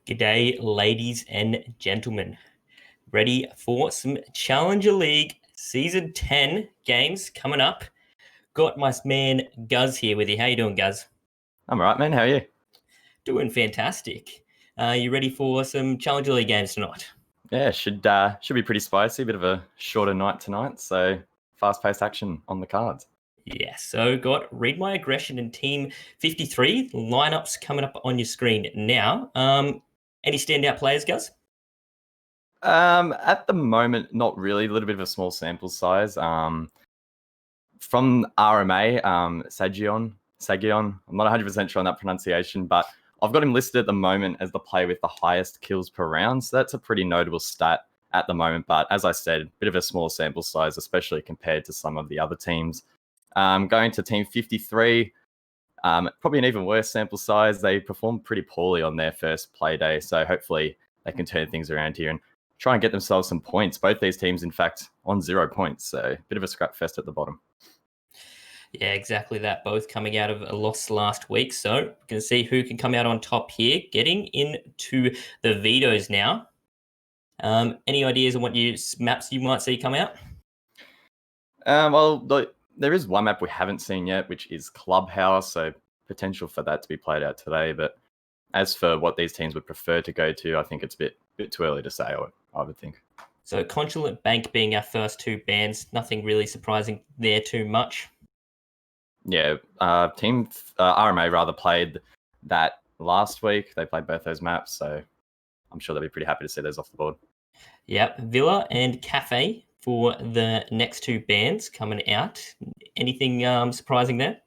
G'day, ladies and gentlemen. Ready for some Challenger League Season 10 games coming up. Got my man Guz here with you. How you doing, Guz? I'm all right, man. How are you? Doing fantastic. You ready for some Challenger League games tonight? Yeah, should be pretty spicy. A bit of a shorter night tonight, so fast-paced action on the cards. Yeah, so got Read My Aggression and Team 53 lineups coming up on your screen now. Any standout players, Guz? At the moment, not really. A little bit of a small sample size. From RMA, Sagion. I'm not 100% sure on that pronunciation, but I've got him listed at the moment as the player with the highest kills per round. So that's a pretty notable stat at the moment. But as I said, a bit of a small sample size, especially compared to some of the other teams. Going to Team 53, probably an even worse sample size. They performed pretty poorly on their first play day. So hopefully they can turn things around here and try and get themselves some points. Both these teams, in fact, on 0 points. So a bit of a scrap fest at the bottom. Yeah, exactly that. Both coming out of a loss last week. So we're going to see who can come out on top here. Getting into the vetoes now. Any ideas on what maps you might see come out? There is one map we haven't seen yet, which is Clubhouse. So potential for that to be played out today. But as for what these teams would prefer to go to, I think it's a bit too early to say, I would think. So Consulate Bank being our first two bans. Nothing really surprising there too much. Yeah, Team RMA rather played that last week. They played both those maps, so I'm sure they'll be pretty happy to see those off the board. Yep, Villa and Cafe for the next two bans coming out. Anything surprising there?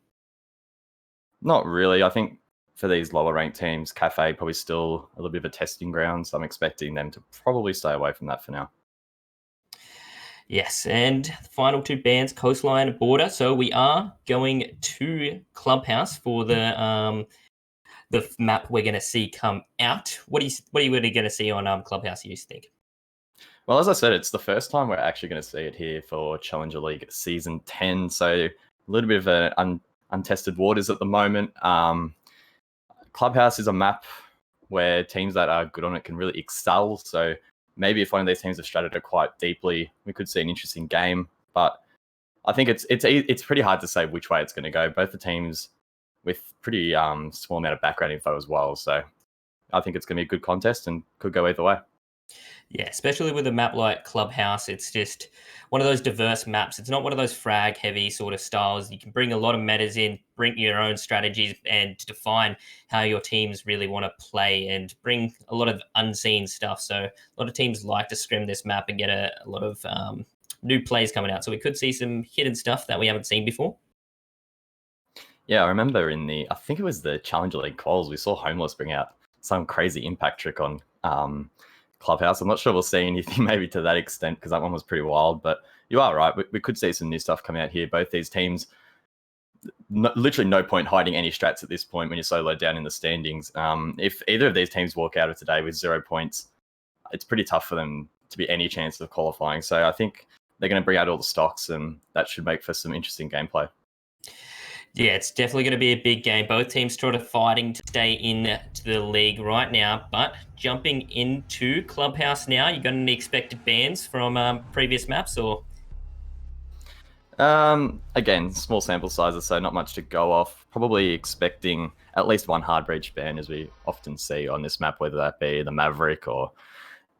Not really. I think for these lower ranked teams, Cafe probably still a little bit of a testing ground, so I'm expecting them to probably stay away from that for now. Yes, and the final two bans, Coastline, Border. So we are going to Clubhouse for the map we're going to see come out. What are you really going to see on Clubhouse, you think? Well, as I said, it's the first time we're actually going to see it here for Challenger League Season 10, so a little bit of an untested waters at the moment. Clubhouse is a map where teams that are good on it can really excel, so maybe if one of these teams have stratted it quite deeply, we could see an interesting game. But I think it's pretty hard to say which way it's going to go. Both the teams with pretty small amount of background info as well. So I think it's going to be a good contest and could go either way. Yeah, especially with a map like Clubhouse, it's just one of those diverse maps. It's not one of those frag heavy sort of styles. You can bring a lot of metas in, bring your own strategies, and define how your teams really want to play and bring a lot of unseen stuff. So a lot of teams like to scrim this map and get a lot of new plays coming out. So we could see some hidden stuff that we haven't seen before. Yeah, I remember I think it was the Challenger League quals, we saw Homeless bring out some crazy impact trick on Clubhouse. I'm not sure we'll see anything maybe to that extent because that one was pretty wild, but you are right. We could see some new stuff coming out here. Both these teams, literally no point hiding any strats at this point when you're so low down in the standings. If either of these teams walk out of today with 0 points, it's pretty tough for them to be any chance of qualifying. So I think they're going to bring out all the stocks and that should make for some interesting gameplay. Yeah, it's definitely going to be a big game. Both teams sort of fighting to stay in to the league right now. But jumping into Clubhouse now, you got any expected bans from previous maps or? Again, small sample sizes, so not much to go off. Probably expecting at least one hard breach ban, as we often see on this map, whether that be the Maverick or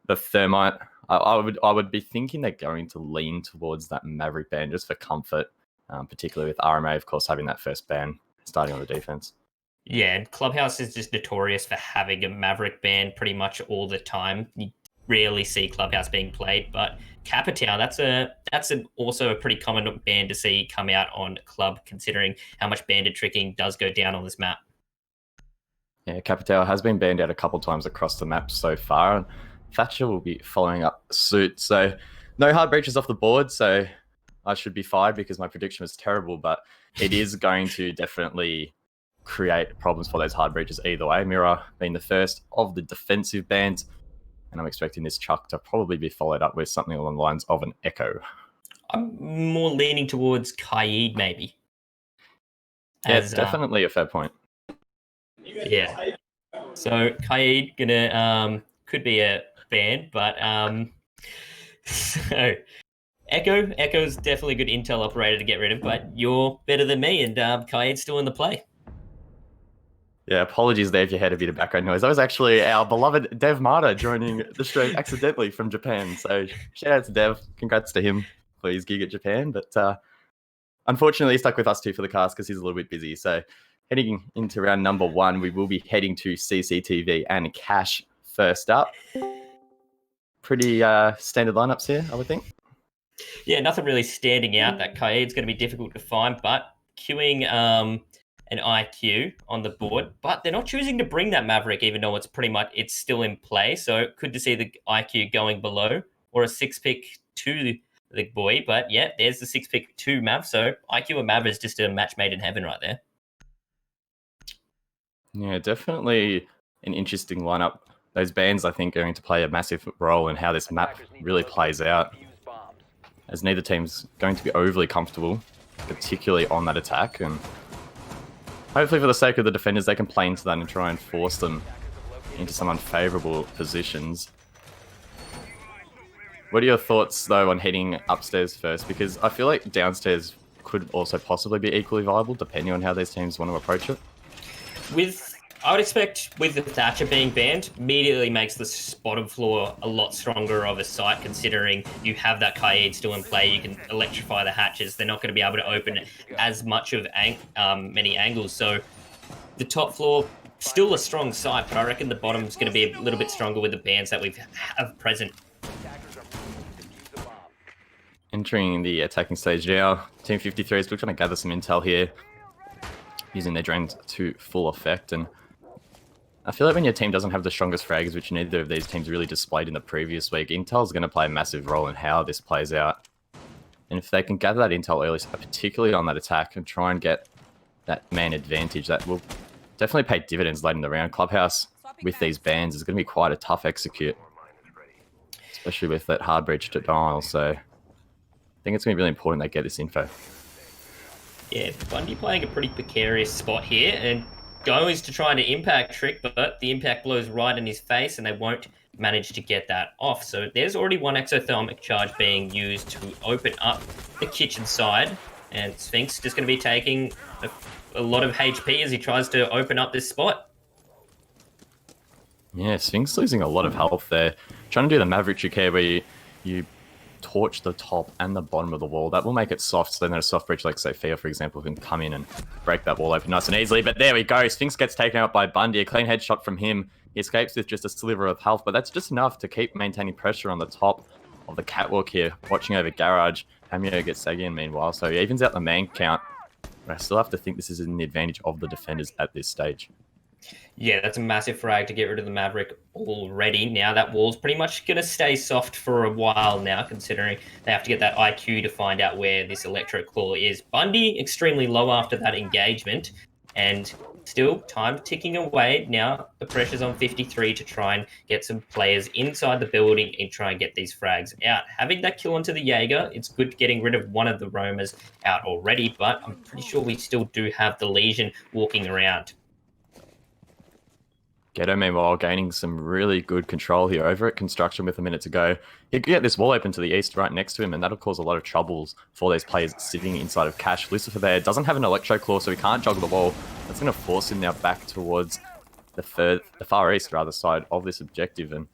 the Thermite. I would be thinking they're going to lean towards that Maverick ban just for comfort. Particularly with RMA, of course, having that first ban starting on the defense. Yeah, and Clubhouse is just notorious for having a Maverick ban pretty much all the time. You rarely see Clubhouse being played, but Capitao, that's also a pretty common ban to see come out on Club, considering how much bandit tricking does go down on this map. Yeah, Capitao has been banned out a couple times across the map so far, and Thatcher will be following up suit. So no hard breaches off the board, so I should be fired because my prediction was terrible, but it is going to definitely create problems for those hard breaches either way. Mirror being the first of the defensive bans, and I'm expecting this chuck to probably be followed up with something along the lines of an Echo. I'm more leaning towards Kaid, maybe. Yeah, definitely a fair point. Yeah. So Kaid gonna could be a ban, but so Echo's definitely a good intel operator to get rid of, but you're better than me, and Kaid's still in the play. Yeah, apologies there if you heard a bit of background noise. That was actually our beloved Dev Mata joining the stream accidentally from Japan. So shout out to Dev. Congrats to him for his gig at Japan. But unfortunately, he stuck with us too for the cast because he's a little bit busy. So heading into round number 1, we will be heading to CCTV and Cash first up. Pretty standard lineups here, I would think. Yeah, nothing really standing out. That Kaid's going to be difficult to find, but queuing an IQ on the board, but they're not choosing to bring that Maverick, even though it's still in play. So good to see the IQ going below, or a 6-pick to the boy. But yeah, there's the 6-pick to Mav. So IQ and Mav is just a match made in heaven right there. Yeah, definitely an interesting lineup. Those bans, I think, are going to play a massive role in how this map really plays out, as neither team's going to be overly comfortable, particularly on that attack. And hopefully for the sake of the defenders, they can play into that and try and force them into some unfavourable positions. What are your thoughts, though, on heading upstairs first? Because I feel like downstairs could also possibly be equally viable, depending on how these teams want to approach it. I would expect with the Thatcher being banned, immediately makes the bottom floor a lot stronger of a site, considering you have that Kaid still in play. You can electrify the hatches. They're not going to be able to open as much of many angles. So the top floor, still a strong site, but I reckon the bottom is going to be a little bit stronger with the bans that we have present. Entering the attacking stage now, Team 53 is still trying to gather some intel here, using their drones to full effect. And I feel like when your team doesn't have the strongest frags, which neither of these teams really displayed in the previous week, intel is going to play a massive role in how this plays out. And if they can gather that intel early, particularly on that attack, and try and get that man advantage, that will definitely pay dividends late in the round. Clubhouse with these bans is going to be quite a tough execute, especially with that hard breach to dial. So I think it's going to be really important they get this info. Yeah, Bundy playing a pretty precarious spot here, and goes to try to impact trick, but the impact blows right in his face, and they won't manage to get that off. So there's already one exothermic charge being used to open up the kitchen side, and Sphinx just going to be taking a lot of HP as he tries to open up this spot. Yeah, Sphinx losing a lot of health there. Trying to do the Maverick trick here where you torch the top and the bottom of the wall. That will make it soft, so then a soft breach like Sophia, for example, can come in and break that wall open nice and easily. But there we go. Sphinx gets taken out by Bundy. A clean headshot from him. He escapes with just a sliver of health, but that's just enough to keep maintaining pressure on the top of the catwalk here, watching over Garage. Hamio gets Sagian meanwhile, so he evens out the man count. But I still have to think this is in the advantage of the defenders at this stage. Yeah, that's a massive frag to get rid of the Maverick already. Now that wall's pretty much going to stay soft for a while now, considering they have to get that IQ to find out where this Electro Claw is. Bundy extremely low after that engagement, and still time ticking away. Now the pressure's on 53 to try and get some players inside the building and try and get these frags out. Having that kill onto the Jaeger, it's good getting rid of one of the roamers out already, but I'm pretty sure we still do have the Legion walking around. Ghetto, meanwhile, gaining some really good control here over at Construction with a minute to go. He can get this wall open to the east right next to him, and that'll cause a lot of troubles for these players sitting inside of Cash. Lucifer there doesn't have an Electro Claw, so he can't juggle the wall. That's going to force him now back towards the far east, rather, side of this objective. And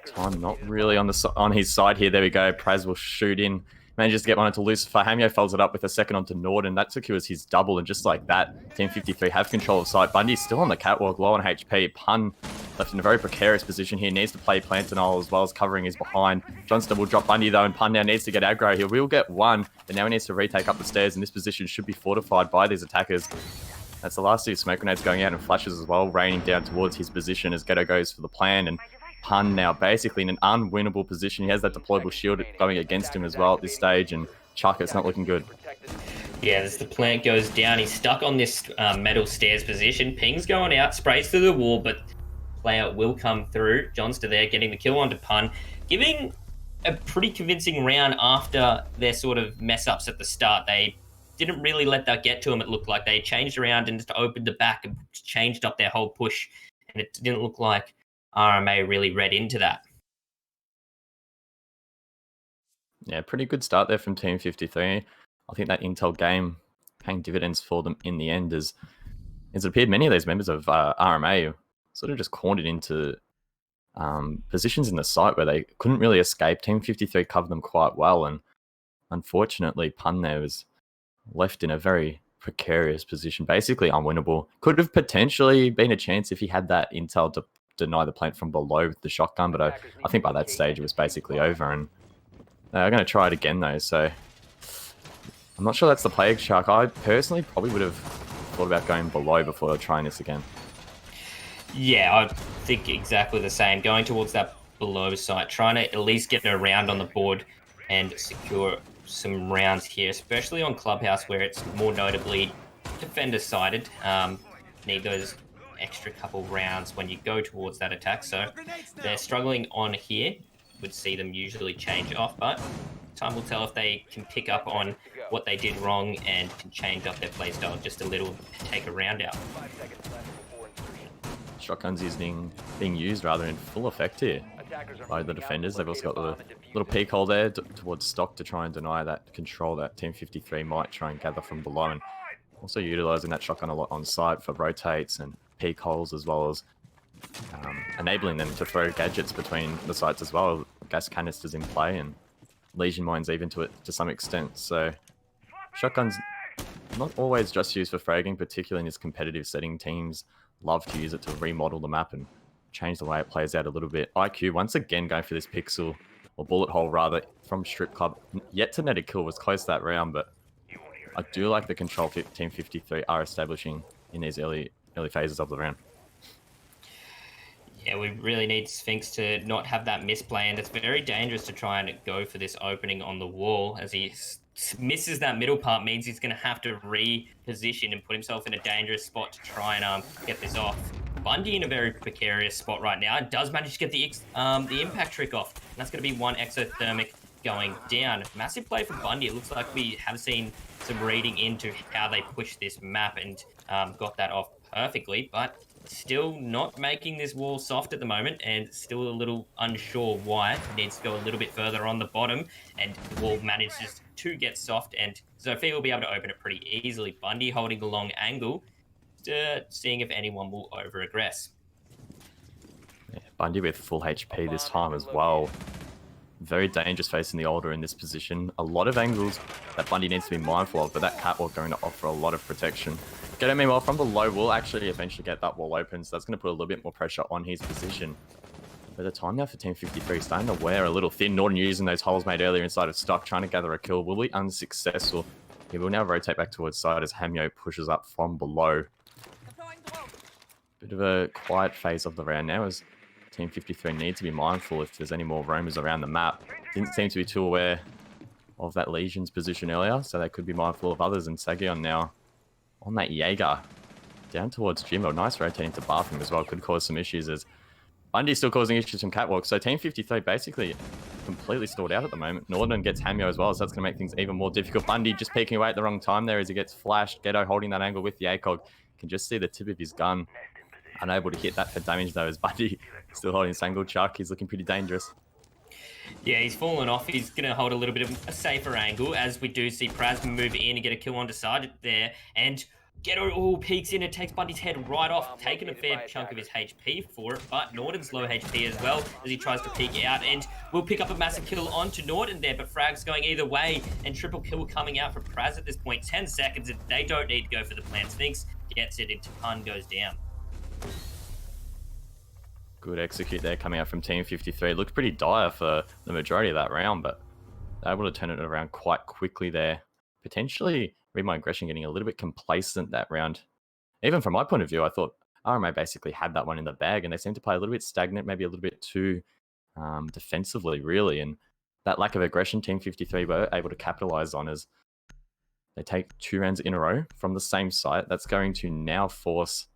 time not really on his side here. There we go. Praz will shoot in. Manages to get one onto Lucifer. Hamio follows it up with a second onto Norden. That secures his double, and just like that, Team 53 have control of site. Bundy's still on the catwalk, low on HP. Pun left in a very precarious position here. Needs to play Plantanol as well as covering his behind. Johnston will drop Bundy though, and Pun now needs to get aggro. He will get one, but now he needs to retake up the stairs, and this position should be fortified by these attackers. That's the last two smoke grenades going out and flashes as well, raining down towards his position as Ghetto goes for the plan. And Pun now basically in an unwinnable position. He has that deployable shield going against him as well at this stage, and Chuck, it's not looking good. Yeah, as the plant goes down, he's stuck on this metal stairs position. Ping's going out, sprays through the wall, but player will come through. Johnster there getting the kill onto Pun, giving a pretty convincing round after their sort of mess-ups at the start. They didn't really let that get to them, it looked like. They changed around and just opened the back and changed up their whole push. and it didn't look like RMA really read into that. Yeah, pretty good start there from Team 53. I think that Intel game paying dividends for them in the end, as it appeared many of those members of RMA sort of just cornered into positions in the site where they couldn't really escape. Team 53 covered them quite well, and unfortunately, Pun there was left in a very precarious position, basically unwinnable. Could have potentially been a chance if he had that intel to deny the plant from below with the shotgun, but I think by that stage it was basically over, and they're going to try it again though, so I'm not sure that's the play, Shark. I personally probably would have thought about going below before trying this again. Yeah, I think exactly the same. Going towards that below site, trying to at least get a round on the board and secure some rounds here, especially on Clubhouse where it's more notably defender sided. Need those extra couple rounds when you go towards that attack. So they're struggling on here. Would see them usually change off, but time will tell if they can pick up on what they did wrong and can change up their playstyle just a little to take a round out. Shotguns being used rather in full effect here by the defenders. They've also got the little peek hole there towards stock to try and deny that control that Team 53 might try and gather from below, and also utilizing that shotgun a lot on site for rotates and peek holes, as well as enabling them to throw gadgets between the sites as well. Gas canisters in play and Legion mines even to it to some extent. So shotguns not always just used for fragging, particularly in this competitive setting. Teams love to use it to remodel the map and change the way it plays out a little bit. IQ once again going for this pixel, or bullet hole rather, from Strip Club. Yet to net a kill, was close that round, but I do like the control Team 53 are establishing in these early phases of the round. Yeah, we really need Sphinx to not have that misplay, and it's very dangerous to try and go for this opening on the wall. As he misses that middle part, means he's going to have to reposition and put himself in a dangerous spot to try and get this off. Bundy in a very precarious spot right now. It does manage to get the impact trick off. And that's going to be one exothermic going down. Massive play for Bundy. It looks like we have seen some reading into how they push this map and got that off perfectly, but still not making this wall soft at the moment, and still a little unsure why. It needs to go a little bit further on the bottom, and the wall manages to get soft, and Zofia will be able to open it pretty easily. Bundy holding the long angle, seeing if anyone will over-aggress. Yeah, Bundy with full HP this time as well. Very dangerous facing the Alder in this position. A lot of angles that Bundy needs to be mindful of, but that catwalk going to offer a lot of protection. Get meanwhile from below will actually eventually get that wall open, so that's going to put a little bit more pressure on his position. But the time now for Team 53 starting to wear a little thin. Norton using those holes made earlier inside of stock, trying to gather a kill. Will be unsuccessful. He will now rotate back towards side as Hamyo pushes up from below. Bit of a quiet phase of the round now as Team 53 need to be mindful if there's any more roamers around the map. Didn't seem to be too aware of that Legion's position earlier, so they could be mindful of others. And Sagion now on that Jaeger down towards Jimbo. Nice rotating to bathroom as well. Could cause some issues as Bundy's still causing issues from catwalk. So Team 53 basically completely stalled out at the moment. Norton gets Hamyo as well, so that's going to make things even more difficult. Bundy just peeking away at the wrong time there as he gets flashed. Ghetto holding that angle with the ACOG. Can just see the tip of his gun. Unable to hit that for damage though, as Bundy still holding his angle. Chuck, he's looking pretty dangerous. Yeah, he's fallen off. He's going to hold a little bit of a safer angle, as we do see Praz move in and get a kill on side there. And Ghetto all peeks in and takes Bundy's head right off, taking a fair chunk of his HP for it. But Norton's low HP as well as he tries to peek out, and will pick up a massive kill onto Norton there. But Frag's going either way, and triple kill coming out for Praz at this point. 10 seconds, and they don't need to go for the plant. Sphinx gets it, and Pun goes down. Good execute there coming out from Team 53. It looked pretty dire for the majority of that round, but they're able to turn it around quite quickly there. Potentially, Read My Aggression getting a little bit complacent that round. Even from my point of view, I thought RMA basically had that one in the bag, and they seemed to play a little bit stagnant, maybe a little bit too defensively, really. And that lack of aggression, Team 53 were able to capitalize on as they take 2 rounds in a row from the same site. That's going to now force...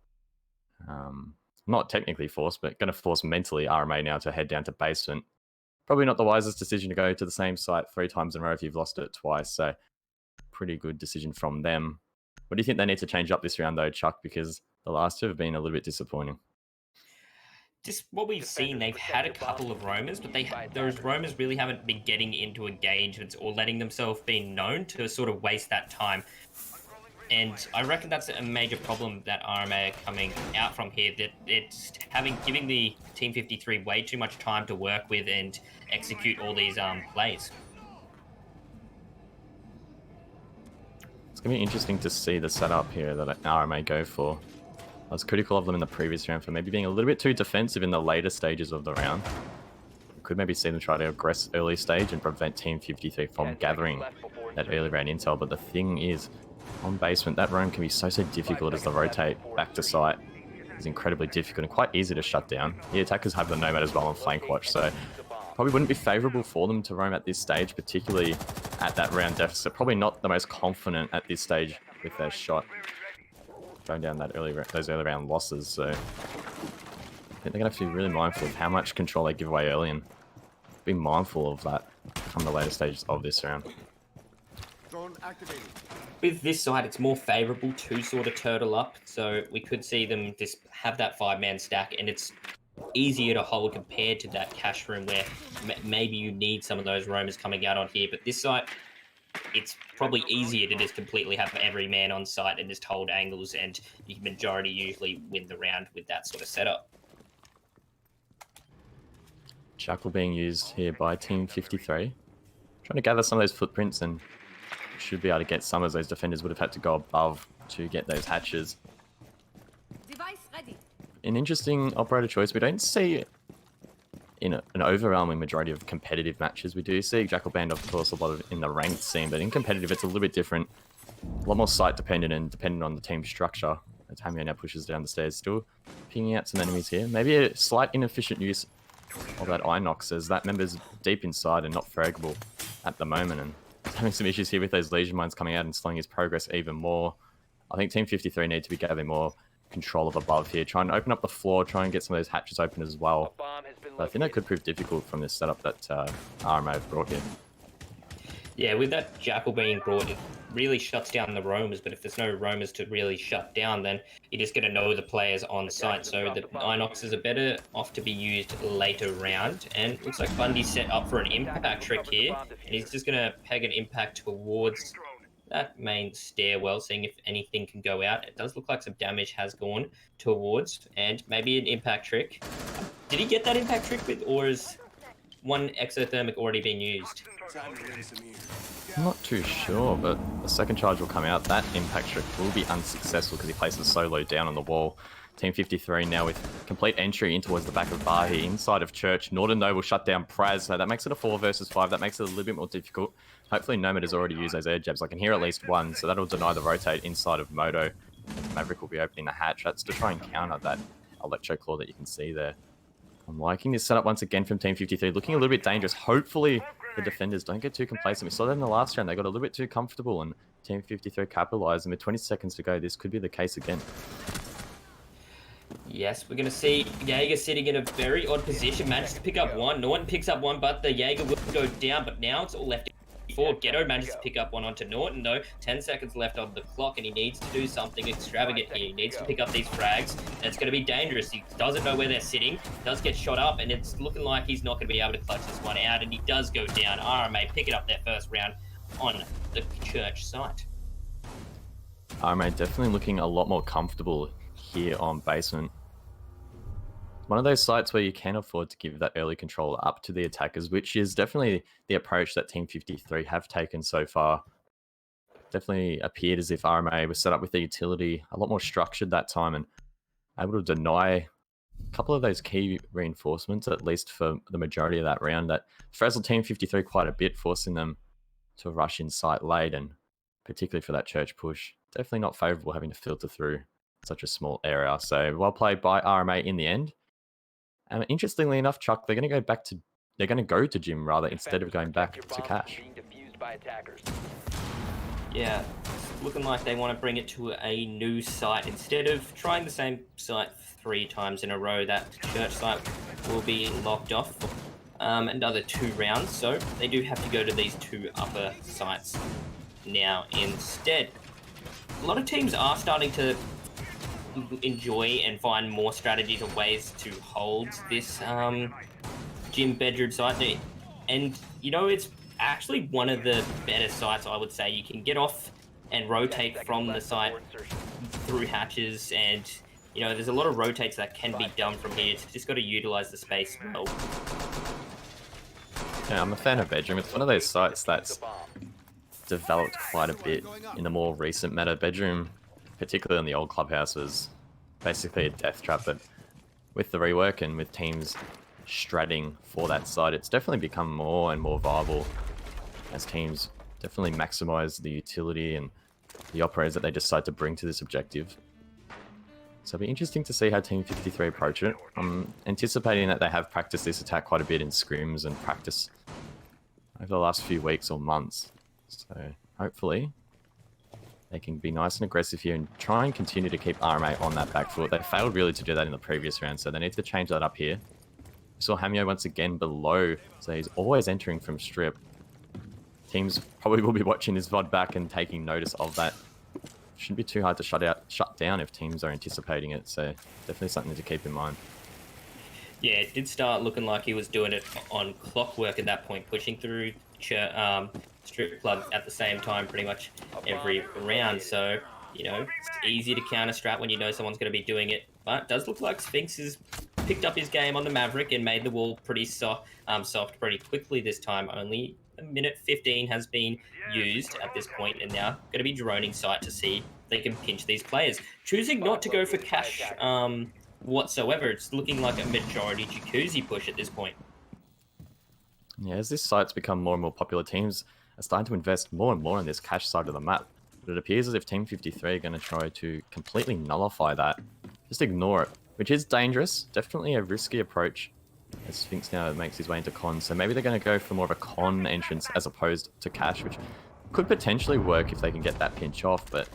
not technically force, but going to force mentally RMA now to head down to basement. Probably not the wisest decision to go to the same site 3 times in a row if you've lost it twice. So pretty good decision from them. What do you think they need to change up this round though, Chuck? Because the last 2 have been a little bit disappointing. just what we've seen, they've had a couple of roamers, but those roamers really haven't been getting into engagements or letting themselves be known to sort of waste that time. And I reckon that's a major problem that RMA are coming out from here. That it's giving the Team 53 way too much time to work with and execute all these plays. It's going to be interesting to see the setup here that RMA go for. I was critical of them in the previous round for maybe being a little bit too defensive in the later stages of the round. We could maybe see them try to aggress early stage and prevent Team 53 from gathering that early round intel. But the thing is, on basement, that roam can be so difficult as the rotate back to site. It's incredibly difficult and quite easy to shut down. The attackers have the Nomad as well on flank watch, so probably wouldn't be favourable for them to roam at this stage, particularly at that round deficit. Probably not the most confident at this stage with their shot. Going down those early round losses, so I think they're going to have to be really mindful of how much control they give away early and be mindful of that come the later stages of this round. Drone activated. With this side, it's more favourable to sort of turtle up, so we could see them just have that 5-man stack, and it's easier to hold compared to that cash room where maybe you need some of those roamers coming out on here. But this side, it's probably easier to just completely have every man on site and just hold angles, and the majority usually win the round with that sort of setup. Jackal being used here by Team 53. Trying to gather some of those footprints and should be able to get some of those defenders would have had to go above to get those hatches. Device ready. An interesting operator choice. We don't see in an overwhelming majority of competitive matches. We do see Jackal Band, of course, a lot of in the ranked scene, but in competitive it's a little bit different. A lot more site dependent and dependent on the team structure. Tamio now pushes down the stairs, still pinging out some enemies here. Maybe a slight inefficient use of that Inox as that member's deep inside and not fraggable at the moment, and having some issues here with those Legion Mines coming out and slowing his progress even more. I think Team 53 need to be gathering more control of above here, trying to open up the floor, try and get some of those hatches open as well. But I think that could prove difficult from this setup that RMA have brought here. Yeah, with that Jackal being brought, it really shuts down the roamers, but if there's no roamers to really shut down, then you're just going to know the players on site. So the Inoxes are better off to be used later round, and looks like Bundy's set up for an impact trick here, and he's just going to peg an impact towards that main stairwell, seeing if anything can go out. It does look like some damage has gone towards, and maybe an impact trick. Did he get that impact trick with, or is one exothermic already being used? I'm not too sure, but the second charge will come out. That impact trick will be unsuccessful because he places so low down on the wall. Team 53 now with complete entry in towards the back of Bahi, inside of Church. Northern though will shut down Praz, so that makes it a 4 versus 5. That makes it a little bit more difficult. Hopefully Nomad has already used those air jabs. I can hear at least one, so that'll deny the rotate inside of Moto. Maverick will be opening the hatch. That's to try and counter that Electro Claw that you can see there. I'm liking this setup once again from Team 53, looking a little bit dangerous. Hopefully the defenders don't get too complacent. We saw that in the last round. They got a little bit too comfortable, and Team 53 capitalized. And with 20 seconds to go, this could be the case again. Yes, we're going to see Jaeger sitting in a very odd position. Manages to pick up one. Norton picks up one, but the Jaeger will go down. But now it's all left for Ghetto. Manages to pick up one onto Norton, though. 10 seconds left on the clock, and he needs to do something extravagant here. He needs to pick up these frags, and it's going to be dangerous. He doesn't know where they're sitting. Does get shot up, and it's looking like he's not going to be able to clutch this one out, and he does go down. RMA picking up their first round on the Church site. RMA definitely looking a lot more comfortable here on basement. One of those sites where you can afford to give that early control up to the attackers, which is definitely the approach that Team 53 have taken so far. Definitely appeared as if RMA was set up with the utility a lot more structured that time and able to deny a couple of those key reinforcements, at least for the majority of that round, that frazzled Team 53 quite a bit, forcing them to rush in site late, and particularly for that Church push. Definitely not favourable having to filter through such a small area. So well played by RMA in the end. And interestingly enough, Chuck, they're going to go to Jim rather instead of going back to Cash. Yeah, it's looking like they want to bring it to a new site instead of trying the same site 3 times in a row. That Church site will be locked off for another 2 rounds, so they do have to go to these 2 upper sites now instead. A lot of teams are starting to enjoy and find more strategies or ways to hold this gym bedroom site. And, you know, it's actually one of the better sites, I would say. You can get off and rotate from the site through hatches, and, you know, there's a lot of rotates that can be done from here. It's just got to utilize the space well. Yeah, I'm a fan of Bedroom. It's one of those sites that's developed quite a bit in the more recent meta. Bedroom, particularly in the old clubhouse, was basically a death trap, but with the rework and with teams stratting for that site, it's definitely become more and more viable as teams definitely maximize the utility and the operators that they decide to bring to this objective. So it'll be interesting to see how Team 53 approach it. I'm anticipating that they have practiced this attack quite a bit in scrims and practice over the last few weeks or months. So hopefully they can be nice and aggressive here and try and continue to keep RMA on that back foot. They failed really to do that in the previous round, so they need to change that up here. We saw Hamyo once again below, so he's always entering from strip. Teams probably will be watching this VOD back and taking notice of that. Shouldn't be too hard to shut down if teams are anticipating it, so definitely something to keep in mind. Yeah, it did start looking like he was doing it on clockwork at that point, pushing through strip club at the same time pretty much every round. So, you know, it's easy to counter strat when you know someone's going to be doing it. But it does look like Sphinx has picked up his game on the Maverick and made the wall pretty soft pretty quickly this time. Only a minute 15 has been used at this point, and now going to be droning site to see if they can pinch these players. Choosing not to go for cash whatsoever. It's looking like a majority Jacuzzi push at this point. Yeah, as this site's become more and more popular, teams are starting to invest more and more in this cash side of the map. But it appears as if Team 53 are going to try to completely nullify that. Just ignore it, which is dangerous. Definitely a risky approach as Sphinx now makes his way into con. So maybe they're going to go for more of a con entrance as opposed to cash, which could potentially work if they can get that pinch off, but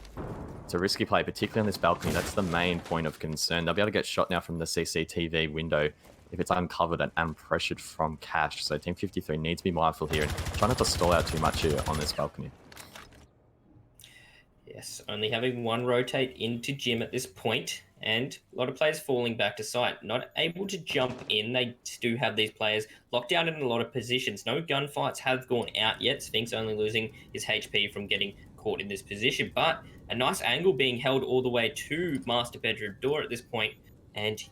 it's a risky play, particularly on this balcony. That's the main point of concern. They'll be able to get shot now from the CCTV window if it's uncovered and unpressured from cash. So Team 53 needs to be mindful here and try not to stall out too much here on this balcony. Yes, only having one rotate into gym at this point, and a lot of players falling back to site, not able to jump in. They do have these players locked down in a lot of positions. No gunfights have gone out yet. Sphinx only losing his HP from getting caught in this position, but a nice angle being held all the way to master bedroom door at this point, and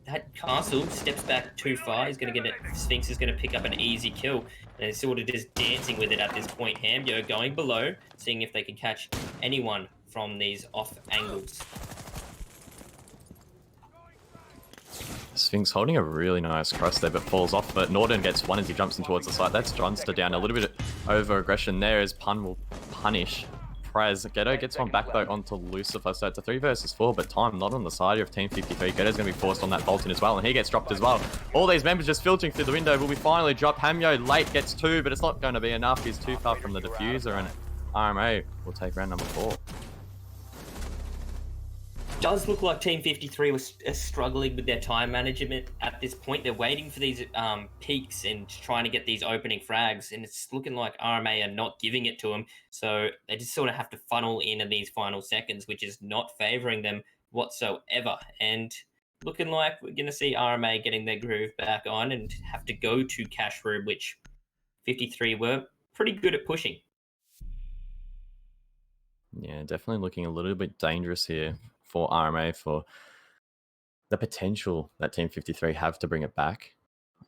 that castle steps back too far. He's going to get it. Sphinx is going to pick up an easy kill, and it's sort of just dancing with it at this point. Hamyo going below, seeing if they can catch anyone from these off angles. Sphinx holding a really nice cross there, but falls off. But Norden gets one as he jumps in towards the side. That's Johnster down. A little bit of over-aggression there as Pun will punish Praz. Ghetto gets one back though onto Lucifer. So it's a 3 versus 4, but time not on the side of Team 53. Ghetto's going to be forced on that Bolton as well, and he gets dropped as well. All these members just filtering through the window will be finally dropped. Hamyo late gets 2, but it's not going to be enough. He's too far from the diffuser, and RMA will take round number 4. Does look like Team 53 was struggling with their time management at this point. They're waiting for these peaks and trying to get these opening frags, and it's looking like RMA are not giving it to them. So they just sort of have to funnel in these final seconds, which is not favouring them whatsoever. And looking like we're going to see RMA getting their groove back on and have to go to cash room, which 53 were pretty good at pushing. Yeah, definitely looking a little bit dangerous here for RMA for the potential that Team 53 have to bring it back.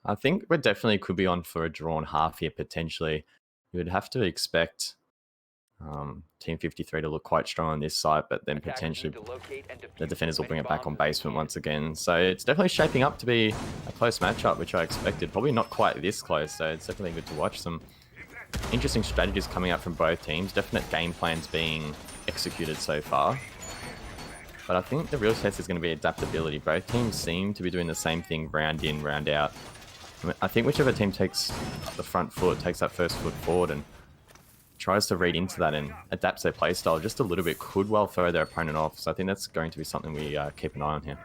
I think we definitely could be on for a drawn half here potentially. You would have to expect Team 53 to look quite strong on this side, but then potentially the defenders will bring it back on basement once again. So it's definitely shaping up to be a close matchup, which I expected. Probably not quite this close, so it's definitely good to watch. Some interesting strategies coming out from both teams. Definite game plans being executed so far. But I think the real test is going to be adaptability. Both teams seem to be doing the same thing round in, round out. I think whichever team takes the front foot, takes that first foot forward and tries to read into that and adapts their playstyle just a little bit, could well throw their opponent off. So I think that's going to be something we keep an eye on here.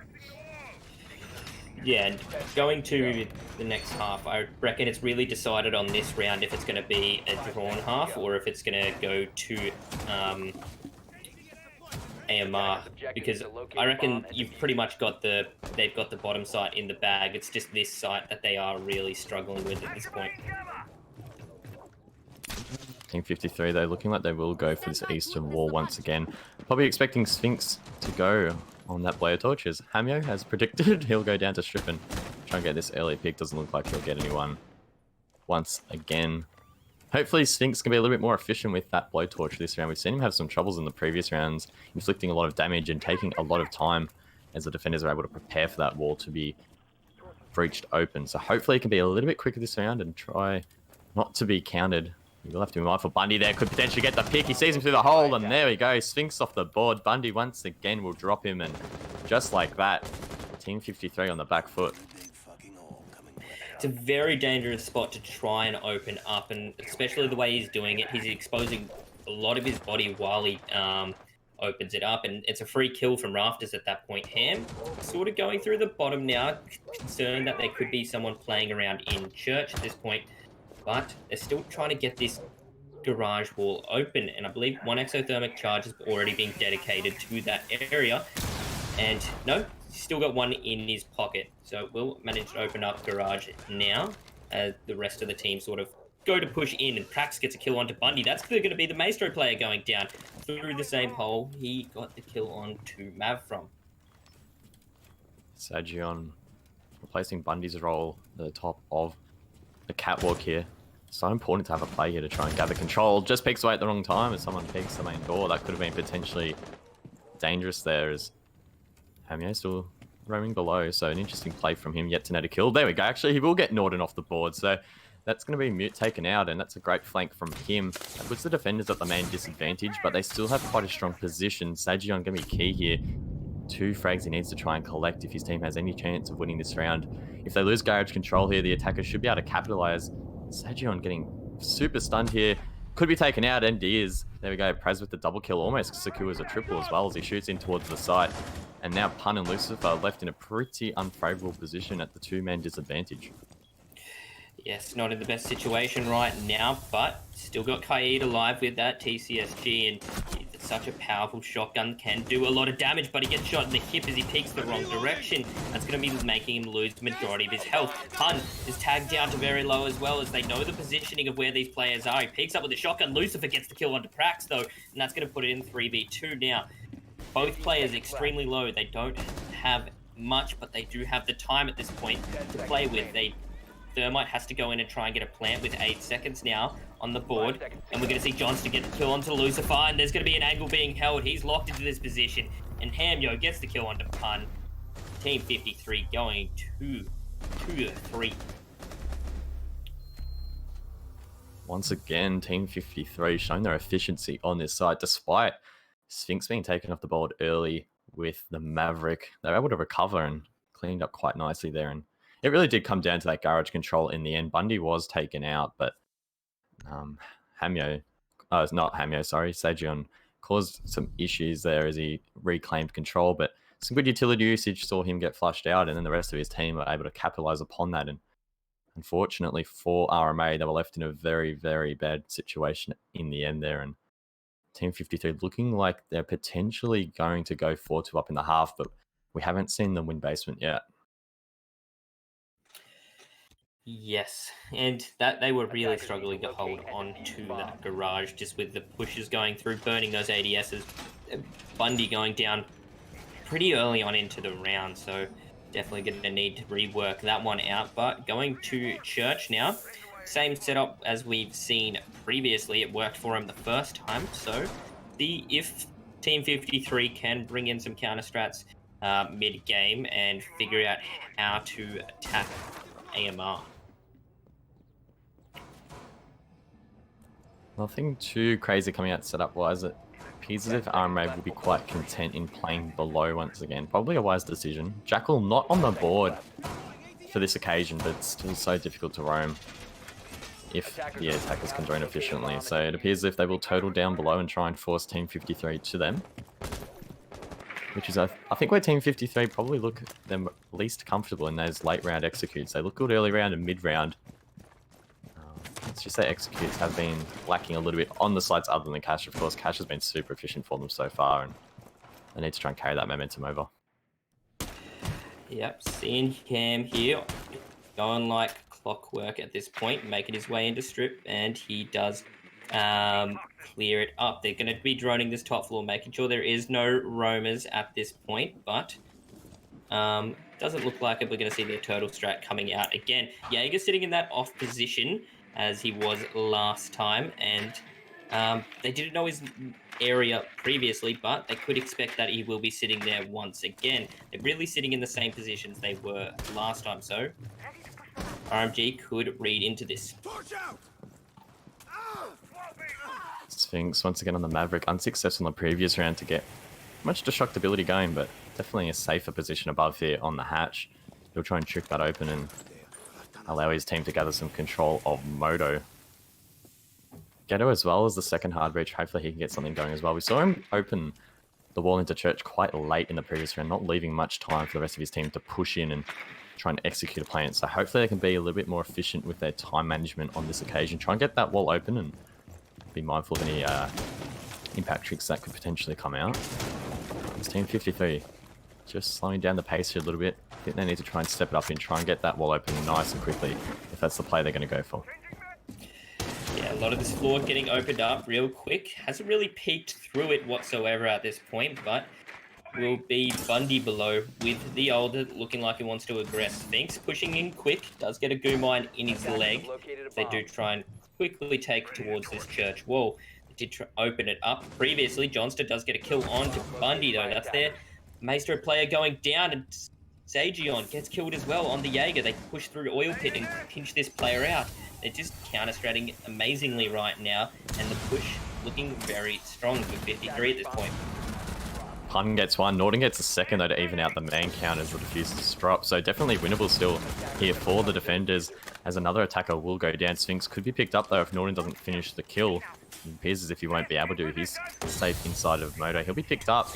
Yeah, and going to the next half, I reckon it's really decided on this round if it's going to be a drawn half or if it's going to go to AMR, because I reckon you've pretty much got they've got the bottom site in the bag. It's just this site that they are really struggling with at this point. Team 53, though, looking like they will go for this eastern wall once again. Probably expecting Sphinx to go on that Blair Torch, as Hamyo has predicted. He'll go down to strip and try and get this early pick. Doesn't look like he'll get anyone once again. Hopefully Sphinx can be a little bit more efficient with that blowtorch this round. We've seen him have some troubles in the previous rounds, inflicting a lot of damage and taking a lot of time as the defenders are able to prepare for that wall to be breached open. So hopefully he can be a little bit quicker this round and try not to be countered. You'll have to be mindful. Bundy there could potentially get the pick. He sees him through the hole, and there we go. Sphinx off the board. Bundy once again will drop him, and just like that, Team 53 on the back foot. It's a very dangerous spot to try and open up, and especially the way he's doing it, he's exposing a lot of his body while he opens it up, and it's a free kill from Rafters at that point. Ham sort of going through the bottom now, concerned that there could be someone playing around in church at this point, but they're still trying to get this garage wall open, and I believe one exothermic charge has already been dedicated to that area, and no, still got one in his pocket, so we'll manage to open up garage now as the rest of the team sort of go to push in, and Prax gets a kill onto Bundy. That's going to be the Maestro player going down through the same hole he got the kill on to Mav from. Sagion replacing Bundy's role at the top of the catwalk here. So important to have a play here to try and gather control. Just peeks away at the wrong time as someone peeks the main door. That could have been potentially dangerous there, as Hamyo still roaming below. So an interesting play from him, yet to net a kill. There we go. Actually, he will get Norton off the board. So that's going to be Mute taken out, and that's a great flank from him. That puts the defenders at the main disadvantage, but they still have quite a strong position. Sagion going to be key here. 2 frags he needs to try and collect if his team has any chance of winning this round. If they lose garage control here, the attackers should be able to capitalize. Sagion getting super stunned here. Could be taken out, and he is. There we go. Praz with the double kill. Almost secures a triple as well as he shoots in towards the site. And now Pun and Lucifer left in a pretty unfavorable position at the 2-man disadvantage. Yes, not in the best situation right now, but still got Kaid alive with that TCSG, and it's such a powerful shotgun, can do a lot of damage, but he gets shot in the hip as he peeks the wrong direction. That's going to be making him lose the majority of his health. Pun is tagged down to very low as well, as they know the positioning of where these players are. He peeks up with the shotgun. Lucifer gets the kill onto Prax, though, and that's going to put it in 3v2 now. Both players extremely low. They don't have much, but they do have the time at this point to play with. Thermite has to go in and try and get a plant with 8 seconds now on the board. And we're going to see Johnston get the kill onto Lucifer, and there's going to be an angle being held. He's locked into this position, and Hamyo gets the kill onto Pun. Team 53 going 2-3. Once again, Team 53 showing their efficiency on this side, despite Sphinx being taken off the board early with the Maverick. They were able to recover and cleaned up quite nicely there, and it really did come down to that garage control in the end. Bundy was taken out, but Sagion caused some issues there as he reclaimed control, but some good utility usage saw him get flushed out, and then the rest of his team were able to capitalize upon that. And unfortunately for RMA, they were left in a very, very bad situation in the end there. And Team 53 looking like they're potentially going to go 4-2 up in the half, but we haven't seen them win basement yet. Yes, and that they were really struggling to hold on to that garage, just with the pushes going through, burning those ADSs. Bundy going down pretty early on into the round, so definitely going to need to rework that one out. But going to Church now, same setup as we've seen previously. It worked for him the first time, so if Team 53 can bring in some counter strats mid-game and figure out how to attack AMR. Nothing too crazy coming out setup-wise. It appears as if RMA will be quite content in playing below once again. Probably a wise decision. Jackal not on the board for this occasion, but still so difficult to roam if the attackers can join efficiently. So it appears as if they will total down below and try and force Team 53 to them. Which is, I think, where Team 53 probably look them least comfortable in those late round executes. They look good early round and mid round. Let's just say executes have been lacking a little bit on the sides other than Cash. Of course, Cash has been super efficient for them so far. And They need to try and carry that momentum over. Yep, seeing Cam here going like clockwork at this point, making his way into strip, and he does clear it up. They're going to be droning this top floor, making sure there is no roamers at this point, but doesn't look like it. We're going to see their turtle strat coming out again. Jaeger sitting in that off position as he was last time, and they didn't know his area previously, but they could expect that he will be sitting there once again. They're really sitting in the same positions they were last time, so RMG could read into this. Torch out! Sphinx once again on the Maverick, unsuccessful in the previous round to get much destructibility going, but definitely a safer position above here on the hatch. He'll try and trick that open and allow his team to gather some control of Moto. Ghetto as well as the second hard breach. Hopefully he can get something going as well. We saw him open the wall into church quite late in the previous round, not leaving much time for the rest of his team to push in and try and execute a plan. So hopefully they can be a little bit more efficient with their time management on this occasion. Try and get that wall open and be mindful of any impact tricks that could potentially come out. It's Team 53 just slowing down the pace here a little bit. I think they need to try and step it up and try and get that wall open nice and quickly if that's the play they're going to go for. Yeah, a lot of this floor getting opened up real quick. Hasn't really peeked through it whatsoever at this point, but will be Bundy below with the older looking like he wants to aggress. Sphinx pushing in quick, does get a goo mine in his leg. They do try and quickly take towards this church wall. They did open it up previously. Johnston does get a kill on to Bundy though. That's their Maestro player going down, and Sagion gets killed as well on the Jaeger. They push through Oil Pit and pinch this player out. They're just counter-stratting amazingly right now, and the push looking very strong with 53 at this point. Pun gets one. Norden gets a second though to even out the man count as the defusers drop. So definitely winnable still here for the defenders as another attacker will go down. Sphinx could be picked up though if Norden doesn't finish the kill. It appears as if he won't be able to. He's safe inside of Moto. He'll be picked up.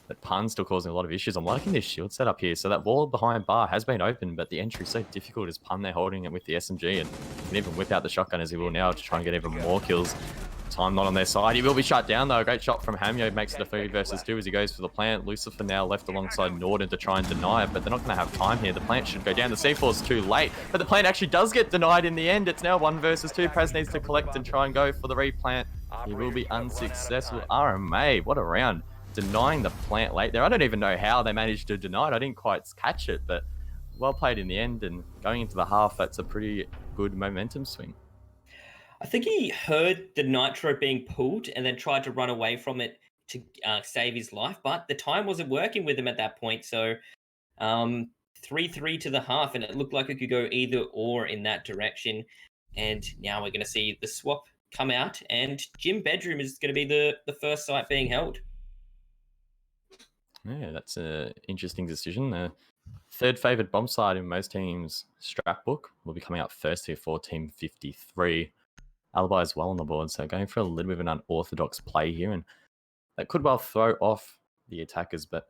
But Pun's still causing a lot of issues. I'm liking this shield setup here. So that wall behind bar has been open, but the entry is so difficult as Pun there holding it with the SMG and can even whip out the shotgun as he will now to try and get even more kills. Time not on their side. He will be shut down though. A great shot from Hamyo makes it a 3 versus 2 as he goes for the plant. Lucifer now left alongside Norden to try and deny it, but they're not going to have time here. The plant should go down. The C4 is too late, but the plant actually does get denied in the end. It's now 1 versus 2. Praz needs to collect and try and go for the replant. He will be unsuccessful. RMA, what a round. Denying the plant late there. I don't even know how they managed to deny it. I didn't quite catch it, but well played in the end. And going into the half, that's a pretty good momentum swing. I think he heard the nitro being pulled and then tried to run away from it to save his life, but the time wasn't working with him at that point. So 3-3 to the half, and it looked like it could go either or in that direction. And now we're going to see the swap come out, and Gym Bedroom is going to be the first site being held. Yeah, that's an interesting decision. The third favoured bomb side in most teams' strat book will be coming out first here for Team 53. Alibi as well on the board, so going for a little bit of an unorthodox play here, and that could well throw off the attackers. But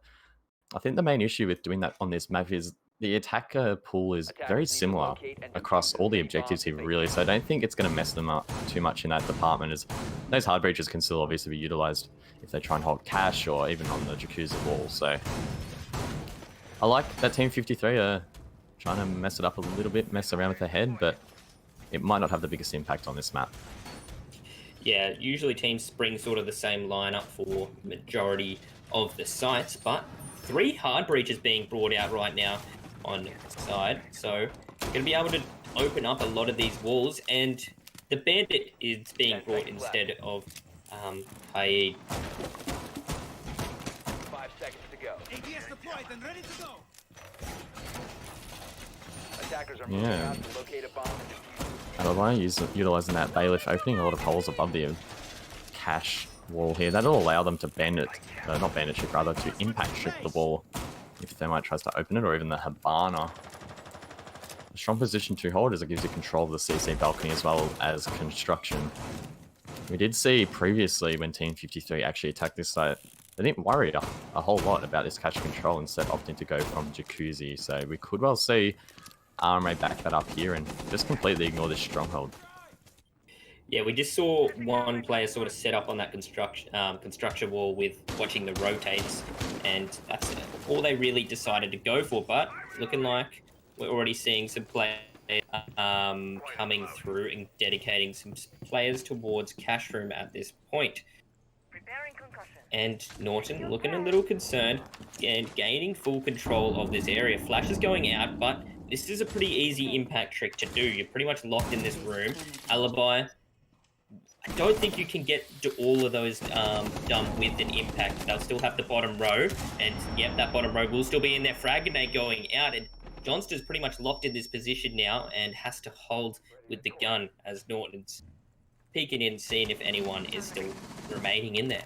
I think the main issue with doing that on this map is the attacker pool is very similar across all the objectives here, really. So I don't think it's going to mess them up too much in that department, as those hard breaches can still obviously be utilised if they try and hold cash or even on the Jacuzzi wall. So I like that Team 53 are trying to mess it up a little bit, mess around with their head, but it might not have the biggest impact on this map. Yeah, usually teams bring sort of the same lineup for majority of the sites, but 3 hard breaches being brought out right now on side, so going to be able to open up a lot of these walls, and the bandit is being brought instead of Haid. 5 seconds to go. ADS deployed and ready to go. Attackers are moving out to locate a bomb. Alibi utilising that bailiff, opening a lot of holes above the cache wall here. That'll allow them to bandit, not bandit trick, rather to impact trick the wall if Thermite tries to open it, or even the Habana. A strong position to hold as it gives you control of the CC balcony as well as construction. We did see previously when Team 53 actually attacked this site, they didn't worry a whole lot about this cache control, instead opting to go from Jacuzzi. So we could well see RMA back that up here and just completely ignore this stronghold. Yeah, we just saw one player sort of set up on that construction wall with watching the rotates, and that's all they really decided to go for. But looking like we're already seeing some players coming through and dedicating some players towards cash room at this point. And Norton looking a little concerned and gaining full control of this area. Flash is going out, but this is a pretty easy impact trick to do. You're pretty much locked in this room. Alibi. I don't think you can get to all of those done with an impact. They'll still have the bottom row, and yep, that bottom row will still be in there. Frag grenade going out, and Johnston's pretty much locked in this position now and has to hold with the gun as Norton's peeking in, seeing if anyone is still remaining in there.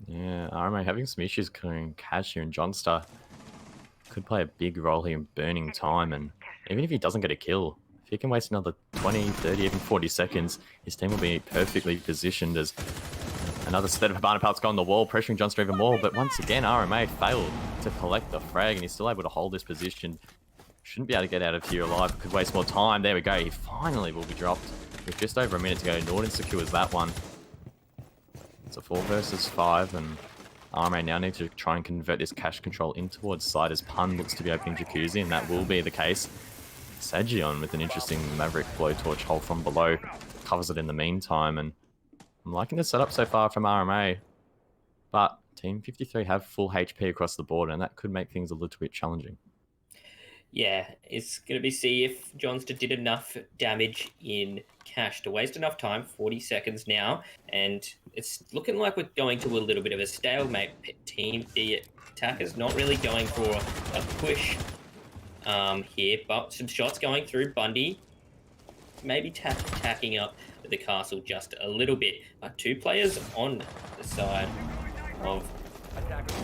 Yeah, RMA having some issues clearing cash here, and Johnstar could play a big role here in burning time, and even if he doesn't get a kill, if he can waste another 20, 30, even 40 seconds, his team will be perfectly positioned as another set of Habana Pelts go on the wall, pressuring Johnstar even more, but once again, RMA failed to collect the frag, and he's still able to hold this position. Shouldn't be able to get out of here alive, could waste more time. There we go, he finally will be dropped with just over a minute to go. Norton secures that one. It's a 4 versus 5, and RMA now need to try and convert this cash control in towards side as Pun looks to be opening Jacuzzi, and that will be the case. Sagion with an interesting Maverick blowtorch hole from below covers it in the meantime, and I'm liking the setup so far from RMA, but Team 53 have full HP across the board, and that could make things a little bit challenging. Yeah, it's going to be see if Johnston did enough damage in cash to waste enough time, 40 seconds now, and it's looking like we're going to a little bit of a stalemate. Team the attackers not really going for a push here, but some shots going through. Bundy maybe tacking up the castle just a little bit, but 2 players on the side of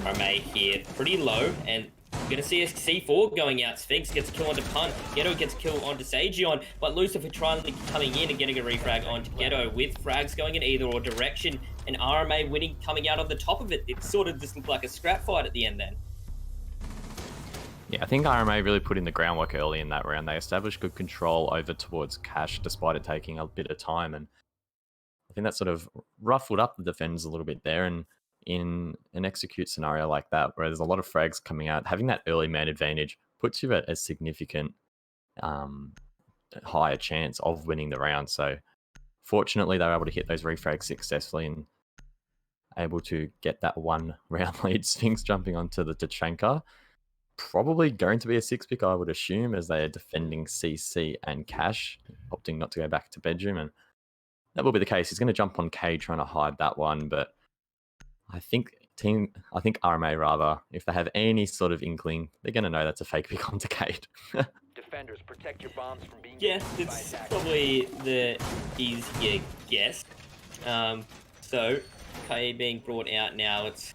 RMA here, pretty low, and we're going to see a C4 going out. Sphinx gets a kill onto Punt. Ghetto gets a kill onto Sagion, but Lucifer trying coming in and getting a refrag onto Ghetto with frags going in either or direction, and RMA winning coming out on the top of it. It sort of just looked like a scrap fight at the end then. Yeah, I think RMA really put in the groundwork early in that round. They established good control over towards cash despite it taking a bit of time, and I think that sort of ruffled up the defenders a little bit there, and in an execute scenario like that, where there's a lot of frags coming out, having that early man advantage puts you at a significant higher chance of winning the round. So fortunately, they were able to hit those refrags successfully and able to get that 1 round lead. Sphinx jumping onto the Tachanka. Probably going to be a 6-pick, I would assume, as they are defending CC and Cash, opting not to go back to bedroom, and that will be the case. He's going to jump on K, trying to hide that one, but I think RMA rather, if they have any sort of inkling, they're going to know that's a fake pick onto Kate. Defenders, protect your bombs from being Yeah, defused by it's attackers. probably the easier guess. So, Kai being brought out now, it's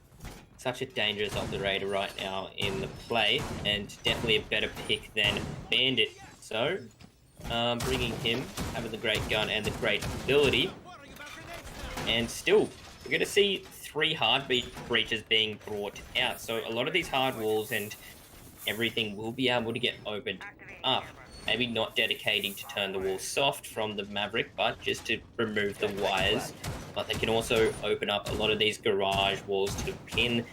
such a dangerous operator right now in the play, and definitely a better pick than Bandit. So, bringing him, having the great gun and the great ability, and still, we're going to see 3 heartbeat breaches being brought out. So a lot of these hard walls and everything will be able to get opened up. Maybe not dedicating to turn the wall soft from the Maverick, but just to remove the wires. But they can also open up a lot of these garage walls to pin,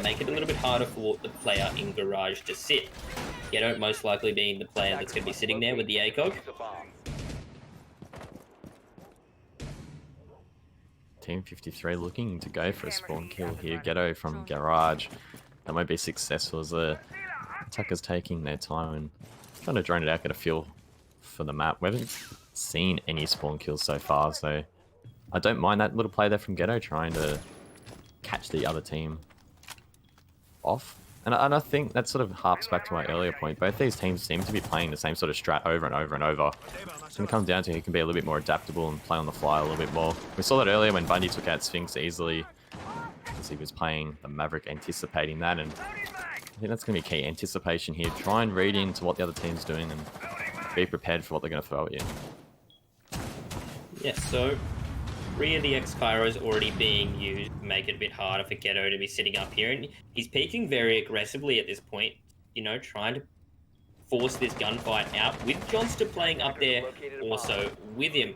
make it a little bit harder for the player in garage to sit. Ghetto most likely being the player that's going to be sitting there with the ACOG. Use a bomb. Team 53 looking to go for a spawn kill here. Ghetto from garage. That won't be successful as the attackers taking their time and trying to drone it out, get a feel for the map. We haven't seen any spawn kills so far, so I don't mind that little play there from Ghetto trying to catch the other team off. And I think that sort of harps back to my earlier point. Both these teams seem to be playing the same sort of strat over and over and over. It's going to come down to who can be a little bit more adaptable and play on the fly a little bit more. We saw that earlier when Bundy took out Sphinx easily, as he was playing the Maverick, anticipating that. And I think that's going to be key, anticipation here. Try and read into what the other team's doing and be prepared for what they're going to throw at you. Yeah, so Rear the X-Pyro is already being used to make it a bit harder for Ghetto to be sitting up here, and he's peeking very aggressively at this point, you know, trying to force this gunfight out with Johnston playing up there also with him.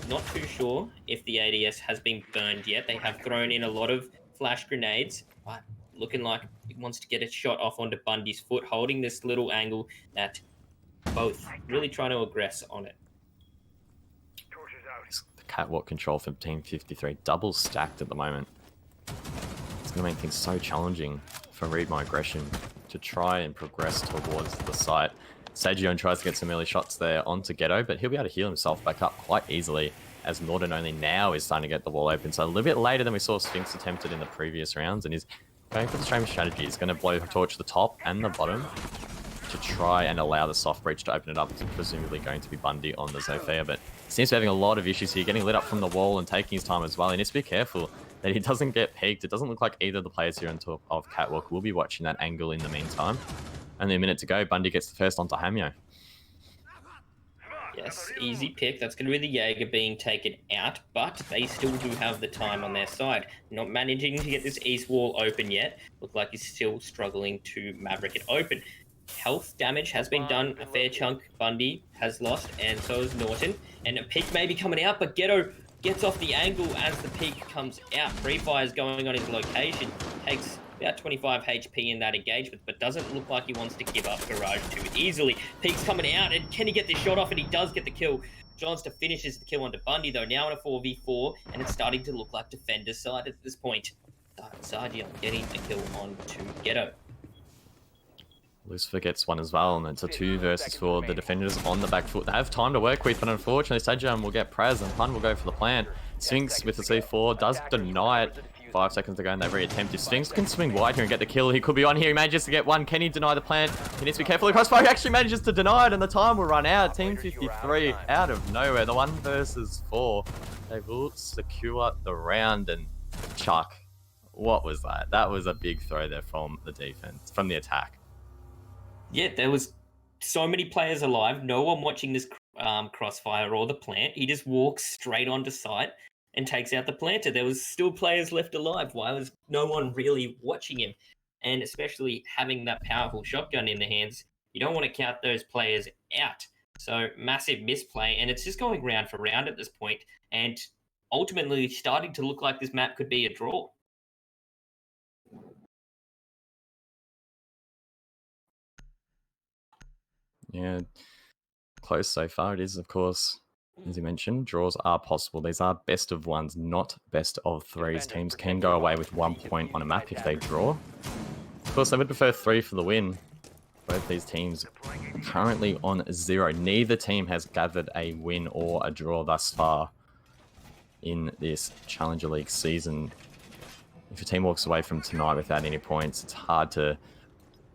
Not too sure if the ADS has been burned yet. They have thrown in a lot of flash grenades, but looking like he wants to get a shot off onto Bundy's foot, holding this little angle that both really trying to aggress on it. The catwalk control from Team 53 double stacked at the moment. It's going to make things so challenging for Read My Aggression to try and progress towards the site. Sagion tries to get some early shots there onto Ghetto, but he'll be able to heal himself back up quite easily as Norton only now is starting to get the wall open. So a little bit later than we saw Sphinx attempted in the previous rounds, and he's going for the same strategy. He's going to blow torch the top and the bottom to try and allow the soft breach to open it up. It's presumably going to be Bundy on the Zofia, but seems to be having a lot of issues here, getting lit up from the wall and taking his time as well. He needs to be careful that he doesn't get peeked. It doesn't look like either of the players here on top of Catwalk will be watching that angle in the meantime. Only a minute to go. Bundy gets the first onto Hamyo. Yes, easy pick. That's going to be the Jaeger being taken out, but they still do have the time on their side. Not managing to get this east wall open yet. Look like he's still struggling to Maverick it open. Health damage has been done. A fair chunk Bundy has lost, and so is Norton. And a peak may be coming out, but Ghetto gets off the angle as the peak comes out. Free Fire is going on his location. Takes about 25 HP in that engagement, but doesn't look like he wants to give up Garage too easily. Peak's coming out, and can he get this shot off? And he does get the kill. Johnston finishes the kill onto Bundy, though, now in a 4v4, and it's starting to look like defender's side at this point. Sargion getting a kill onto Ghetto. Lucifer gets one as well, and it's a 2 versus 4. The defenders on the back foot. They have time to work with, but unfortunately, Sajian will get Praz, and Pun will go for the plan. Sphinx with the C4 does deny it. 5 seconds to go, and they re-attempt. If Sphinx can swing wide here and get the kill, he could be on here. He manages to get one. Can he deny the plant? He needs to be careful. Crossfire, he actually manages to deny it, and the time will run out. Team 53 out of nowhere. The 1 versus 4. They will secure the round, and Chuck, what was that? That was a big throw there from the defense, from the attack. Yeah, there was so many players alive. No one watching this crossfire or the plant. He just walks straight onto site and takes out the planter. There was still players left alive. Why was no one really watching him? And especially having that powerful shotgun in the hands, you don't want to count those players out. So massive misplay, and it's just going round for round at this point, and ultimately starting to look like this map could be a draw. Yeah, close so far. It is, of course, as you mentioned, draws are possible. These are best of ones, not best of threes. Teams can go away with 1 point on a map if they draw. Of course, I would prefer 3 for the win. Both these teams currently on 0. Neither team has gathered a win or a draw thus far in this Challenger League season. If a team walks away from tonight without any points, it's hard to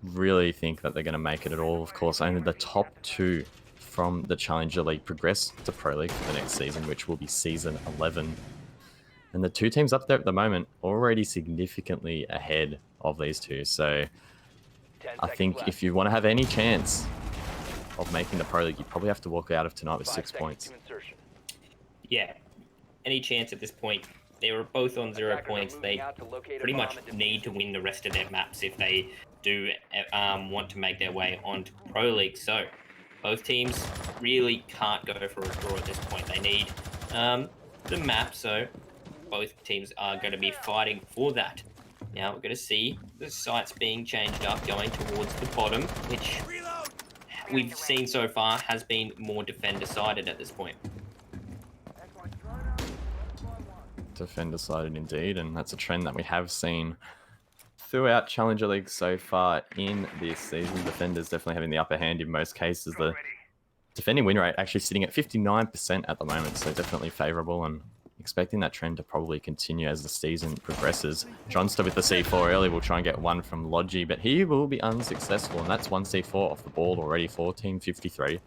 really think that they're going to make it at all. Of course, only the top 2 from the Challenger League progress to Pro League for the next season, which will be Season 11. And the 2 teams up there at the moment already significantly ahead of these 2. So I think if you want to have any chance of making the Pro League, you probably have to walk out of tonight with 6 points. Yeah, any chance at this point. They were both on 0 points. They pretty much need to win the rest of their maps if they do want to make their way onto Pro League. So both teams really can't go for a draw at this point. They need the map, so both teams are going to be fighting for that. Now we're going to see the sites being changed up, going towards the bottom, which we've seen so far has been more defender-sided at this point. Defender-sided indeed, and that's a trend that we have seen throughout Challenger League so far in this season. Defenders definitely having the upper hand in most cases. The defending win rate actually sitting at 59% at the moment, so definitely favourable, and expecting that trend to probably continue as the season progresses. Johnston with the C4 early will try and get one from Logi, but he will be unsuccessful, and that's 1 C4 off the ball already for Team 53.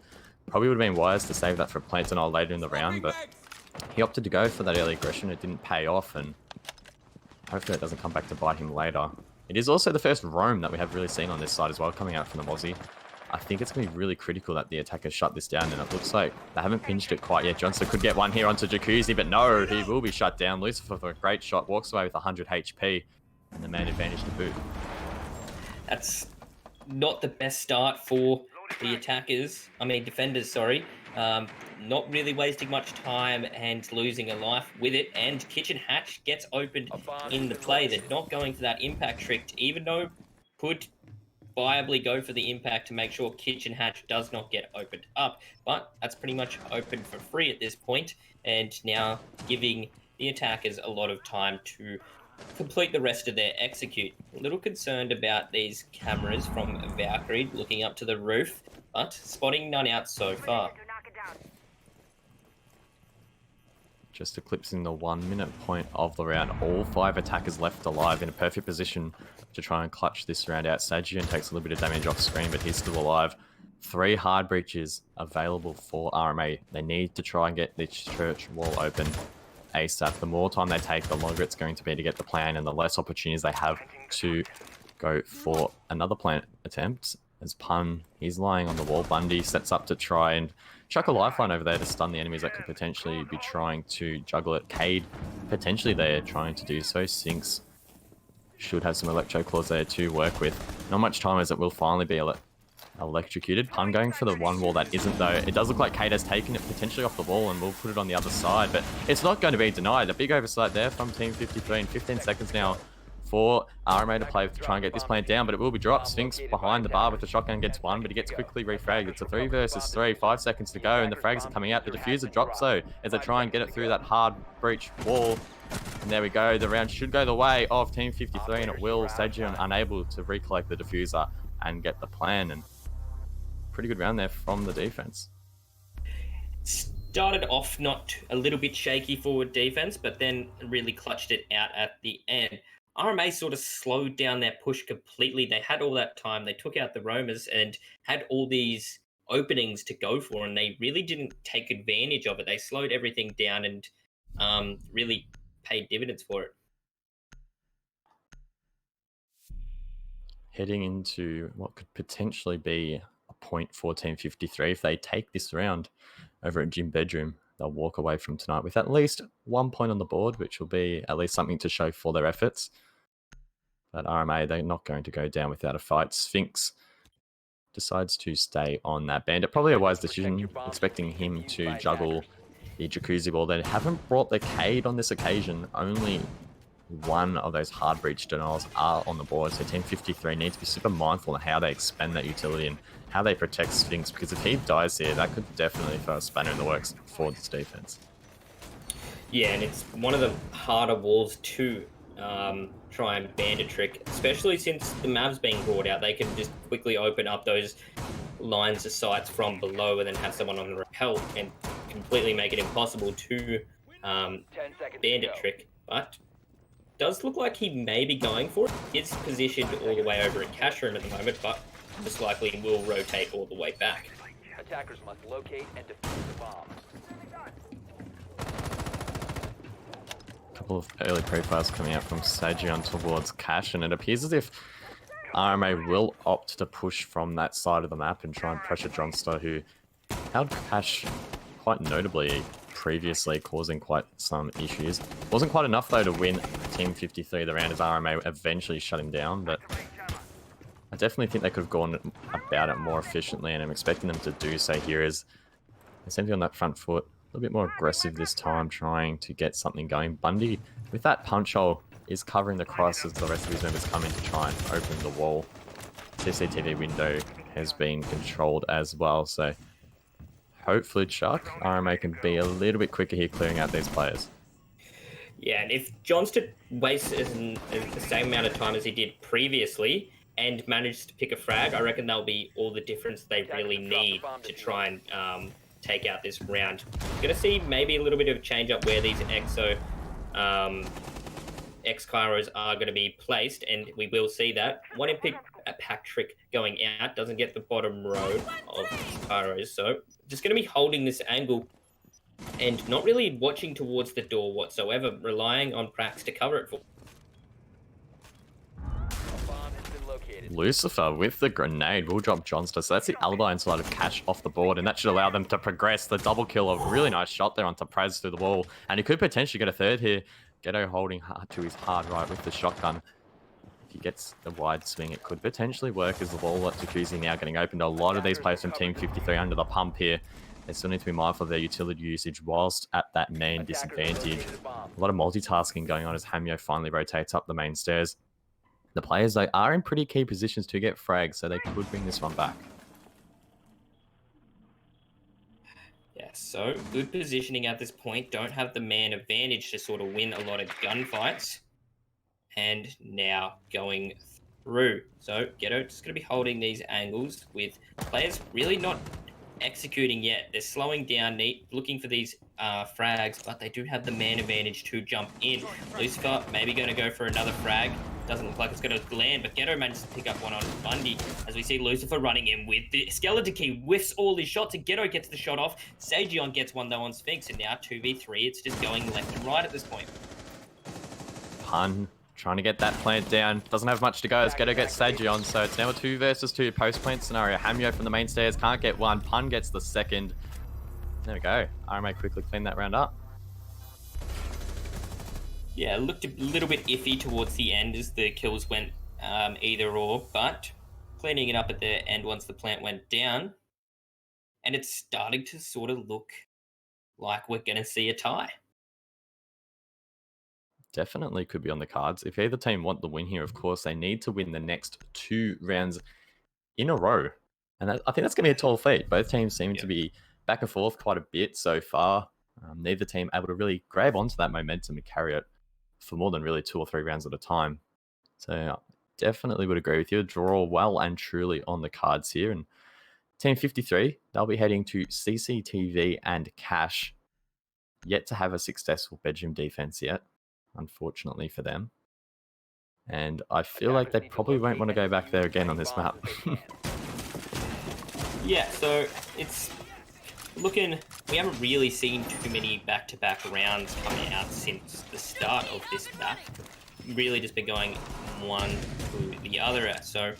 Probably would have been wise to save that for Plantanol later in the round, but he opted to go for that early aggression. It didn't pay off, and hopefully it doesn't come back to bite him later. It is also the first roam that we have really seen on this side as well, coming out from the Mozzie. I think it's going to be really critical that the attackers shut this down, and it looks like they haven't pinched it quite yet. Johnston could get one here onto Jacuzzi, but no, he will be shut down. Lucifer for a great shot, walks away with 100 HP, and the man advantage to boot. That's not the best start for the defenders, sorry. Not really wasting much time and losing a life with it. And Kitchen Hatch gets opened in the play. They're not going for that impact trick, even though could viably go for the impact to make sure Kitchen Hatch does not get opened up. But that's pretty much open for free at this point, and now giving the attackers a lot of time to complete the rest of their execute. A little concerned about these cameras from Valkyrie looking up to the roof, but spotting none out so far. Just eclipsing the 1 minute point of the round. All 5 attackers left alive in a perfect position to try and clutch this round out. Sajian takes a little bit of damage off screen, but he's still alive. 3 hard breaches available for RMA. They need to try and get this church wall open ASAP. The more time they take, the longer it's going to be to get the plan, and the less opportunities they have to go for another plant attempt. As Pun, he's lying on the wall. Bundy sets up to try and chuck a lifeline over there to stun the enemies that could potentially be trying to juggle it. Cade, potentially they're trying to do so. Sinks should have some electro claws there to work with. Not much time as it will finally be electrocuted. Pun going for the one wall that isn't though. It does look like Cade has taken it potentially off the wall and will put it on the other side, but it's not going to be denied. A big oversight there from Team 53 in 15 seconds now for RMA to play to try and get this plant down, but it will be dropped. Sphinx behind the bar with the shotgun gets one, but he gets quickly refragged. It's a 3 versus 3, 5 seconds to go, and the frags are coming out. The diffuser drops though as they try and get it through that hard breach wall. And there we go. The round should go the way of Team 53, and it will. Sajian unable to recollect the diffuser and get the plan, and pretty good round there from the defense. Started off not a little bit shaky forward defense, but then really clutched it out at the end. RMA sort of slowed down their push completely. They had all that time. They took out the roamers and had all these openings to go for, and they really didn't take advantage of it. They slowed everything down and really paid dividends for it. Heading into what could potentially be a point for Team 53. If they take this round over at Gym Bedroom, they'll walk away from tonight with at least 1 point on the board, which will be at least something to show for their efforts. But RMA, they're not going to go down without a fight. Sphinx decides to stay on that bandit. Probably a wise decision, expecting him to juggle the jacuzzi ball. They haven't brought the Cade on this occasion. Only one of those hard breach denials are on the board, so Team 53 needs to be super mindful of how they expend that utility and how they protect Sphinx, because if he dies here, that could definitely throw a spanner in the works for this defense. Yeah, and it's one of the harder walls to try and bandit trick, especially since the map's being brought out. They can just quickly open up those lines of sights from below and then have someone on the rappel and completely make it impossible to bandit trick. But does look like he may be going for it. It's positioned all the way over at cash room at the moment, but most likely will rotate all the way back. Attackers must locate and defuse the bomb. A couple of early profiles coming out from Sajian towards Cash, and it appears as if RMA will opt to push from that side of the map and try and pressure Johnstar, who held Cash quite notably previously, causing quite some issues. Wasn't quite enough though to win Team 53 the round, as RMA eventually shut him down, but I definitely think they could have gone about it more efficiently, and I'm expecting them to do so here as they seem to be on that front foot. A little bit more aggressive this time, trying to get something going. Bundy, with that punch hole, is covering the cross as the rest of his members come in to try and open the wall. CCTV window has been controlled as well, so hopefully Chuck, RMA can be a little bit quicker here clearing out these players. Yeah, and if Johnston wastes the same amount of time as he did previously and manages to pick a frag, I reckon that'll be all the difference they really need to try and take out this round. Going to see maybe a little bit of a change up where these X-Kyros are going to be placed, and we will see that. One impact trick going out doesn't get the bottom row of Kyros, so just going to be holding this angle and not really watching towards the door whatsoever, relying on Prax to cover it for. Lucifer with the grenade will drop Johnston, so that's the alibi inside of Cash off the board, and that should allow them to progress. The double kill, a really nice shot there onto Praz through the wall, and he could potentially get a third here. Ghetto holding hard to his hard right with the shotgun. he gets the wide swing, it could potentially work as the ball at Jacuzzi now getting opened. A lot of these players from Team 53 under the pump here. They still need to be mindful of their utility usage whilst at that main disadvantage. A lot of multitasking going on as Hamyo finally rotates up the main stairs. The players, though, are in pretty key positions to get frags, so they could bring this one back. Yeah, so good positioning at this point. Don't have the man advantage to sort of win a lot of gunfights. And now going through. So Ghetto just going to be holding these angles with players really not executing yet. They're slowing down, looking for these frags, but they do have the man advantage to jump in. Lucifer maybe going to go for another frag. Doesn't look like it's going to land, but Ghetto manages to pick up one on Bundy as we see Lucifer running in with the Skeleton Key, whiffs all his shots, and Ghetto gets the shot off. Sagion gets one though on Sphinx, and now 2v3. It's just going left and right at this point. Pun trying to get that plant down. Doesn't have much to go as Ghetto gets Sagion, so it's now a 2 versus 2 post-plant scenario. Hamyo from the main stairs can't get one. Pun gets the second. There we go. RMA quickly cleaned that round up. Yeah, it looked a little bit iffy towards the end as the kills went either or, but cleaning it up at the end once the plant went down, and it's starting to sort of look like we're going to see a tie. Definitely could be on the cards. If either team want the win here, of course, they need to win the next 2 rounds in a row. And I think that's going to be a tall feat. Both teams seem to be back and forth quite a bit so far. Neither team able to really grab onto that momentum and carry it for more than really 2 or 3 rounds at a time. So definitely would agree with you. A draw well and truly on the cards here. And Team 53, they'll be heading to CCTV and Cash. Yet to have a successful bedroom defense yet, unfortunately for them. And I feel like they probably won't want to go back there again on this map. Yeah, so it's looking... We haven't really seen too many back-to-back rounds coming out since the start of this map. Really just been going one to the other, so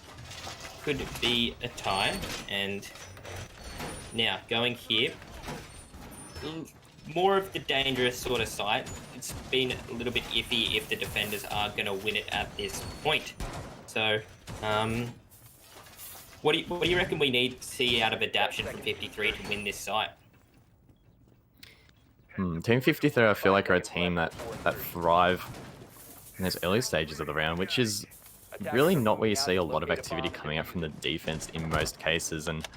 could be a tie. And now, going here, more of the dangerous sort of site. It's been a little bit iffy if the defenders are going to win it at this point. So, what do you reckon we need to see out of adaptation from 53 to win this site? Team 53, I feel like, are a team that thrive in those early stages of the round, which is really not where you see a lot of activity coming out from the defense in most cases. And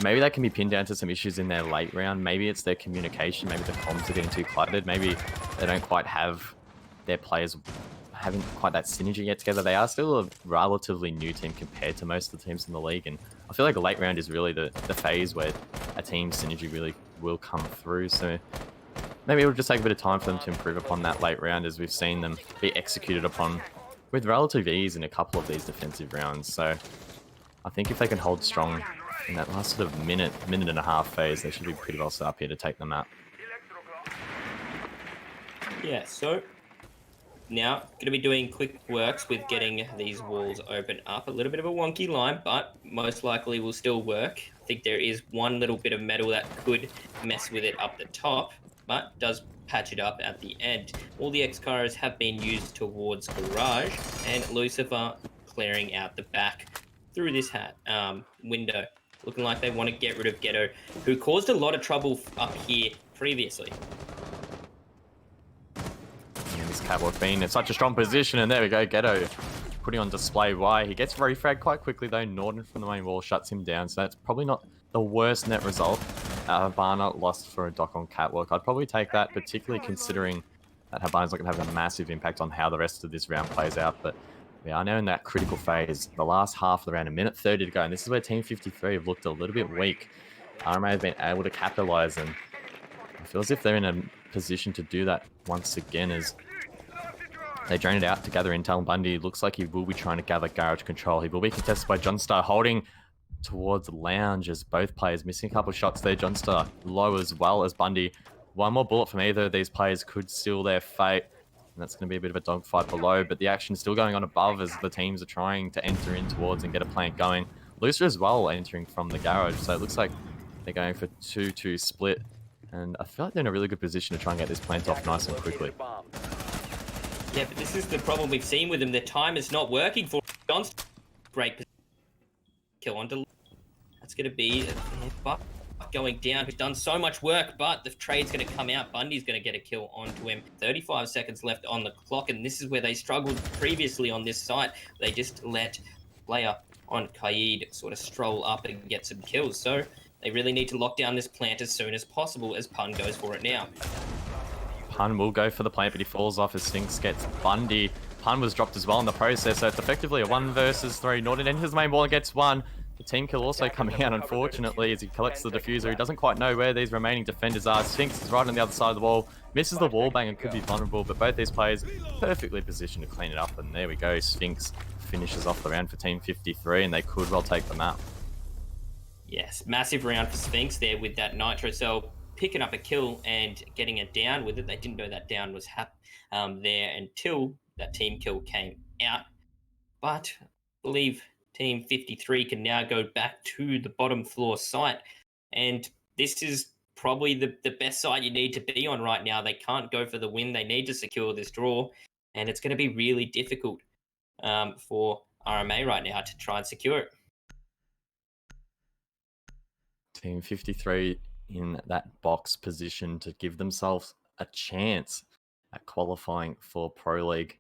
maybe that can be pinned down to some issues in their late round. Maybe it's their communication. Maybe the comms are getting too cluttered. Maybe they don't quite have their players having quite that synergy yet together. They are still a relatively new team compared to most of the teams in the league. And I feel like a late round is really the phase where a team's synergy really will come through. So maybe it'll just take a bit of time for them to improve upon that late round, as we've seen them be executed upon with relative ease in a couple of these defensive rounds. So I think if they can hold strong in that last sort of minute and a half phase, they should be pretty well set up here to take the map. Yeah, so now going to be doing quick works with getting these walls open up. A little bit of a wonky line, but most likely will still work. I think there is one little bit of metal that could mess with it up the top, but does patch it up at the end. All the X-cars have been used towards garage, and Lucifer clearing out the back through this window. Looking like they want to get rid of Ghetto, who caused a lot of trouble up here previously. And this catwalk being in such a strong position, and there we go, Ghetto putting on display why. He gets refragged quite quickly though. Norton from the main wall shuts him down, so that's probably not the worst net result. Habana lost for a dock on catwalk. I'd probably take that, particularly considering that Habana's not going to have a massive impact on how the rest of this round plays out. But we are now in that critical phase. The last half of the round, 1:30 to go, and this is where Team 53 have looked a little bit weak. RMA have been able to capitalize, and it feels as if they're in a position to do that once again as they drain it out to gather intel. Bundy looks like he will be trying to gather garage control. He will be contested by Johnstar, holding towards Lounge as both players missing a couple of shots there. Johnstar low as well as Bundy. One more bullet from either of these players could seal their fate, and that's going to be a bit of a dogfight below, but the action's still going on above as the teams are trying to enter in towards and get a plant going. Lucer as well entering from the garage, so it looks like they're going for 2-2 split, and I feel like they're in a really good position to try and get this plant off nice and quickly. Yeah, but this is the problem we've seen with him. The time is not working for John's great kill onto. That's going to be Buck going down. He's done so much work, but the trade's going to come out. Bundy's going to get a kill onto him. 35 seconds left on the clock, and this is where they struggled previously on this site. They just let player on Kaid sort of stroll up and get some kills. So they really need to lock down this plant as soon as possible, as Pun goes for it now. Pun will go for the plant, but he falls off as Sphinx gets Bundy. Pun was dropped as well in the process, so it's effectively a 1 versus 3. Norton enters the main ball and gets 1. The team kill also coming out, unfortunately, as he collects the diffuser. He doesn't quite know where these remaining defenders are. Sphinx is right on the other side of the wall, misses the wall bang and could be vulnerable, but both these players perfectly positioned to clean it up, and there we go. Sphinx finishes off the round for Team 53, and they could well take the map. Yes, massive round for Sphinx there with that Nitro Cell picking up a kill and getting a down with it. They didn't know that down was there until that team kill came out. But I believe Team 53 can now go back to the bottom floor site. And this is probably the best site you need to be on right now. They can't go for the win. They need to secure this draw. And it's going to be really difficult for RMA right now to try and secure it. Team 53 in that box position to give themselves a chance at qualifying for Pro League.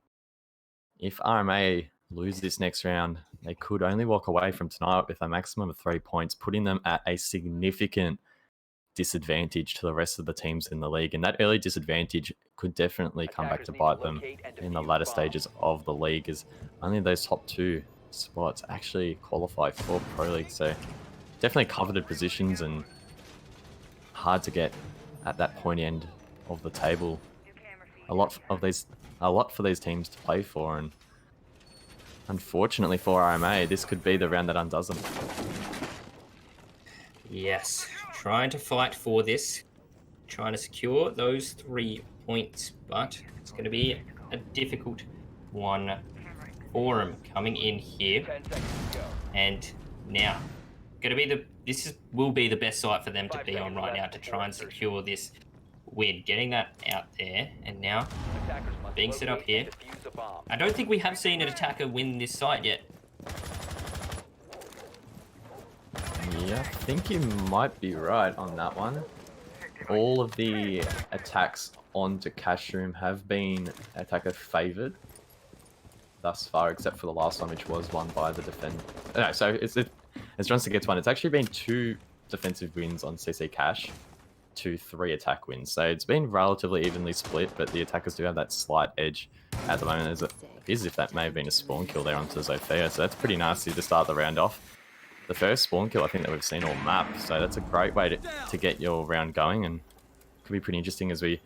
If RMA lose this next round, they could only walk away from tonight with a maximum of 3 points, putting them at a significant disadvantage to the rest of the teams in the league. And that early disadvantage could definitely come back to bite them in the latter stages of the league, as only those top 2 spots actually qualify for Pro League. So definitely coveted positions and hard to get at that point end of the table. A lot for these teams to play for, and unfortunately for RMA, this could be the round that undoes them. Yes, trying to fight for this, trying to secure those 3 points, but it's going to be a difficult one for them coming in here. 10 seconds to go. And now, will be the best site for them to 5 be on seconds right left now to before try and insertion. secure this win. Getting that out there, and now Attackers must being set up locate here. and defuse a bomb. I don't think we have seen an attacker win this site yet. Yeah, I think you might be right on that one. All of the attacks onto Cash Room have been attacker favored thus far, except for the last one, which was won by the defender. No, so as Johnson gets one, it's actually been 2 defensive wins on CC Cash to 3 attack wins. So it's been relatively evenly split, but the attackers do have that slight edge at the moment. It appears as if that may have been a spawn kill there onto Zofia, so that's pretty nasty to start the round off. The first spawn kill I think that we've seen all map, so that's a great way to get your round going, and could be pretty interesting as we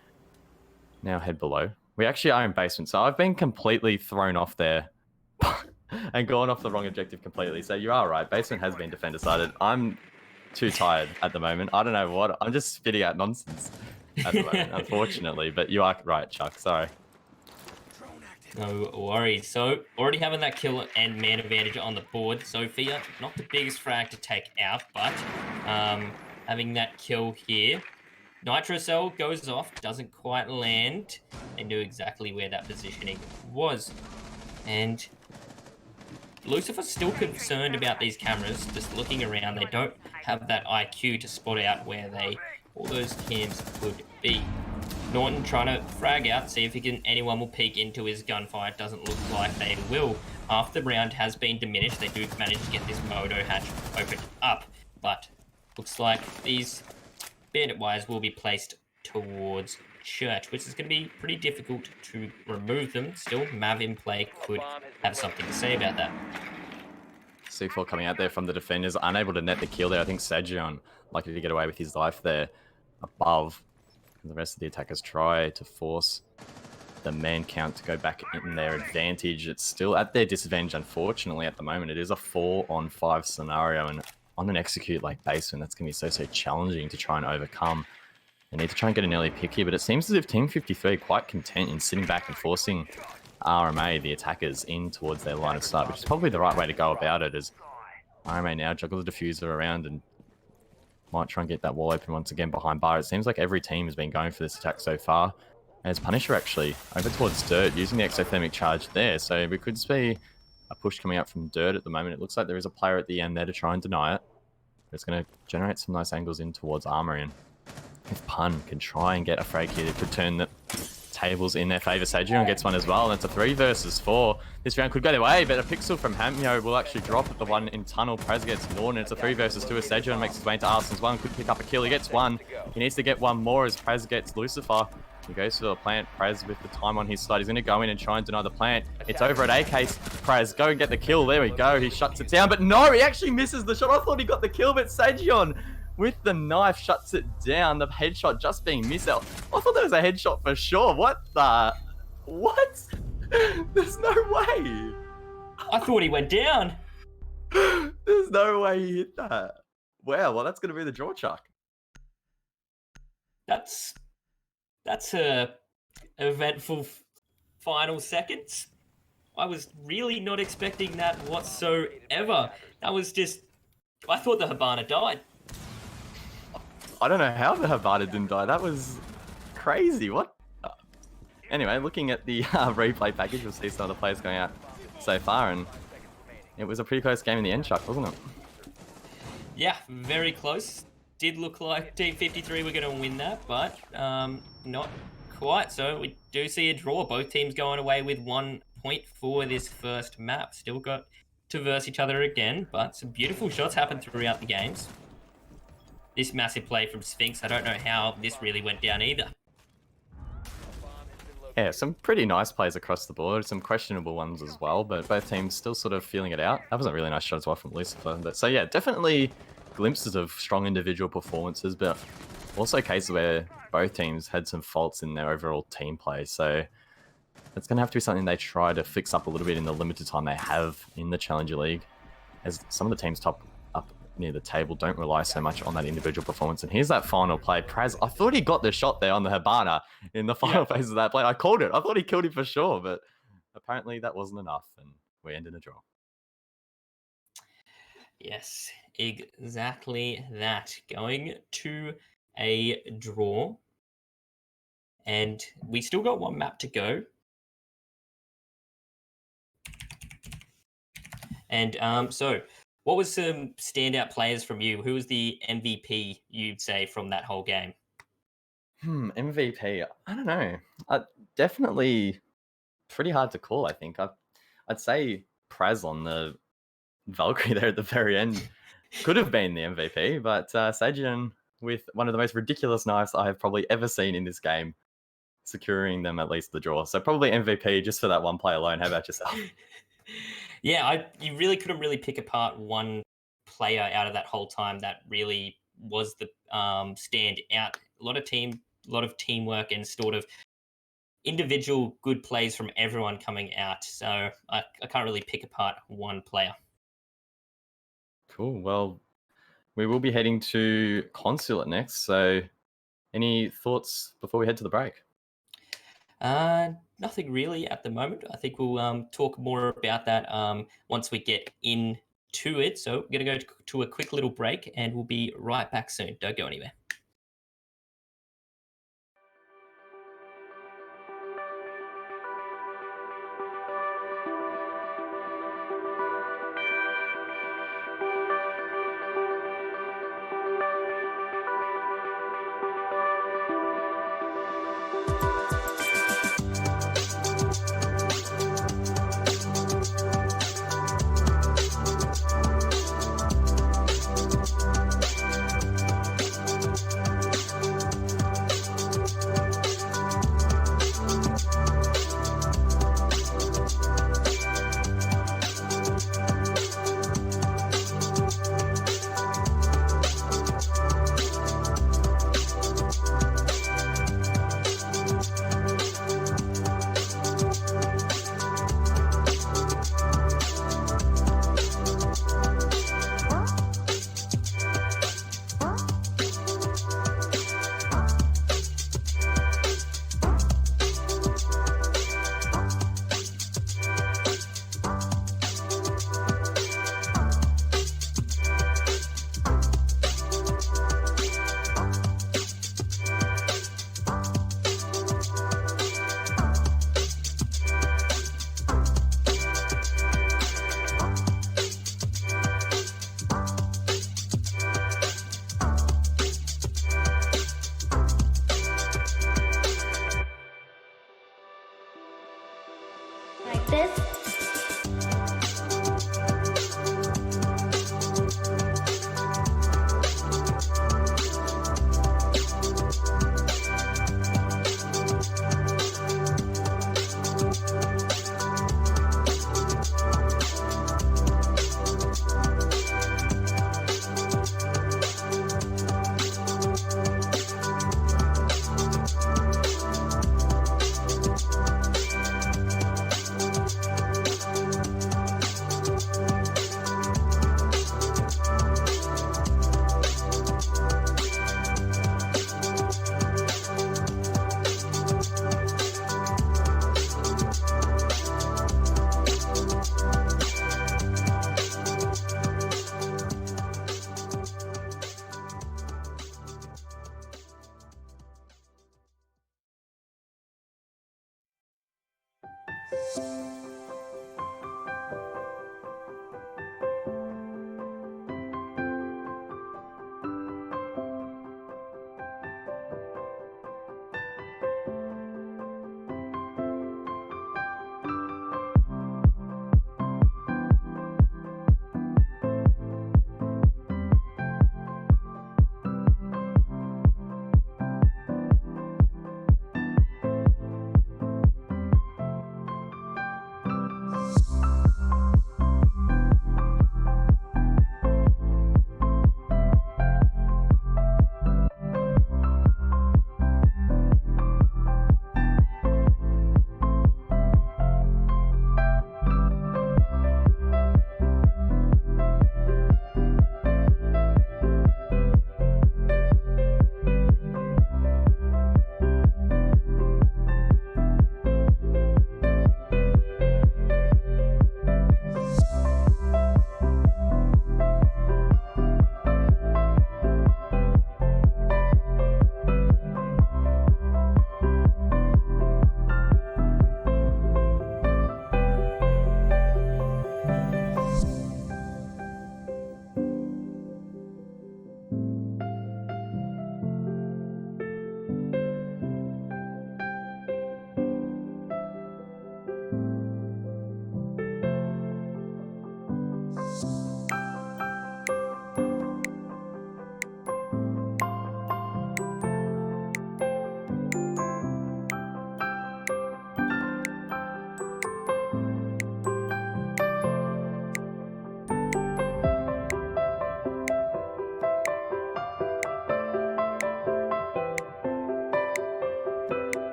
now head below. We actually are in basement, so I've been completely thrown off there and gone off the wrong objective completely. So you are right, basement has been defender-sided. I'm too tired at the moment. I don't know what, I'm just spitting out nonsense at the moment, unfortunately, but you are right, Chuck, sorry. No worries. So already having that kill and man advantage on the board. Sophia, not the biggest frag to take out, but having that kill here. Nitro Cell goes off, doesn't quite land. They knew exactly where that positioning was. And Lucifer's still concerned about these cameras, just looking around. They don't have that IQ to spot out where all those cams could be. Norton trying to frag out, see if anyone will peek into his gunfire. It doesn't look like they will. Half the round has been diminished. They do manage to get this Moto hatch opened up, but looks like these bandit wires will be placed towards Church, which is going to be pretty difficult to remove them. Still, Mav in play could have something to say about that. C4 coming out there from the defenders, unable to net the kill there. I think Sajion lucky to get away with his life there above. The rest of the attackers try to force the man count to go back in their advantage. It's still at their disadvantage, unfortunately, at the moment. It is a 4-on-5 scenario, and on an execute like Basement, that's going to be so challenging to try and overcome. They need to try and get an early pick here, but it seems as if Team 53 are quite content in sitting back and forcing RMA, the attackers, in towards their line of sight, which is probably the right way to go about it, as RMA now juggle the diffuser around and might try and get that wall open once again behind bar. It seems like every team has been going for this attack so far. There's Punisher actually over towards Dirt using the exothermic charge there. So we could see a push coming out from Dirt at the moment. It looks like there is a player at the end there to try and deny it. It's going to generate some nice angles in towards Armory. And if Pun can try and get a frag here, it could turn the tables in their favour. Sejion gets one as well, and it's a 3 versus 4. This round could go their way, but a pixel from Hamyo will actually drop at the one in Tunnel. Prez gets Norton. It's a 3 versus 2 as Sejion makes his way into Arsenal's one. Could pick up a kill. He gets one. He needs to get one more as Prez gets Lucifer. He goes to the plant. Prez with the time on his side. He's going to go in and try and deny the plant. It's over at A-Case. Prez, go and get the kill. There we go. He shuts it down, but no, he actually misses the shot. I thought he got the kill, but Sejion with the knife shuts it down. The headshot just being missed out. I thought that was a headshot for sure. What the? What? There's no way. I thought he went down. There's no way he hit that. Wow, well, that's going to be the draw, Chuck. That's a eventful final seconds. I was really not expecting that whatsoever. That was just... I thought the Habana died. I don't know how the Habana didn't die. That was crazy. What? Anyway, looking at the replay package, we'll see some of the players going out so far, and it was a pretty close game in the end, Chuck, wasn't it? Yeah, very close. Did look like Team 53 were going to win that, but not quite. So we do see a draw. Both teams going away with 1 point for this first map. Still got to verse each other again, but some beautiful shots happened throughout the games. This massive play from Sphinx, I don't know how this really went down either. Yeah, some pretty nice plays across the board, some questionable ones as well, but both teams still sort of feeling it out. That was a really nice shot as well from Lucifer. But, so yeah, definitely glimpses of strong individual performances, but also cases where both teams had some faults in their overall team play. So it's going to have to be something they try to fix up a little bit in the limited time they have in the Challenger League, as some of the teams top up near the table don't rely so much on that individual performance. And here's that final play. Praz, I thought he got the shot there on the Habana in the final phase of that play. I called it. I thought he killed him for sure, but apparently that wasn't enough, and we ended a draw. Yes, exactly that. Going to a draw. And we still got one map to go. And so, what was some standout players from you? Who was the MVP, you'd say, from that whole game? MVP. I don't know. Definitely pretty hard to call, I think. I'd say Praz on the Valkyrie there at the very end could have been the MVP, but Sejion with one of the most ridiculous knives I have probably ever seen in this game, securing them at least the draw. So probably MVP just for that one play alone. How about yourself? Yeah, you really couldn't really pick apart one player out of that whole time that really was the stand out. A lot of teamwork and sort of individual good plays from everyone coming out. So I can't really pick apart one player. Cool. Well, we will be heading to Consulate next. So any thoughts before we head to the break? Nothing really at the moment. I think we'll talk more about that once we get into it. So we're going to go to a quick little break and we'll be right back soon. Don't go anywhere.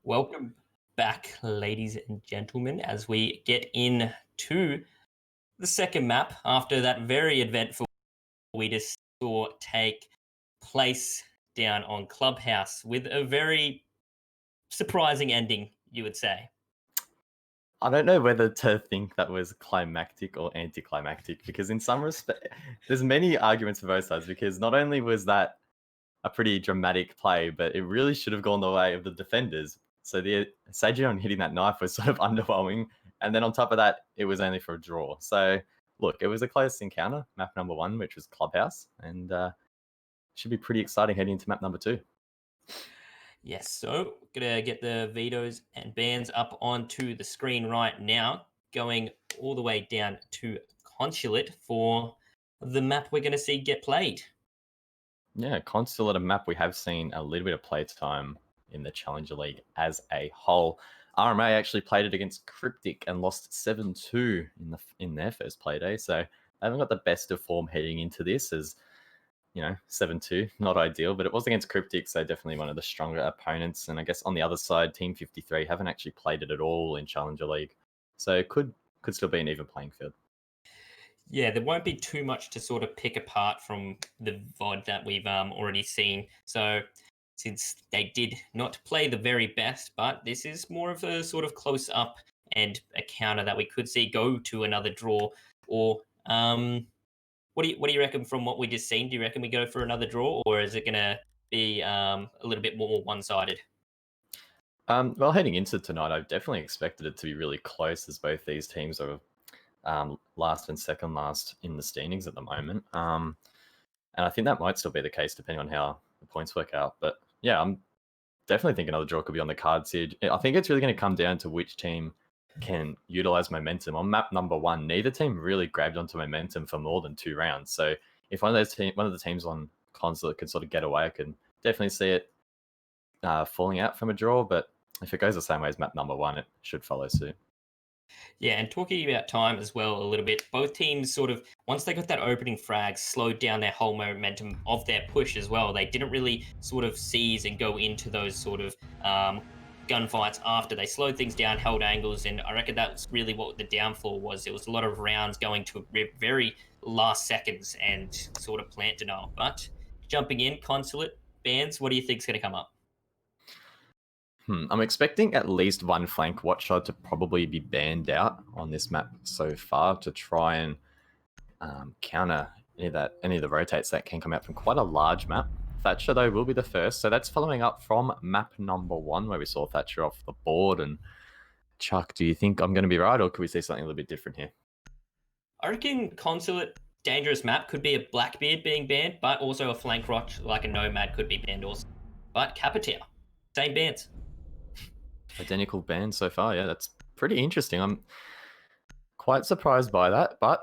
Welcome back, ladies and gentlemen, as we get into the second map after that very eventful we just saw take place down on Clubhouse with a very surprising ending, you would say. I don't know whether to think that was climactic or anticlimactic, because in some respect, there's many arguments for both sides, because not only was that a pretty dramatic play, but it really should have gone the way of the defenders. So the Sajion hitting that knife was sort of underwhelming. And then on top of that, it was only for a draw. So look, it was a close encounter, map number 1, which was Clubhouse, and should be pretty exciting heading into map number 2. Yes, so gonna get the vetoes and bans up onto the screen right now, going all the way down to Consulate for the map we're gonna see get played. Yeah, Consulate, a map we have seen a little bit of playtime in the Challenger League as a whole. RMA actually played it against Cryptic and lost 7-2 in their first Playday, so they haven't got the best of form heading into this, as 7-2, not ideal, but it was against Cryptic, so definitely one of the stronger opponents. And I guess on the other side, Team 53 haven't actually played it at all in Challenger League, so it could still be an even playing field. Yeah, there won't be too much to sort of pick apart from the VOD that we've already seen. So since they did not play the very best, but this is more of a sort of close up and a counter that we could see go to another draw. Or what do you reckon from what we just seen? Do you reckon we go for another draw, or is it going to be a little bit more one sided? Well, heading into tonight, I definitely expected it to be really close, as both these teams are last and second last in the standings at the moment. And I think that might still be the case depending on how the points work out. But yeah, I'm definitely think another draw could be on the cards here. I think it's really going to come down to which team can utilize momentum. On map number 1, neither team really grabbed onto momentum for more than 2 rounds. So if one of the teams on Consulate could sort of get away, I can definitely see it falling out from a draw. But if it goes the same way as map number 1, it should follow suit. Yeah, and talking about time as well a little bit, both teams sort of, once they got that opening frag, slowed down their whole momentum of their push as well. They didn't really sort of seize and go into those sort of gunfights after. They slowed things down, held angles, and I reckon that's really what the downfall was. It was a lot of rounds going to very last seconds and sort of plant denial. But jumping in, consulate, bands, what do you think's going to come up? I'm expecting at least one flank watcher to probably be banned out on this map so far to try and counter any of the rotates that can come out from quite a large map. Thatcher, though, will be the first. So that's following up from map number 1, where we saw Thatcher off the board. And Chuck, do you think I'm going to be right, or could we see something a little bit different here? I reckon consulate dangerous map could be a Blackbeard being banned, but also a flank rot like a Nomad could be banned also. But Capitow, same bans. Identical ban so far. Yeah, that's pretty interesting. I'm quite surprised by that, but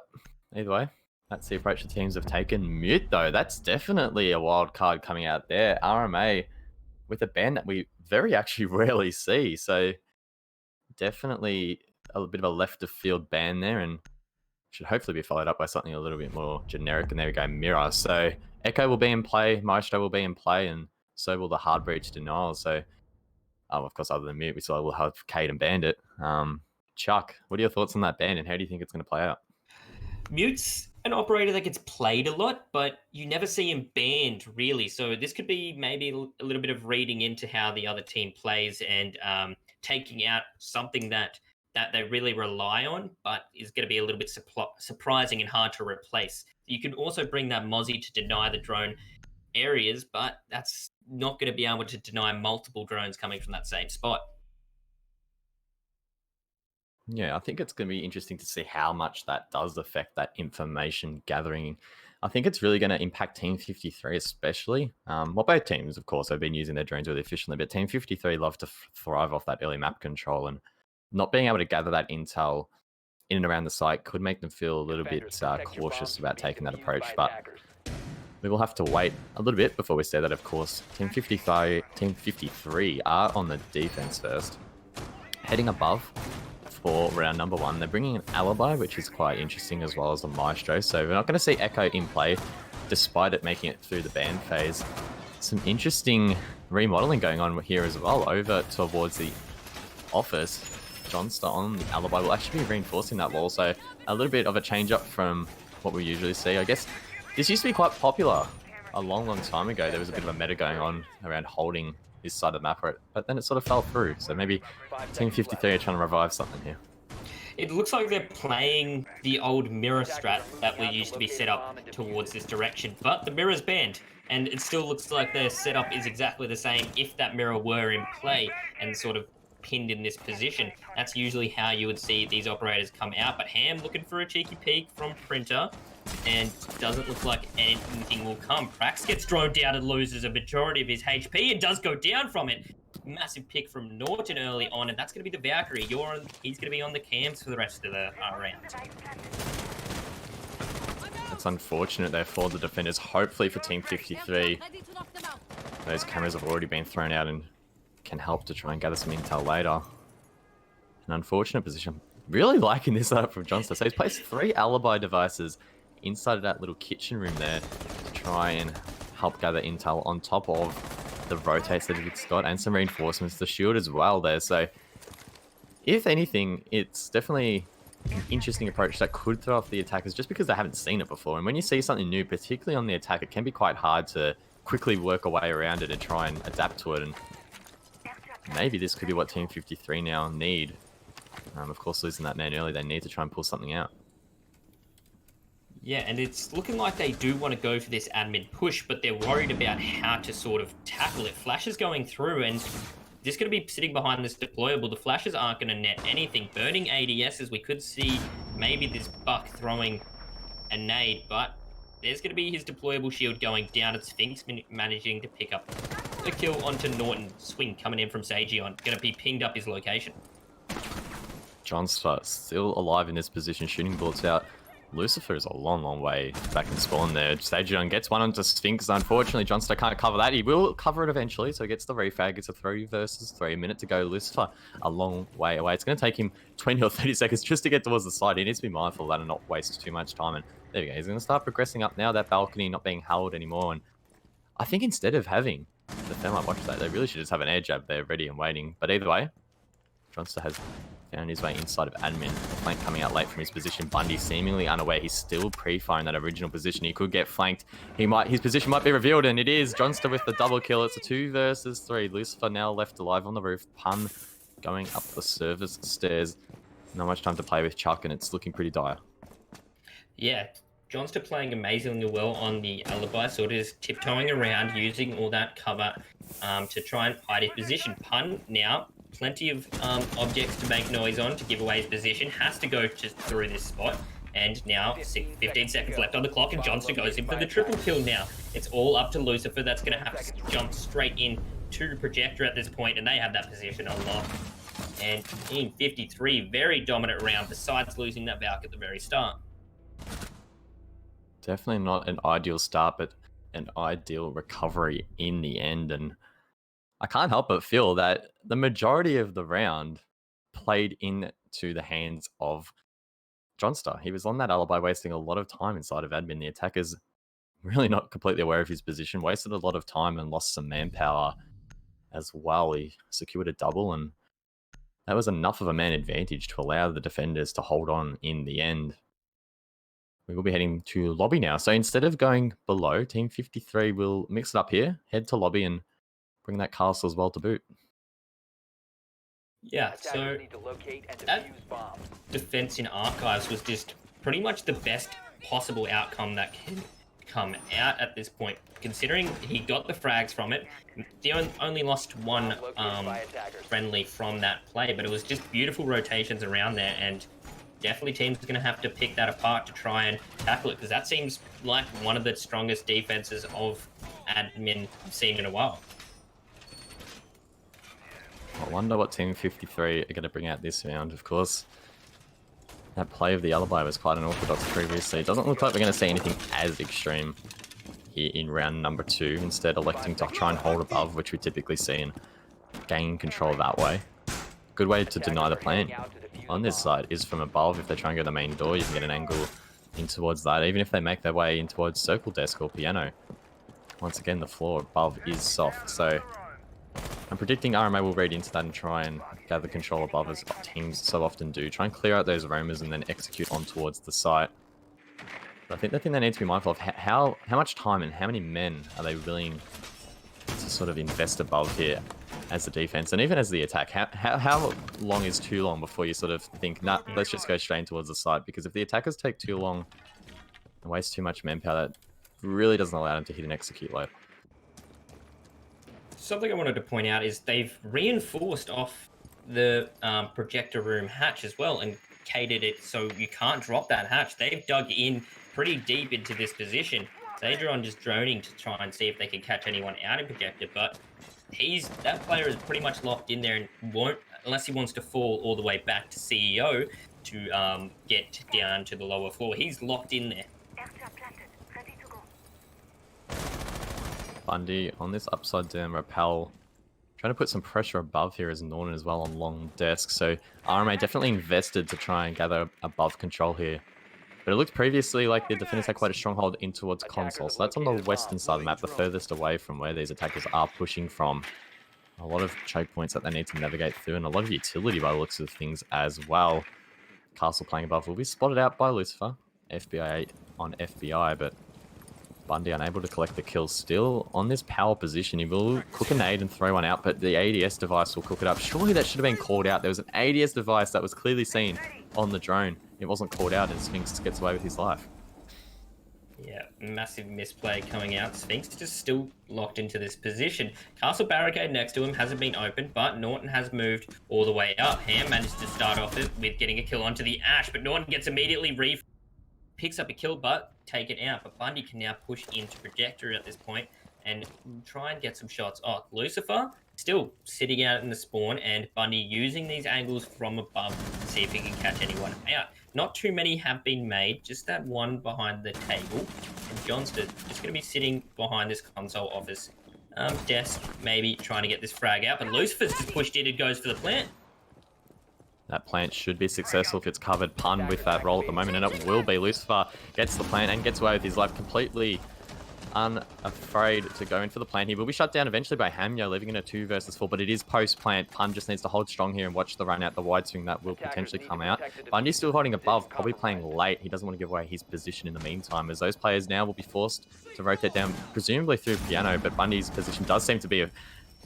either way, that's the approach the teams have taken. Mute, though, that's definitely a wild card coming out there. RMA with a ban that we very actually rarely see. So definitely a bit of a left of field ban there, and should hopefully be followed up by something a little bit more generic. And there we go, Mirror. So Echo will be in play, Maestro will be in play, and so will the hard breach denial. So of course, other than Mute, we still will have Cade and Bandit. Chuck, what are your thoughts on that ban, and how do you think it's going to play out? Mute's an operator that gets played a lot, but you never see him banned, really. So this could be maybe a little bit of reading into how the other team plays and taking out something that they really rely on, but is going to be a little bit surprising and hard to replace. You can also bring that Mozzie to deny the drone areas, but that's not going to be able to deny multiple drones coming from that same spot. Yeah, I think it's going to be interesting to see how much that does affect that information gathering. I think it's really going to impact Team 53 especially. Well, both teams, of course, have been using their drones really efficiently, but Team 53 love to thrive off that early map control, and not being able to gather that intel in and around the site could make them feel a little bit cautious about taking that approach. But we will have to wait a little bit before we say that, of course. Team 53 are on the defense first. Heading above for round number 1. They're bringing an Alibi, which is quite interesting, as well as a Maestro. So we're not going to see Echo in play, despite it making it through the ban phase. Some interesting remodeling going on here as well, over towards the office. Johnstar on the Alibi will actually be reinforcing that wall. So a little bit of a change up from what we usually see. I guess this used to be quite popular a long time ago. There was a bit of a meta going on around holding this side of the map, but then it sort of fell through. So maybe Team 53 are trying to revive something here. It looks like they're playing the old mirror strat that we used to be set up towards this direction, but the mirror's banned, and it still looks like their setup is exactly the same if that mirror were in play and sort of pinned in this position. That's usually how you would see these operators come out, but Ham looking for a cheeky peek from Printer, and doesn't look like anything will come. Prax gets droned down and loses a majority of his HP and does go down from it. Massive pick from Norton early on, and that's going to be the Valkyrie. He's going to be on the cams for the rest of the round. That's unfortunate there for the defenders. Hopefully for Team 53, those cameras have already been thrown out and can help to try and gather some intel later. An unfortunate position. Really liking this up from Johnston. So he's placed 3 Alibi devices inside of that little kitchen room there to try and help gather intel on top of the rotates that it's got, and some reinforcements, the shield as well there. So if anything, it's definitely an interesting approach that could throw off the attackers just because they haven't seen it before. And when you see something new, particularly on the attack, it can be quite hard to quickly work a way around it and try and adapt to it. And maybe this could be what Team 53 now need. Of course, losing that man early, they need to try and pull something out. Yeah, and it's looking like they do want to go for this admin push, but they're worried about how to sort of tackle it. Flash is going through, and just going to be sitting behind this deployable. The flashes aren't going to net anything. Burning ADSs, we could see maybe this Buck throwing a nade, but there's going to be his deployable shield going down at Sphinx, managing to pick up a kill onto Norton. Swing coming in from Sagion, going to be pinged up his location. Johnstar still alive in this position, shooting bullets out Lucifer is a long way back in spawn there. Stagion gets one onto Sphinx. Unfortunately, Johnston can't cover that. He will cover it eventually, so he gets the refrag. It's a 3 versus 3. A minute to go. Lucifer a long way away. It's going to take him 20 or 30 seconds just to get towards the side. He needs to be mindful of that and not waste too much time. And there we go. He's going to start progressing up now. That balcony not being held anymore. And I think instead of having the Thermite watch that, they really should just have an air jab there ready and waiting. But either way, Johnston has found his way inside of admin. Flank coming out late from his position. Bundy seemingly unaware. He's still pre-firing that original position. He could get flanked. His position might be revealed, and it is. Johnston with the double kill. It's a 2 versus 3. Lucifer now left alive on the roof. Pun going up the service stairs. Not much time to play with Chuck, and it's looking pretty dire. Yeah, Johnston playing amazingly well on the alibi, sort of just tiptoeing around, using all that cover to try and hide his position. Pun now, plenty of objects to make noise on to give away his position, has to go just through this spot. And now 15 seconds left on the clock, and Johnston goes in for the triple kill now. It's all up to Lucifer. That's going to have to jump straight in to the projector at this point, and they have that position unlocked. And in 53, very dominant round, besides losing that Valk at the very start. Definitely not an ideal start, but an ideal recovery in the end. And I can't help but feel that the majority of the round played into the hands of Johnston. He was on that alibi, wasting a lot of time inside of admin. The attackers really not completely aware of his position, wasted a lot of time and lost some manpower as well. He secured a double, and that was enough of a man advantage to allow the defenders to hold on in the end. We will be heading to lobby now. So instead of going below, Team 53 will mix it up here, head to lobby, and bring that castle as well to boot. Yeah, so that defense in Archives was just pretty much the best possible outcome that can come out at this point, considering he got the frags from it. They only lost one friendly from that play, but it was just beautiful rotations around there, and definitely teams are going to have to pick that apart to try and tackle it, because that seems like one of the strongest defenses of admin I've seen in a while. I wonder what Team 53 are going to bring out this round. Of course, that play of the alibi was quite unorthodox previously. It doesn't look like we're going to see anything as extreme here in round number 2. Instead, electing to try and hold above, which we typically see, and gain control that way. Good way to deny the plan on this side is from above. If they try and go to the main door, you can get an angle in towards that. Even if they make their way in towards circle desk or piano. Once again, the floor above is soft, so I'm predicting RMA will read into that and try and gather control above, as teams so often do. Try and clear out those roamers and then execute on towards the site. But I think the thing they need to be mindful of, how much time and how many men are they willing to sort of invest above here as the defense and even as the attack. How long is too long before you sort of think, nah, let's just go straight towards the site? Because if the attackers take too long and waste too much manpower, that really doesn't allow them to hit and execute late. Something I wanted to point out is they've reinforced off the projector room hatch as well and catered it so you can't drop that hatch. They've dug in pretty deep into this position. Zadron just droning to try and see if they can catch anyone out in projector, but that player is pretty much locked in there and won't, unless he wants to fall all the way back to CEO to get down to the lower floor. He's locked in there. Bundy on this upside down rappel, trying to put some pressure above here as Norton as well on long desk. So RMA definitely invested to try and gather above control here. But it looked previously like the defenders had quite a stronghold in towards console. So that's on the western side of the map, the furthest away from where these attackers are pushing from. A lot of choke points that they need to navigate through, and a lot of utility by the looks of things as well. Castle playing above will be spotted out by Lucifer. FBI on FBI, but Bundy unable to collect the kill still. On this power position, he will cook a nade and throw one out, but the ADS device will cook it up. Surely that should have been called out. There was an ADS device that was clearly seen on the drone. It wasn't called out, and Sphinx gets away with his life. Yeah, massive misplay coming out. Sphinx just still locked into this position. Castle barricade next to him hasn't been opened, but Norton has moved all the way up. Ham managed to start off it with getting a kill onto the Ash, but Norton gets immediately picks up a kill, but taken out. But Bundy can now push into projector at this point and try and get some shots off. Lucifer still sitting out in the spawn, and Bundy using these angles from above to see if he can catch anyone out. Not too many have been made, just that one behind the table. And Johnston just going to be sitting behind this console office desk, maybe trying to get this frag out. But Lucifer's just pushed in and goes for the plant. That plant should be successful if it's covered. Pun with that roll at the moment, and it will be. Lucifer gets the plant and gets away with his life, completely unafraid to go in for the plant. He will be shut down eventually by Hamyo, leaving in a 2 versus 4, but it is post-plant. Pun just needs to hold strong here and watch the run out the wide swing that will potentially come out. Bundy's still holding above, probably playing late. He doesn't want to give away his position in the meantime, as those players now will be forced to rotate down, presumably through Piano, but Bundy's position does seem to be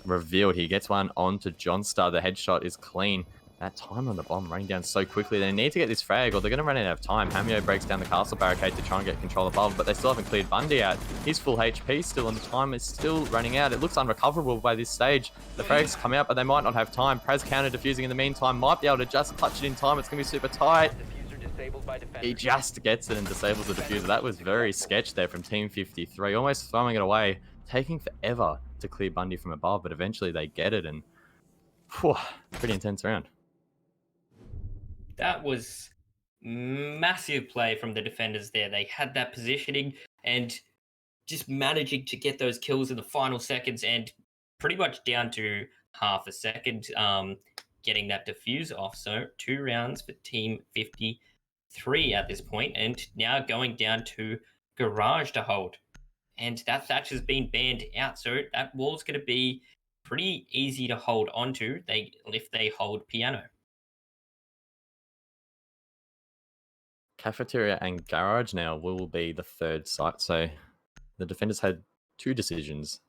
revealed. He gets one onto Johnstar. The headshot is clean. That time on the bomb running down so quickly. They need to get this frag or they're going to run out of time. Hamyo breaks down the castle barricade to try and get control above, but they still haven't cleared Bundy out. He's full HP still, and the time is still running out. It looks unrecoverable by this stage. The frags come out, but they might not have time. Praz counter defusing in the meantime. Might be able to just clutch it in time. It's going to be super tight. He just gets it and disables the diffuser. That was very sketch there from Team 53. Almost throwing it away. Taking forever to clear Bundy from above, but eventually they get it, and whew, pretty intense round. That was massive play from the defenders there. They had that positioning and just managing to get those kills in the final seconds, and pretty much down to half a second getting that diffuse off. So 2 rounds for Team 53 at this point, and now going down to Garage to hold. And that Thatch has been banned out, so that wall's going to be pretty easy to hold onto if they hold Piano. Cafeteria and Garage now will be the 3rd site. So the defenders had 2 decisions.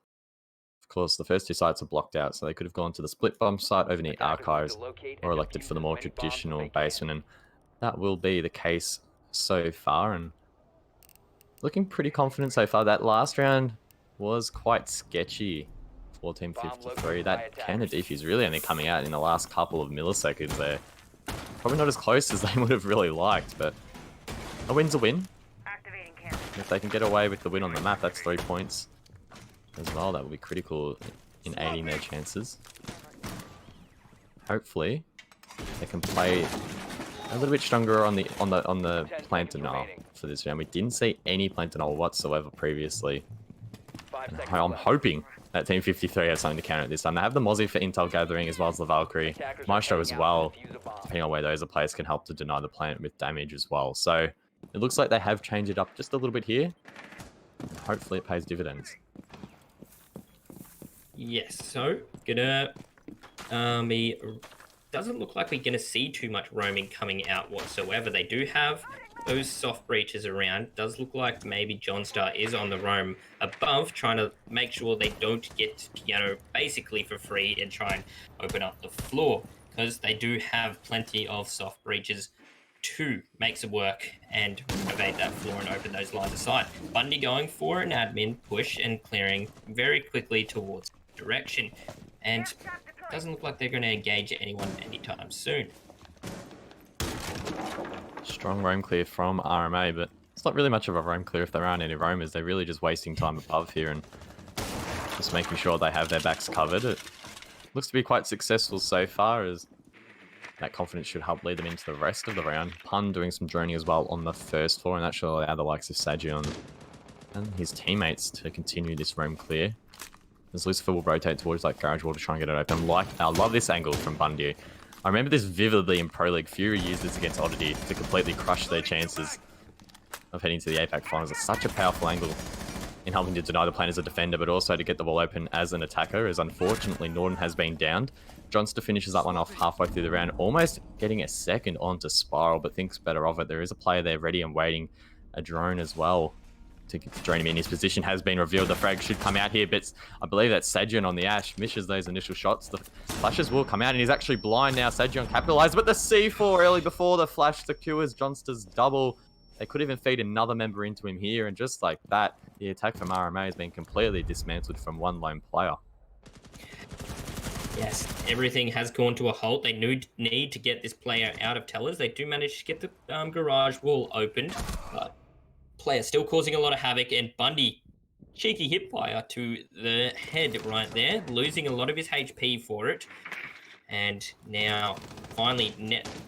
Of course, the first 2 sites are blocked out, so they could have gone to the split bomb site over near Archives or elected for the more traditional basement, and that will be the case so far. And looking pretty confident so far. That last round was quite sketchy for Team 53. That counter defuse really only coming out in the last couple of milliseconds there. Probably not as close as they would have really liked, but a win's a win. If they can get away with the win on the map, that's 3 points as well. That will be critical in aiding their chances. Hopefully, they can play a little bit stronger on the plant denial for this round. We didn't see any plant denial whatsoever previously. And I'm hoping that Team 53 has something to counter it this time. They have the Mozzie for intel gathering as well as the Valkyrie. Maestro as well, depending on where those are placed, can help to deny the plant with damage as well. So it looks like they have changed it up just a little bit here. Hopefully it pays dividends. Yes, so gonna doesn't look like we're gonna see too much roaming coming out whatsoever. They do have those soft breaches around. Does look like maybe Johnstar is on the roam above, trying to make sure they don't get Piano basically for free and try and open up the floor, because they do have plenty of soft breaches to make some work and renovate that floor and open those lines of sight. Bundy going for an admin push and clearing very quickly towards direction, and doesn't look like they're going to engage anyone anytime soon. Strong roam clear from RMA, but it's not really much of a roam clear if there aren't any roamers. They're really just wasting time above here and just making sure they have their backs covered. It looks to be quite successful so far, as that confidence should help lead them into the rest of the round. Pun doing some droning as well on the first floor, and that should allow the likes of Sagion and his teammates to continue this roam clear, as Lucifer will rotate towards that garage wall to try and get it open. I love this angle from Bundy. I remember this vividly in Pro League. Fury used this against Oddity to completely crush their chances of heading to the APAC finals. It's such a powerful angle in helping to deny the plan as a defender, but also to get the ball open as an attacker, as unfortunately Norton has been downed. Johnston finishes that one off halfway through the round, almost getting a second onto Spiral, but thinks better of it. There is a player there ready and waiting, a drone as well, to drain him in. His position has been revealed. The frag should come out here, but I believe that Sagion on the Ash misses those initial shots. The flashes will come out, and he's actually blind now. Sagion capitalized, but the C4 early before the flash secures Johnston's double. They could even feed another member into him here, and just like that, the attack from RMA has been completely dismantled from one lone player. Yes, everything has gone to a halt. They need to get this player out of tellers. They do manage to get the garage wall opened, but player still causing a lot of havoc, and Bundy cheeky hip fire to the head right there, losing a lot of his HP for it. And now finally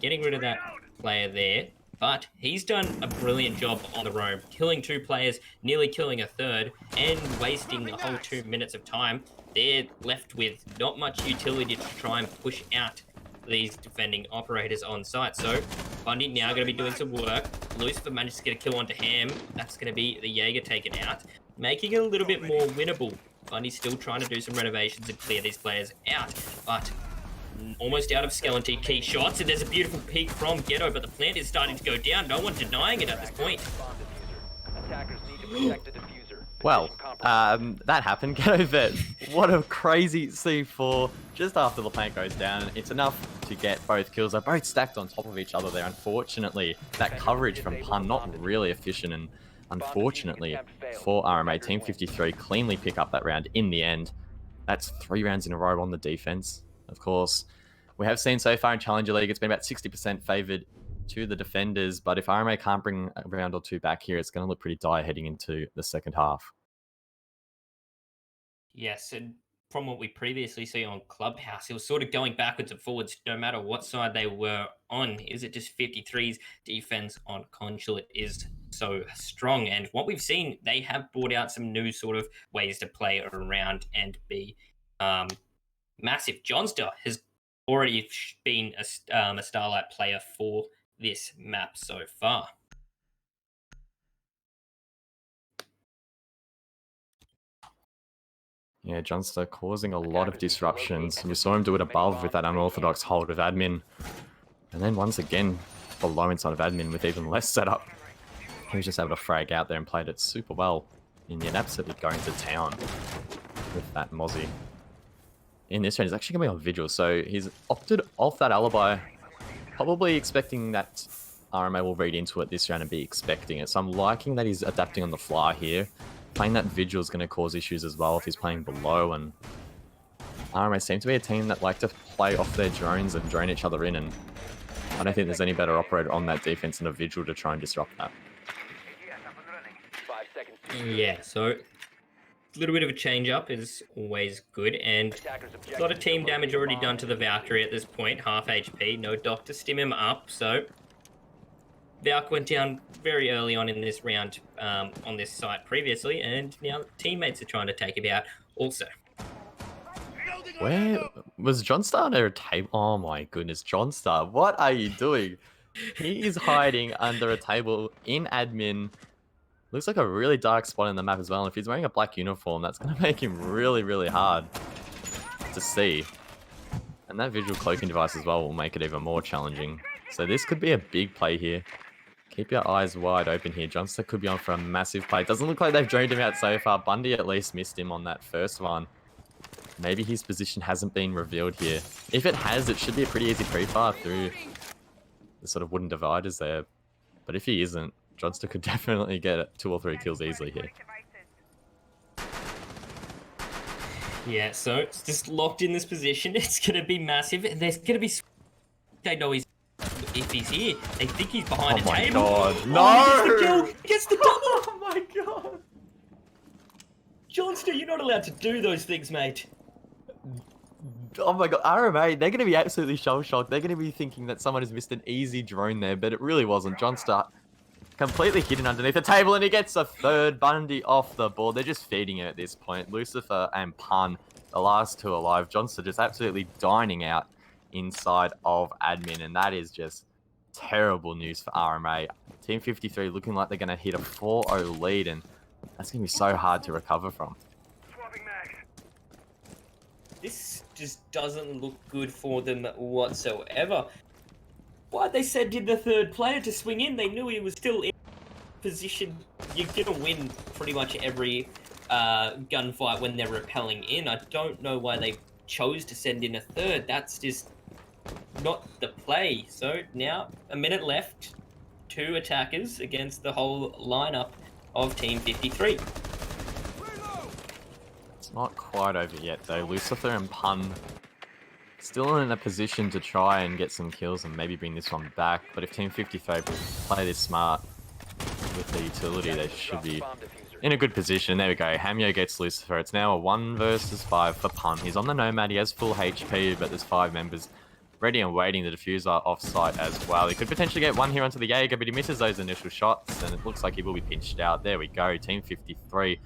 getting rid of that player there. But he's done a brilliant job on the roam, killing 2 players, nearly killing a third, and wasting the whole 2 minutes of time. They're left with not much utility to try and push out these defending operators on site. So Bundy now going to be doing some work. Lucifer managed to get a kill onto Ham. That's going to be the Jaeger taken out, making it a little bit more winnable. Bundy's still trying to do some renovations and clear these players out, but almost out of skeleton key shots, and there's a beautiful peek from Ghetto, but the plant is starting to go down. No one's denying it at this point. Attackers need to protect the diffuser. Well, that happened. Ghetto Vet, what a crazy C4 just after the plant goes down. It's enough to get both kills. They're both stacked on top of each other there. Unfortunately, that coverage from Pun not really efficient, and unfortunately for RMA, Team 53 cleanly pick up that round in the end. That's 3 rounds in a row on the defense. Of course, we have seen so far in Challenger League, it's been about 60% favoured to the defenders, but if RMA can't bring a round or 2 back here, it's going to look pretty dire heading into the second half. Yes, and from what we previously see on Clubhouse, it was sort of going backwards and forwards no matter what side they were on. Is it just 53's defense on Consulate is so strong? And what we've seen, they have brought out some new sort of ways to play around and be massive. Johnster has already been a Starlight player for this map so far. Yeah, Johnster causing a lot of disruptions. We saw him do it above with that unorthodox hold of admin. And then once again, below inside of admin with even less setup. He was just able to frag out there and played it super well. And yet absolutely going to town with that Mozzie. In this round, he's actually going to be on Vigil. So he's opted off that alibi. Probably expecting that RMA will read into it this round and be expecting it. So I'm liking that he's adapting on the fly here. Playing that Vigil is going to cause issues as well if he's playing below, and RMA seem to be a team that like to play off their drones and drone each other in, and I don't think there's any better operator on that defense than a Vigil to try and disrupt that. 5 seconds. Yeah, so a little bit of a change up is always good, and a lot of team damage already done to the Valkyrie at this point. Half HP, no doc to stim him up, so Valk went down very early on in this round on this site previously, and now teammates are trying to take him out also. Where was Johnstar under a table? Oh my goodness, Johnstar, what are you doing? He is hiding under a table in admin. Looks like a really dark spot in the map as well, and if he's wearing a black uniform, that's going to make him really, really hard to see. And that visual cloaking device as well will make it even more challenging. So this could be a big play here. Keep your eyes wide open here. Johnston could be on for a massive play. Doesn't look like they've drained him out so far. Bundy at least missed him on that first one. Maybe his position hasn't been revealed here. If it has, it should be a pretty easy pre-fire through the sort of wooden dividers there. But if he isn't, Johnston could definitely get 2 or 3 kills easily here. Yeah, so it's just locked in this position. It's going to be massive, and there's going to be... They know he's... If he's here, they think he's behind a table. Oh my god, no! Oh, he gets the kill! He gets the double! Oh my god! Johnston, you're not allowed to do those things, mate. Oh my god, RMA, they're going to be absolutely shell-shocked. They're going to be thinking that someone has missed an easy drone there, but it really wasn't. Johnston completely hidden underneath the table, and he gets a third. Bundy off the board. They're just feeding him at this point. Lucifer and Pun, the last 2 alive. Johnston just absolutely dining out inside of admin, and that is just terrible news for RMA. Team 53 looking like they're going to hit a 4-0 lead, and that's going to be so hard to recover from. This just doesn't look good for them whatsoever. Why'd they send in the 3rd player to swing in? They knew he was still in position. You're going to win pretty much every gunfight when they're rappelling in. I don't know why they chose to send in a 3rd. That's just not the play. So now, a minute left. 2 attackers against the whole lineup of Team 53. It's not quite over yet though. Lucifer and Pun still in a position to try and get some kills and maybe bring this one back. But if Team 53 play this smart with the utility, they should be in a good position. There we go. Hamyo gets Lucifer. It's now a 1 versus 5 for Punt. He's on the Nomad. He has full HP, but there's 5 members ready and waiting. The diffuser off-site as well. He could potentially get one here onto the Jaeger, but he misses those initial shots, and it looks like he will be pinched out. There we go. Team 53.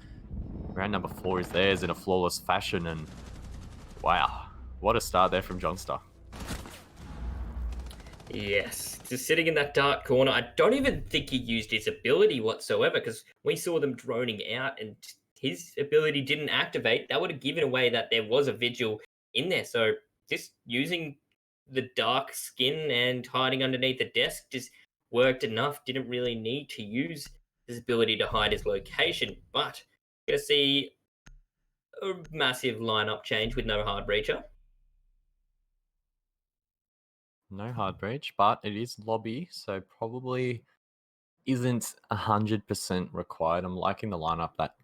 Round number 4 is theirs in a flawless fashion, and wow, what a start there from Johnstar. Yes, just sitting in that dark corner. I don't even think he used his ability whatsoever, because we saw them droning out and his ability didn't activate. That would have given away that there was a vigil in there. So just using the dark skin and hiding underneath the desk just worked enough. Didn't really need to use his ability to hide his location. But gonna see a massive lineup change with no hard breacher. No hard breach, but it is lobby, so probably isn't 100% required. I'm liking the lineup that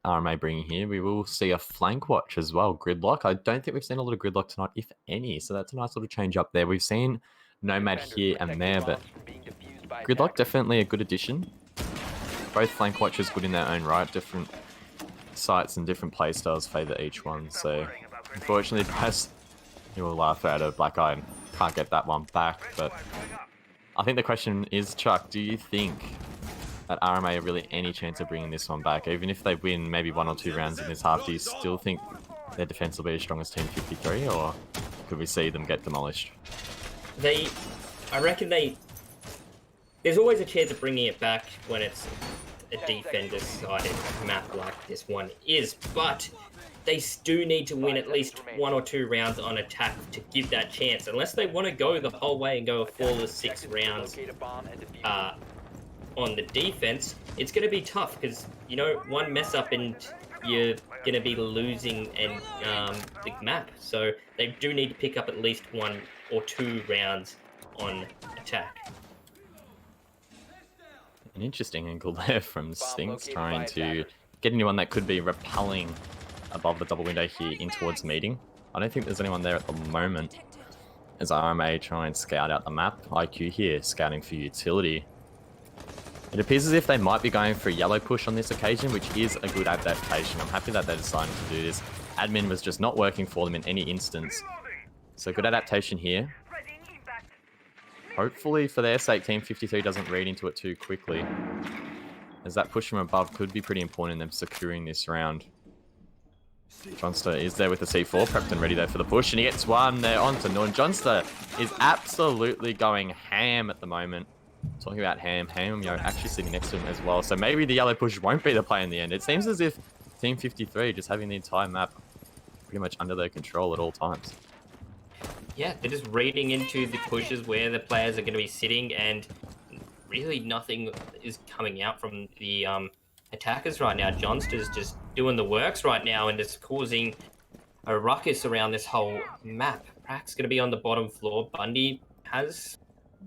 RMA bringing here. We will see a flank watch as well. Gridlock. I don't think we've seen a lot of gridlock tonight, if any. So that's a nice little change up there. We've seen Nomad here and there, but gridlock definitely a good addition. Both flank watches good in their own right. Different sites and different playstyles favour each one. So unfortunately, perhaps you will laugh out of Black Eye and can't get that one back. But I think the question is, Chuck, do you think that RMA have really any chance of bringing this one back? Even if they win maybe 1 or 2 rounds in this half, do you still think their defense will be as strong as Team 53, or could we see them get demolished? I reckon there's always a chance of bringing it back when it's a defender-sided map like this one is, but they do need to win at least 1 or 2 rounds on attack to give that chance. Unless they want to go the whole way and go a 4 or 6 rounds on the defense, it's going to be tough because, you know, one mess up and you're going to be losing the map. So they do need to pick up at least 1 or 2 rounds on attack. An interesting angle there from Sphinx, trying to get anyone that could be repelling above the double window here in towards meeting. I don't think there's anyone there at the moment as RMA try and scout out the map. IQ here, scouting for utility. It appears as if they might be going for a yellow push on this occasion, which is a good adaptation. I'm happy that they decided to do this. Admin was just not working for them in any instance. So good adaptation here. Hopefully for their sake, Team 53 doesn't read into it too quickly, as that push from above could be pretty important in them securing this round. Johnster is there with the C4, prepped and ready there for the push, and he gets one there onto Norn. Johnster is absolutely going ham at the moment. Talking about ham, you're actually sitting next to him as well, so maybe the yellow push won't be the play in the end. It seems as if Team 53 just having the entire map pretty much under their control at all times. Yeah, they're just reading into the pushes where the players are going to be sitting, and really nothing is coming out from the attackers right now. Johnster's just doing the works right now and it's causing a ruckus around this whole map. Prack's going to be on the bottom floor. Bundy has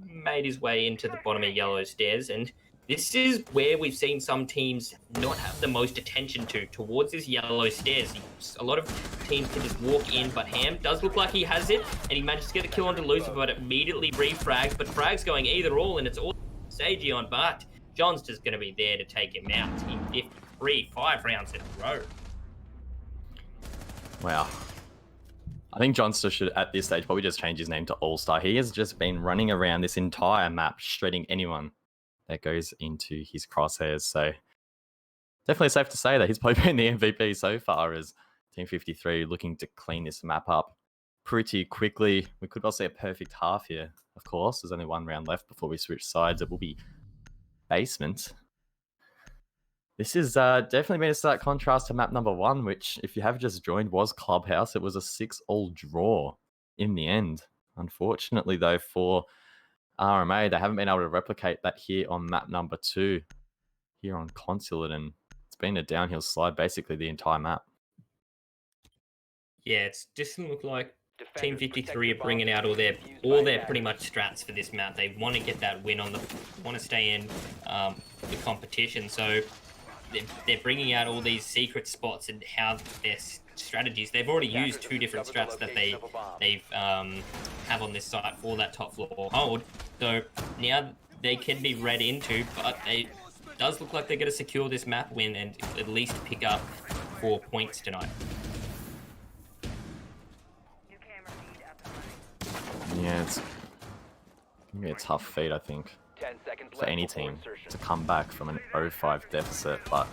made his way into the bottom of yellow stairs, and this is where we've seen some teams not have the most attention towards this yellow stairs. A lot of teams can just walk in, but Ham does look like he has it, and he manages to get a kill onto Lucifer, but immediately refrags. But Frag's going either all, and it's all Sagion, but John's just going to be there to take him out. Team 53, 5 rounds in a row. Wow. I think Johnster should, at this stage, probably just change his name to All-Star. He has just been running around this entire map, shredding anyone that goes into his crosshairs. So definitely safe to say that he's probably been the MVP so far, as Team 53 looking to clean this map up pretty quickly. We could well see a perfect half here, of course. There's only 1 round left before we switch sides. It will be basement. This is definitely been a stark contrast to map number 1, which, if you have just joined, was Clubhouse. It was a 6-all draw in the end. Unfortunately, though, for RMA, they haven't been able to replicate that here on map number 2, here on Consulate, and it's been a downhill slide basically the entire map. Yeah, it doesn't look like Team 53 are bringing out all their pretty much strats for this map. They want to get that win want to stay in the competition. So they're bringing out all these secret spots and how their strategies. They've already used 2 different strats that they've have on this site for that top floor hold. So now they can be read into, but they does look like they're going to secure this map win and at least pick up 4 points tonight. Yeah, it's gonna be a tough feat, I think, 10 seconds for left any before team insertion. to come back from an 0-5 deficit. But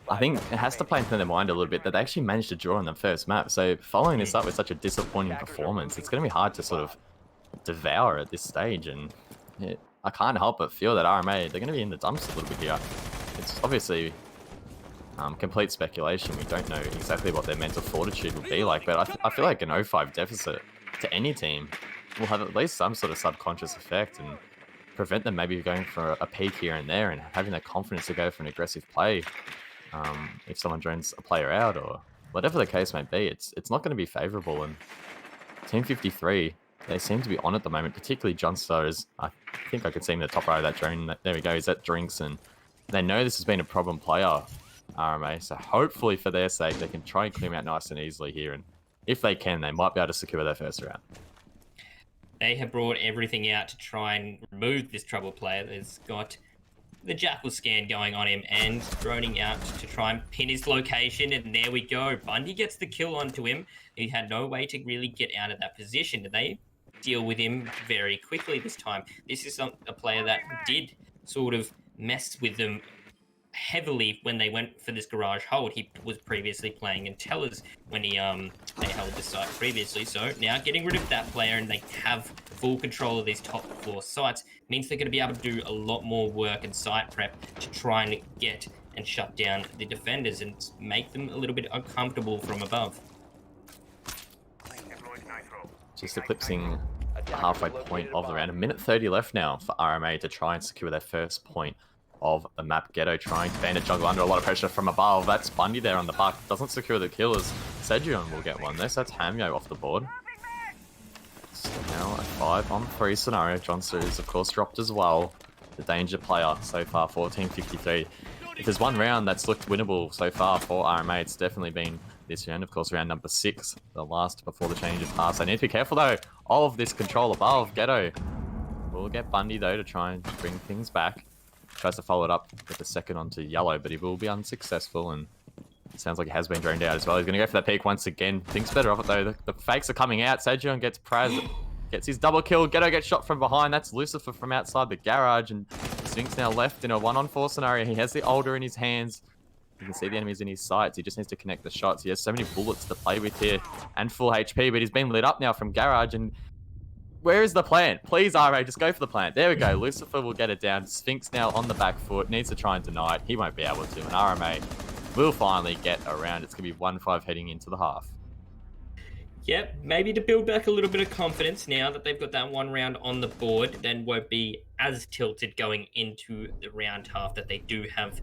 I think it has to play into their mind a little bit that they actually managed to draw on the first map. So following this up with such a disappointing performance, it's going to be hard to sort of devour at this stage. And I can't help but feel that RMA, they're going to be in the dumps a little bit here. It's obviously complete speculation. We don't know exactly what their mental fortitude will be like, but I feel like an 0-5 deficit to any team will have at least some sort of subconscious effect and prevent them maybe going for a peak here and there and having that confidence to go for an aggressive play. If someone drones a player out or whatever the case may be, it's not going to be favourable. And Team 53, they seem to be on at the moment, particularly John Stars. I think I could see him in the top right of that drone. There we go, he's at drinks, and they know this has been a problem player, RMA, so hopefully for their sake they can try and clear him out nice and easily here, and if they can, they might be able to secure their first round. They have brought everything out to try and remove this trouble player. There's got the Jackal scan going on him and droning out to try and pin his location, and there we go. Bundy gets the kill onto him. He had no way to really get out of that position, and they deal with him very quickly this time. This is a player that did sort of mess with them heavily when they went for this garage hold. He was previously playing in Tellers when they held the site previously. So now getting rid of that player and they have full control of these top floor sites means they're going to be able to do a lot more work and site prep to try and get and shut down the defenders and make them a little bit uncomfortable from above. Just eclipsing the halfway point of the round. A minute 30 left now for RMA to try and secure their first point of the map. Ghetto trying to bandit jungle under a lot of pressure from above. That's Bundy there on the buck. Doesn't secure the killers. Sejion will get one there, so that's Hamyo off the board. So now a 5-on-3 scenario. Johnster is of course dropped as well. The danger player so far, 14-53. If there's one round that's looked winnable so far for RMA, it's definitely been this round. Of course, round number 6, the last before the change of pass. I need to be careful though of this control above. Ghetto will get Bundy though to try and bring things back. Tries to follow it up with a second onto yellow, but he will be unsuccessful, and it sounds like he has been droned out as well. He's going to go for that peak once again. Thinks better of it though. The fakes are coming out. Sejion gets Praz, gets his double kill. Ghetto gets shot from behind. That's Lucifer from outside the garage, and Sphinx now left in a 1-on-4 scenario. He has the Alder in his hands. You can see the enemies in his sights. He just needs to connect the shots. He has so many bullets to play with here and full HP, but he's been lit up now from garage, and where is the plant? Please, RA, just go for the plant. There we go. Lucifer will get it down. Sphinx now on the back foot. Needs to try and deny it. He won't be able to. And RMA will finally get around. It's going to be 1-5 heading into the half. Yep, maybe to build back a little bit of confidence now that they've got that one round on the board, then won't be as tilted going into the round half that they do have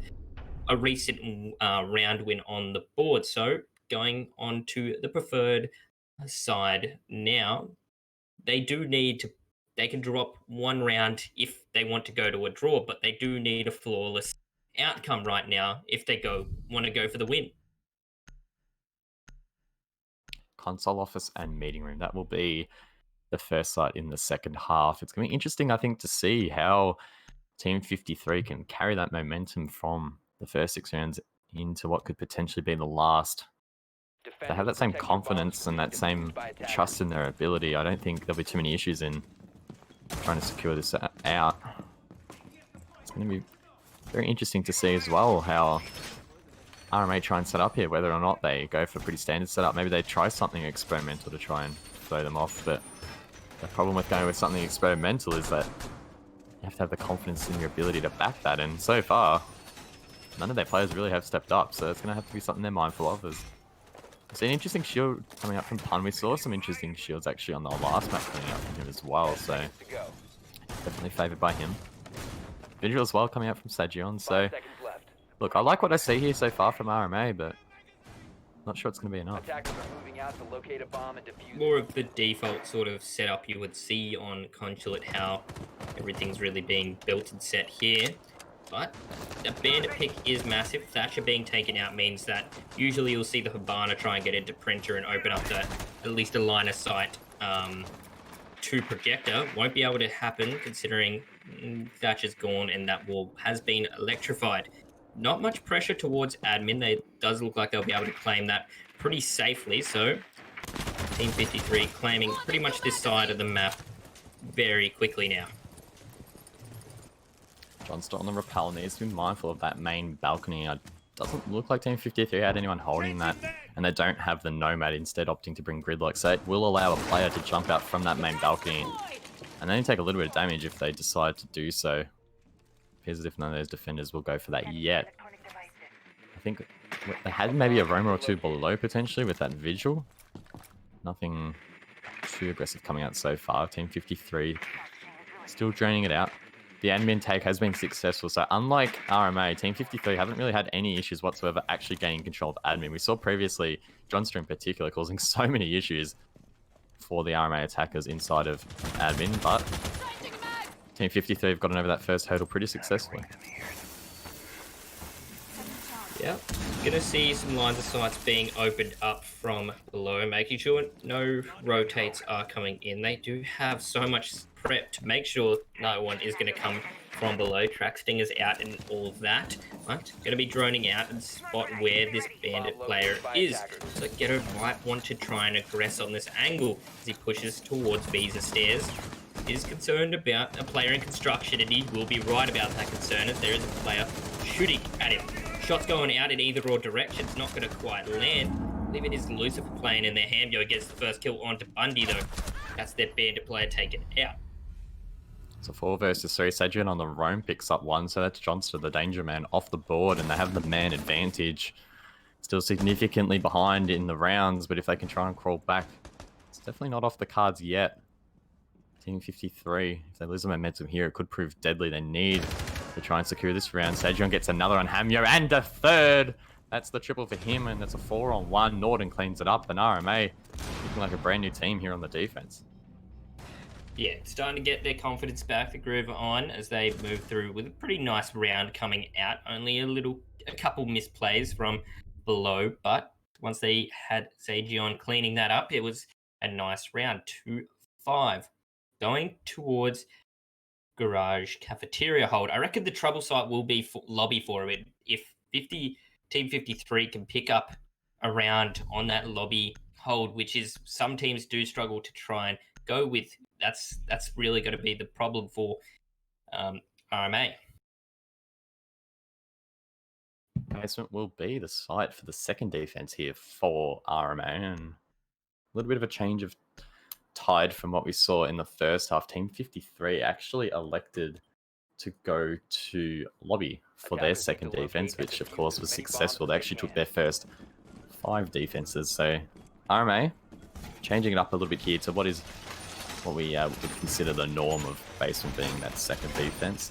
a recent round win on the board. So going on to the preferred side now, they do need to, they can drop one round if they want to go to a draw, but they do need a flawless outcome right now if they want to go for the win. Console office and meeting room. That will be the first site in the second half. It's going to be interesting, I think, to see how Team 53 can carry that momentum from the first 6 rounds into what could potentially be the last. They have that same confidence and that same trust in their ability. I don't think there'll be too many issues in trying to secure this out. It's going to be very interesting to see as well how RMA try and set up here, whether or not they go for a pretty standard setup. Maybe they try something experimental to try and throw them off, but the problem with going with something experimental is that you have to have the confidence in your ability to back that, and so far none of their players really have stepped up, so it's going to have to be something they're mindful of. It's an interesting shield coming up from Pun. We saw some interesting shields actually on the last map coming up from him as well, so definitely favoured by him. Vigil as well coming out from Sejion, so look, I like what I see here so far from RMA, but not sure it's going to be enough. More of the default sort of setup you would see on Consulate, how everything's really being built and set here. But the bandit pick is massive. Thatcher being taken out means that usually you'll see the Hibana try and get into Printer and open up at least a line of sight to Projector. Won't be able to happen considering Thatcher's gone, and that wall has been electrified. Not much pressure towards admin. They does look like they'll be able to claim that pretty safely. So, Team 53 claiming pretty much this side of the map very quickly now. Johnston on the rappel needs to be mindful of that main balcony. It doesn't look like Team 53 had anyone holding that, and they don't have the Nomad, instead opting to bring Gridlock. So it will allow a player to jump out from that main balcony and then take a little bit of damage if they decide to do so. Appears as if none of those defenders will go for that yet. I think they had maybe a roamer or two below potentially with that vigil. Nothing too aggressive coming out so far. Team 53 still draining it out. The admin take has been successful, so unlike RMA, Team 53 haven't really had any issues whatsoever actually gaining control of admin. We saw previously Johnston in particular causing so many issues for the RMA attackers inside of admin, but Team 53 have gotten over that first hurdle pretty successfully. Yep. Gonna see some lines of sights being opened up from below, making sure no rotates are coming in. They do have so much prep to make sure no one is going to come from below. Track stingers out and all of that. But going to be droning out and spot where this bandit player is. So Ghetto might want to try and aggress on this angle as he pushes towards Visa Stairs. He is concerned about a player in construction, and he will be right about that concern as there is a player shooting at him. Shots going out in either or direction. It's not going to quite land. I believe it is Lucifer playing in their Hamyo gets the first kill onto Bundy though. That's their bandit player taken out. So 4 versus 3. Sadrian on the roam picks up 1, so that's Johnston, the danger man, off the board, and they have the man advantage. Still significantly behind in the rounds, but if they can try and crawl back, it's definitely not off the cards yet. Team 53, if they lose the momentum here, it could prove deadly. They need to try and secure this round. Sadrian gets another on Hamyo, and a third! That's the triple for him, and that's a 4-on-1. Norden cleans it up, and RMA looking like a brand new team here on the defense. Yeah, starting to get their confidence back, the groove on, as they move through with a pretty nice round coming out. Only a couple misplays from below, but once they had Zagion cleaning that up, it was a nice round. 2-5. Going towards garage cafeteria hold. I reckon the trouble site will be lobby for it. If Team 53 can pick up a round on that lobby hold, which is some teams do struggle to try and go with, that's really going to be the problem for RMA. Basement will be the site for the second defense here for RMA, and a little bit of a change of tide from what we saw in the first half. Team 53 actually elected to go to lobby for their second defense, which of course was successful. They actually took their first 5 defenses, so RMA changing it up a little bit here to what we would consider the norm of basement being that second defense.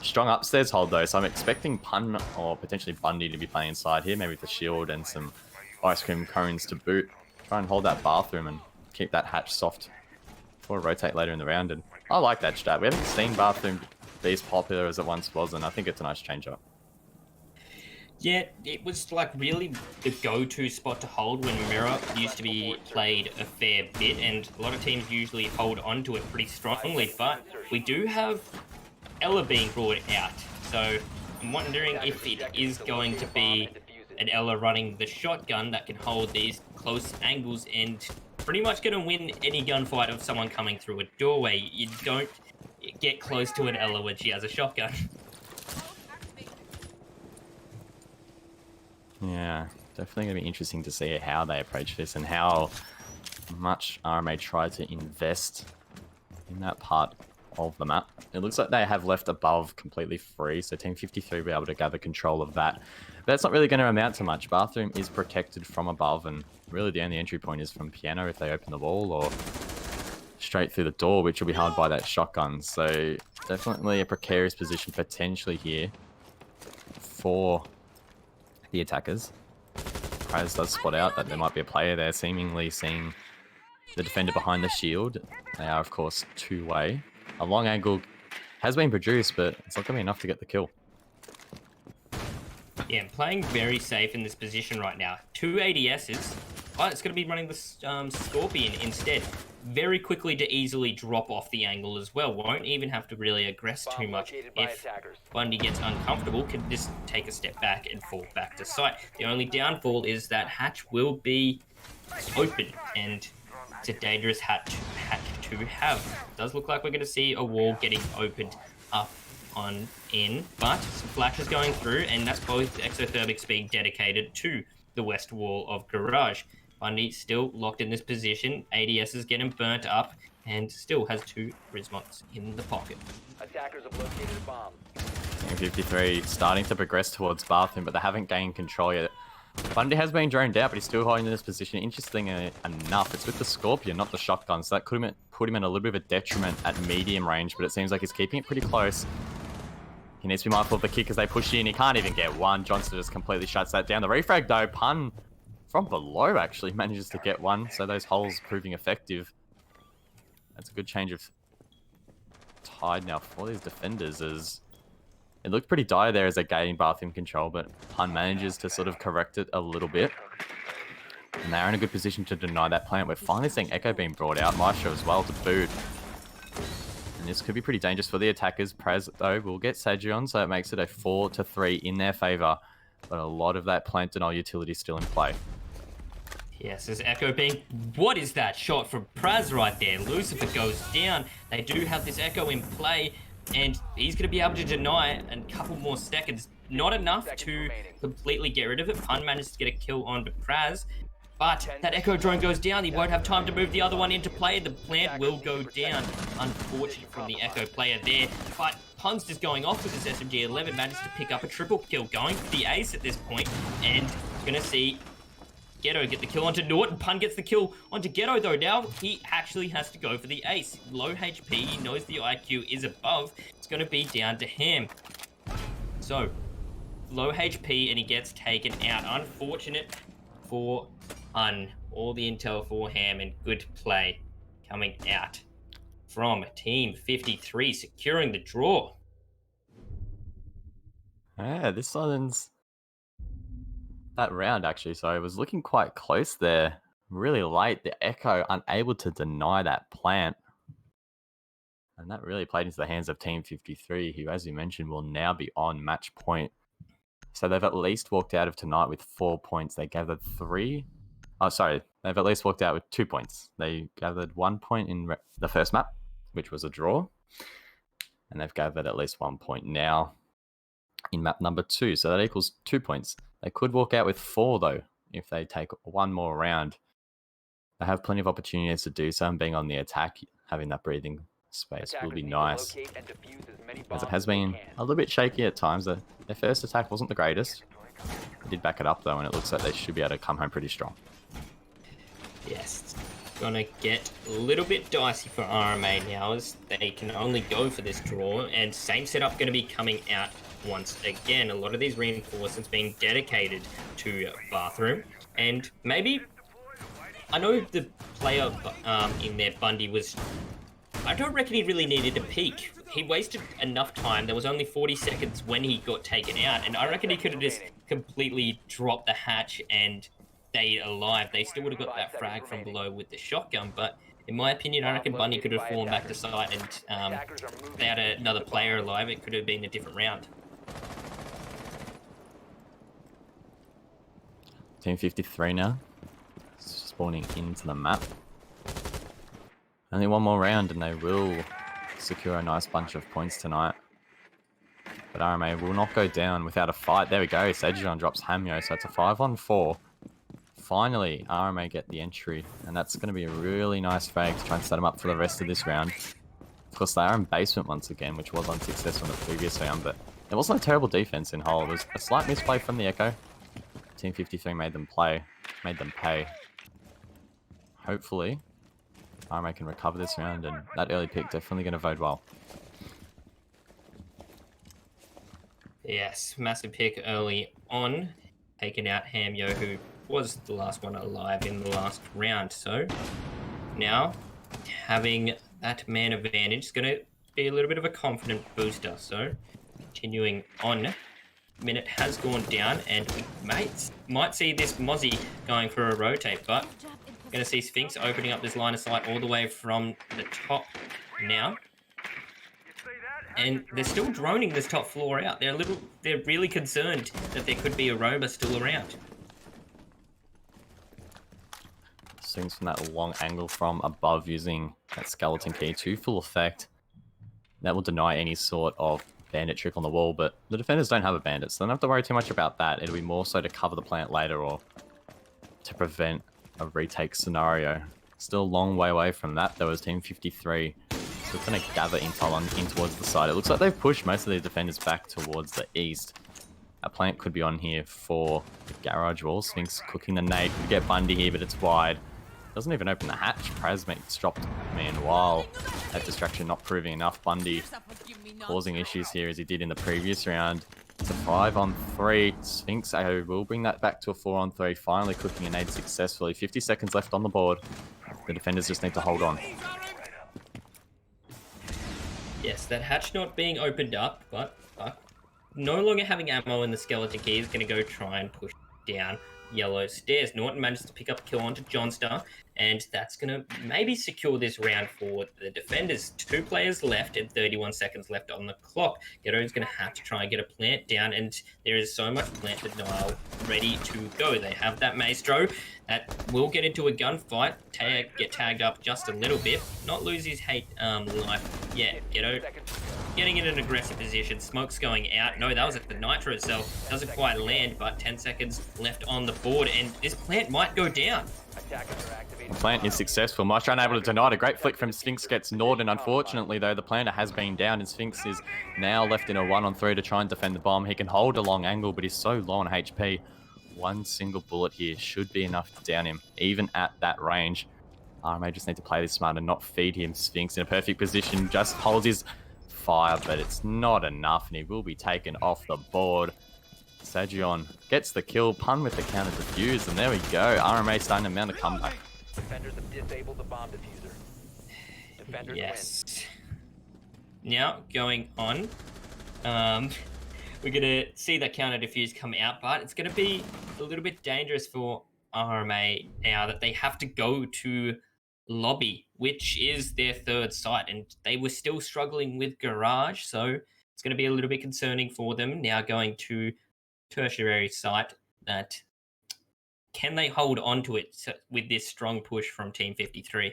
Strong upstairs hold though, so I'm expecting Pun or potentially Bundy to be playing inside here, maybe with the shield and some ice cream cones to boot. Try and hold that bathroom and keep that hatch soft for a rotate later in the round. And I like that strat. We haven't seen bathroom be as popular as it once was, and I think it's a nice change up. Yeah, it was like really the go-to spot to hold when Mirror used to be played a fair bit, and a lot of teams usually hold onto it pretty strongly, but we do have Ella being brought out, so I'm wondering if it is going to be an Ella running the shotgun that can hold these close angles and pretty much going to win any gunfight of someone coming through a doorway. You don't get close to an Ella when she has a shotgun. Yeah, definitely going to be interesting to see how they approach this and how much RMA tried to invest in that part of the map. It looks like they have left above completely free, so Team 53 will be able to gather control of that. But that's not really going to amount to much. Bathroom is protected from above, and really the only entry point is from piano if they open the wall, or straight through the door, which will be hard by that shotgun. So definitely a precarious position potentially here for the attackers. Kraz does spot out that there might be a player there, seemingly seeing the defender behind the shield. They are, of course, two-way. A long angle has been produced, but it's not going to be enough to get the kill. Yeah, I'm playing very safe in this position right now. 2 ADSs. Oh, it's going to be running the Scorpion instead. very quickly to easily drop off the angle as well. Won't even have to really aggress too Bomb much. located by If attackers. Bundy gets uncomfortable, can just take a step back and fall back to sight. The only downfall is that hatch will be open, and it's a dangerous hatch to have. It does look like we're going to see a wall getting opened up on in, but some flashes going through, and that's both exothermics being dedicated to the west wall of garage. Bundy still locked in this position. ADS is getting burnt up and still has 2 Rismots in the pocket. Attackers have located a bomb. Team 53 starting to progress towards bathroom, but they haven't gained control yet. Bundy has been droned out, but he's still holding in this position. Interesting enough, it's with the Scorpion, not the shotgun, so that could have put him in a little bit of a detriment at medium range, but it seems like he's keeping it pretty close. He needs to be mindful of the kick as they push in. He can't even get one. Johnson just completely shuts that down. The refrag, though, Pun from below actually manages to get one, so those holes proving effective. That's a good change of tide now for these defenders, as it looked pretty dire there as they're gaining bathroom control, but Pun manages to sort of correct it a little bit. And they're in a good position to deny that plant. We're finally seeing Echo being brought out, Maestro as well to boot. And this could be pretty dangerous for the attackers. Prez, though, will get Sejion, so it makes it a 4-3 in their favor. But a lot of that plant denial utility still in play. Yes, as Echo being... What is that shot from Praz right there? Lucifer goes down. They do have this Echo in play, and he's going to be able to deny it in a couple more seconds. Not enough to completely get rid of it. Pun manages to get a kill onto Praz, but that Echo drone goes down. He won't have time to move the other one into play. The plant will go down. Unfortunate from the Echo player there, but Pun's just going off with his SMG-11, managed to pick up a triple kill, going for the ace at this point, and going to see Ghetto get the kill onto Norton. Pun gets the kill onto Ghetto, though. Now he actually has to go for the ace. Low HP, he knows the IQ is above. It's going to be down to him. So, low HP, and he gets taken out. Unfortunate for Pun. All the intel for Ham, and good play coming out from Team 53, securing the draw. Yeah, this one's... That round, actually, so it was looking quite close there. Really late, the Echo unable to deny that plant. And that really played into the hands of Team 53, who, as you mentioned, will now be on match point. So they've at least walked out of tonight with 4 points. They gathered 3. Oh, sorry. They've at least walked out with 2 points. They gathered 1 point in the first map, which was a draw. And they've gathered at least 1 point now in map number 2. So that equals 2 points. They could walk out with 4, though, if they take one more round. They have plenty of opportunities to do so, and being on the attack, having that breathing space will be nice. As it has been a little bit shaky at times. Their first attack wasn't the greatest. They did back it up, though, and it looks like they should be able to come home pretty strong. Yes, it's going to get a little bit dicey for RMA now, as they can only go for this draw, and same setup going to be coming out once again. A lot of these reinforcements being dedicated to bathroom, and maybe I know the player in there, Bundy, was... I don't reckon he really needed to peek. He wasted enough time. There was only 40 seconds when he got taken out, and I reckon he could have just completely dropped the hatch and stayed alive. They still would have got that frag from below with the shotgun, but in my opinion, I reckon Bundy could have fallen back to site, and if they had another player alive, it could have been a different round. Team 53 now, spawning into the map. Only one more round and they will secure a nice bunch of points tonight. But RMA will not go down without a fight. There we go, Sejion drops Hamyo, so it's a 5-on-4. Finally, RMA get the entry, and that's going to be a really nice frag to try and set them up for the rest of this round. Of course, they are in basement once again, which was unsuccessful in the previous round, but it wasn't a terrible defense in whole. It was a slight misplay from the Echo. Team 53 made them pay. Hopefully, RMA can recover this round, and that early pick definitely going to bode well. Yes, massive pick early on, taking out Hamyo, who was the last one alive in the last round. So now, having that man advantage is going to be a little bit of a confident booster. So continuing on, minute has gone down, and we might see this Mozzie going for a rotate, but Going to see Sphinx opening up this line of sight all the way from the top now. And they're still droning this top floor out. They're really concerned that there could be a rover still around. Swings from that long angle from above using that skeleton key to full effect. That will deny any sort of bandit trick on the wall, but the defenders don't have a bandit, so they don't have to worry too much about that. It'll be more so to cover the plant later or to prevent a retake scenario. Still a long way away from that, though, as Team 53. So we're going to gather intel in towards the side. It looks like they've pushed most of the defenders back towards the east. A plant could be on here for the garage wall. Sphinx cooking the nade. Could get Bundy here, but it's wide. Doesn't even open the hatch. Prasmate's dropped meanwhile. That distraction not proving enough. Bundy causing issues here as he did in the previous round. It's a 5-on-3. Sphinx will bring that back to a 4-on-3. Finally cooking a nade successfully. 50 seconds left on the board. The defenders just need to hold on. Yes, that hatch not being opened up, but no longer having ammo in the skeleton key is going to go try and push down yellow stairs. Norton manages to pick up a kill onto Johnstar, and that's going to maybe secure this round for the defenders. 2 players left and 31 seconds left on the clock. Ghetto's going to have to try and get a plant down, and there is so much plant denial ready to go. They have that Maestro that will get into a gunfight, get tagged up just a little bit, not lose his life yet. Ghetto getting in an aggressive position. Smoke's going out. No, that was at the Nitro itself. Doesn't quite land, but 10 seconds left on the board, and this plant might go down. The plant is successful. Maestro unable to deny it. A great flick from Sphinx gets Norden. Unfortunately, though, the planter has been down, and Sphinx is now left in a 1-on-3 to try and defend the bomb. He can hold a long angle, but he's so low on HP. One single bullet here should be enough to down him, even at that range. RMA just need to play this smart and not feed him. Sphinx in a perfect position, just holds his fire, but it's not enough, and he will be taken off the board. Sagion gets the kill, pun with the counter defuse, and there we go. RMA starting to mount a comeback. Defenders have disabled the bomb diffuser. Defenders Yes. Now, going on, we're going to see that counter diffuse come out, but it's going to be a little bit dangerous for RMA now that they have to go to lobby, which is their 3rd site, and they were still struggling with garage, so it's going to be a little bit concerning for them now going to tertiary site. That can they hold on to it with this strong push from Team 53?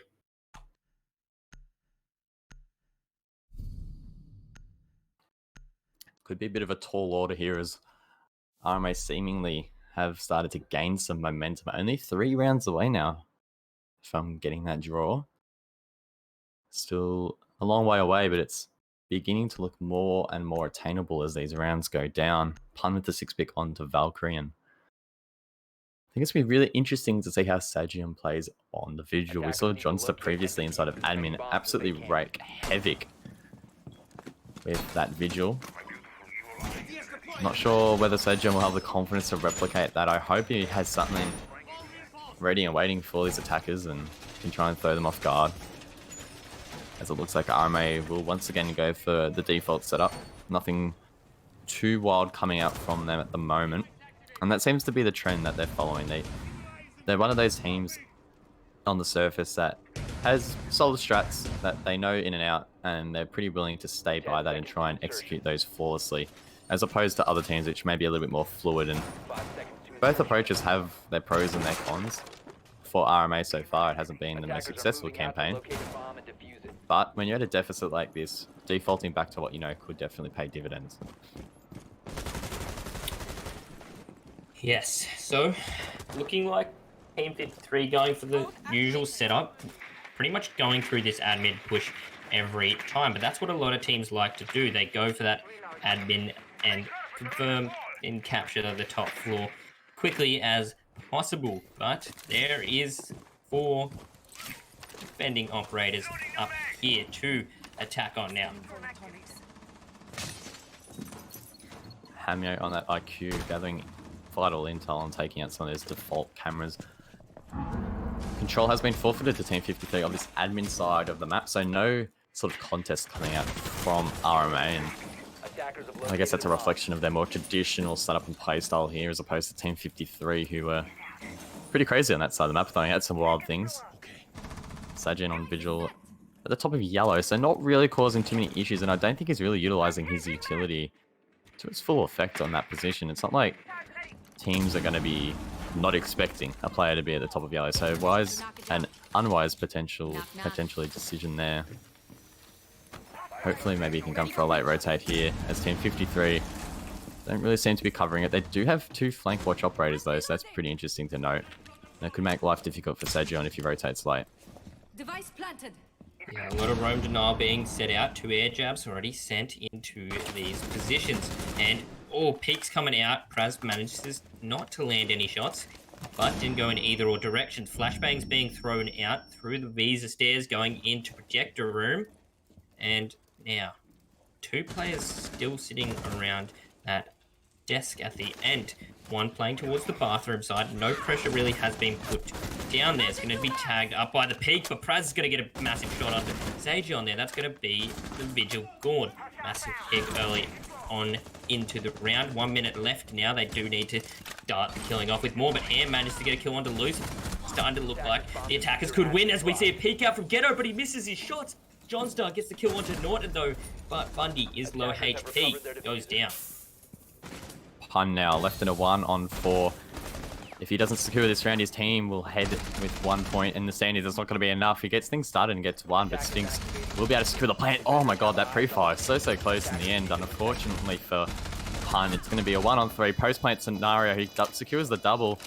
Could be a bit of a tall order here as RMA seemingly have started to gain some momentum. Only 3 rounds away now from getting that draw. Still a long way away, but it's beginning to look more and more attainable as these rounds go down. Pun with the 6-pick onto Valkyrie, and I think it's going to be really interesting to see how Sagion plays on the visual. We saw Johnstar previously inside of admin absolutely wreak havoc with that vigil. Not sure whether Sagion will have the confidence to replicate that. I hope he has something ready and waiting for these attackers and can try and throw them off guard. As it looks like RMA will once again go for the default setup. Nothing too wild coming out from them at the moment. And that seems to be the trend that they're following. They're one of those teams on the surface that has solid strats that they know in and out, and they're pretty willing to stay by that and try and execute those flawlessly, as opposed to other teams which may be a little bit more fluid. And both approaches have their pros and their cons. For RMA so far, it hasn't been the most successful campaign. But when you're at a deficit like this, defaulting back to what you know could definitely pay dividends. Yes, so looking like Team 53 going for the usual setup, pretty much going through this admin push every time, but that's what a lot of teams like to do. They go for that admin and confirm and capture the top floor quickly as possible, but there is 4 defending operators up here to attack on now. Hamyo on that IQ, gathering vital intel and taking out some of those default cameras. Control has been forfeited to Team 53 on this admin side of the map, so no sort of contest coming out from RMA, and I guess that's a reflection of their more traditional setup and playstyle here, as opposed to Team 53, who were pretty crazy on that side of the map, throwing out some wild things. Sajin on Vigil at the top of yellow, so not really causing too many issues, and I don't think he's really utilizing his utility to its full effect on that position. It's not like teams are going to be not expecting a player to be at the top of yellow, so wise and unwise potentially decision there. Hopefully maybe he can come for a late rotate here as Team 53 don't really seem to be covering it. They do have 2 flank watch operators though, so that's pretty interesting to note. That could make life difficult for Sejion if he rotates late. Device planted. Yeah, a lot of roam denial being set out. 2 air jabs already sent into these positions. And, peaks coming out. Praz manages not to land any shots, but didn't go in either or directions. Flashbangs being thrown out through the Visa stairs, going into projector room. And now, 2 players still sitting around that desk at the end. One playing towards the bathroom side. No pressure really has been put down there. It's going to be tagged up by the peak, but Praz is going to get a massive shot onto Sage on there. That's going to be the Vigil Gorn. Massive kick early on into the round. 1 minute left now. They do need to start killing off with more, but Ham managed to get a kill onto Loose. Starting to look like the attackers could win as we see a peek out from Ghetto, but he misses his shots. Johnstar gets the kill onto Norton though, but Bundy is low HP. Goes down. Pun now, left in a 1 on 4. If he doesn't secure this round, his team will head with 1 point in the standings. That's not going to be enough. He gets things started and gets 1, but Sphinx will be able to secure the plant. Oh my god, that pre-fire so close in the end. Unfortunately for Pun, it's going to be a 1 on 3 post-plant scenario. He secures the double.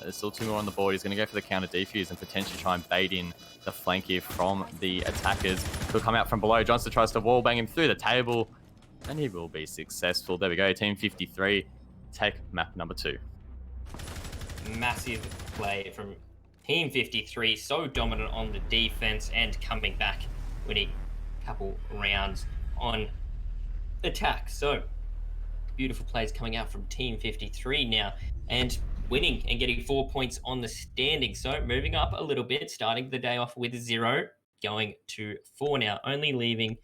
There's still 2 more on the board. He's going to go for the counter defuse and potentially try and bait in the flank here from the attackers. He'll come out from below. Johnston tries to wall bang him through the table, and he will be successful. There we go, Team 53 take map number 2. Massive play from Team 53, so dominant on the defense and coming back, winning a couple rounds on attack. So beautiful plays coming out from Team 53 now, and winning and getting 4 points on the standing. So moving up a little bit, starting the day off with 0, going to 4 now, only leaving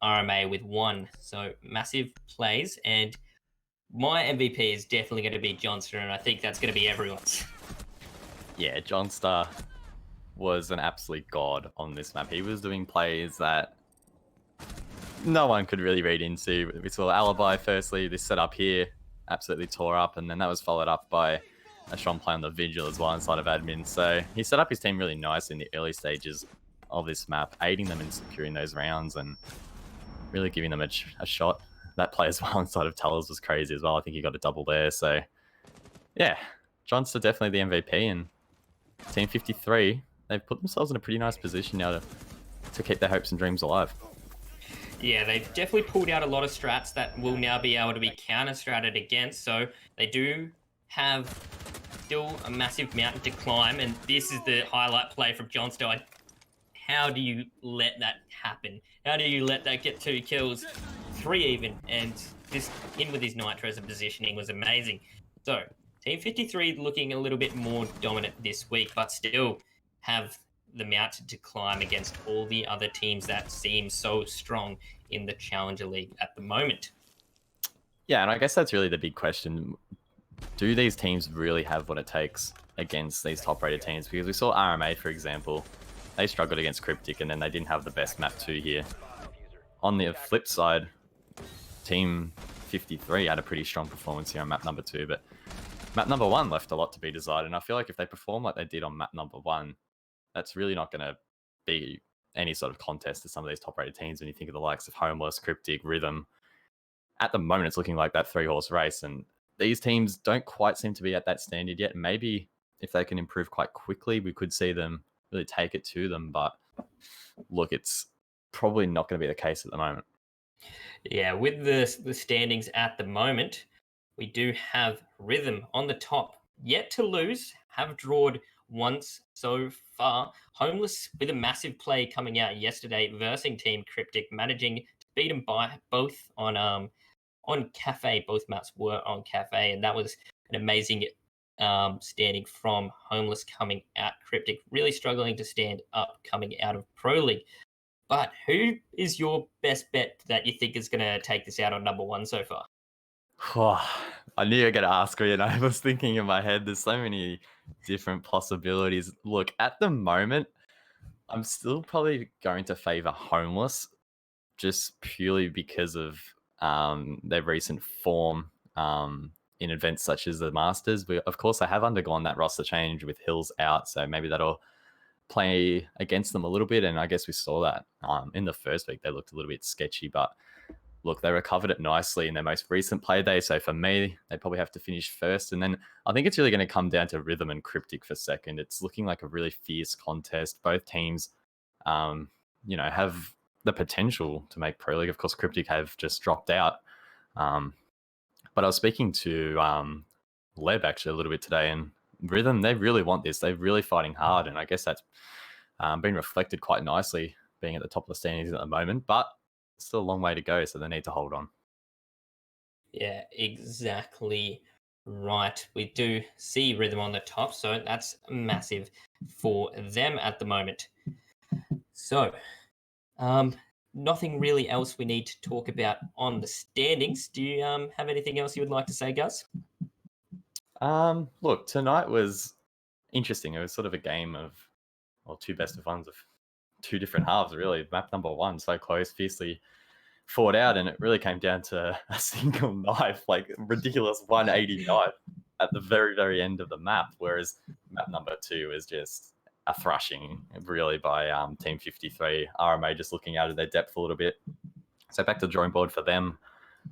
RMA with 1. So massive plays, and my MVP is definitely going to be Johnston, and I think that's going to be everyone's. Yeah, Johnstar was an absolute god on this map. He was doing plays that no one could really read into. We saw Alibi firstly, this setup here absolutely tore up, and then that was followed up by a strong play on the Vigil as well inside of admin. So he set up his team really nice in the early stages of this map, aiding them in securing those rounds and really giving them a shot. That play as well inside of Tellers was crazy as well. I think he got a double there. So yeah, Johnston definitely the MVP, and Team 53, they've put themselves in a pretty nice position now to keep their hopes and dreams alive. Yeah, they've definitely pulled out a lot of strats that will now be able to be counter-stratted against. So they do have still a massive mountain to climb, and this is the highlight play from Johnston. How do you let that happen? How do you let that get 2 kills, 3 even? And just in with his nitros and positioning was amazing. So Team 53 looking a little bit more dominant this week, but still have the mountain to climb against all the other teams that seem so strong in the Challenger League at the moment. Yeah, and I guess that's really the big question. Do these teams really have what it takes against these top-rated teams? Because we saw RMA, for example, they struggled against Cryptic, and then they didn't have the best map 2 here. On the flip side, Team 53 had a pretty strong performance here on map number 2, but map number 1 left a lot to be desired, and I feel like if they perform like they did on map number 1, that's really not going to be any sort of contest to some of these top-rated teams when you think of the likes of Homeless, Cryptic, Rhythm. At the moment, it's looking like that 3-horse race, and these teams don't quite seem to be at that standard yet. Maybe if they can improve quite quickly, we could see them really take it to them, but look, it's probably not going to be the case at the moment. Yeah, with the standings at the moment, we do have Rhythm on the top, yet to lose, have drawed once so far. Homeless with a massive play coming out yesterday versus Team Cryptic, managing to beat them by both on Cafe. Both maps were on Cafe, and that was an amazing standing from Homeless coming out. Cryptic really struggling to stand up coming out of Pro League. But who is your best bet that you think is going to take this out on number 1 so far? I knew you were going to ask me, and I was thinking in my head, there's so many different possibilities. Look, at the moment, I'm still probably going to favor Homeless just purely because of their recent form in events such as the Masters. Of course, they have undergone that roster change with Hills out, so maybe that'll play against them a little bit. And I guess we saw that in the first week. They looked a little bit sketchy, but look, they recovered it nicely in their most recent Playday. So for me, they probably have to finish first. And then I think it's really going to come down to Rhythm and Cryptic for second. It's looking like a really fierce contest. Both teams, have the potential to make Pro League. Of course, Cryptic have just dropped out. But I was speaking to Leb actually a little bit today, and Rhythm, they really want this. They're really fighting hard. And I guess that's been reflected quite nicely being at the top of the standings at the moment. But still a long way to go, so they need to hold on. Yeah, exactly right. We do see Rhythm on the top, so that's massive for them at the moment. So, nothing really else we need to talk about on the standings. Do you have anything else you would like to say, Gus? Look, tonight was interesting. It was sort of a game of, two best of ones of two different halves, really. Map number one, so close, fiercely fought out, and it really came down to a single knife, like ridiculous 180 knife at the very, very end of the map. Whereas map number two is just a thrashing, really, by Team 53. RMA just looking out of their depth a little bit. So back to the drawing board for them.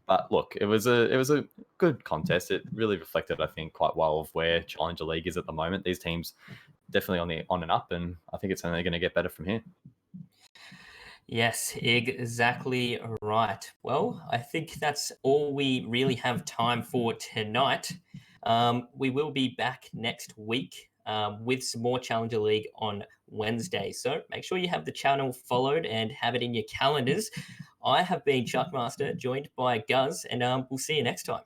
But look, it was a good contest. It really reflected, I think, quite well of where Challenger League is at the moment. These teams definitely on the on and up, and I think it's only going to get better from here. Yes, exactly right. Well, I think that's all we really have time for tonight. We will be back next week with some more Challenger League on Wednesday. So make sure you have the channel followed and have it in your calendars. I have been Chuckmaster, joined by Guz, and we'll see you next time.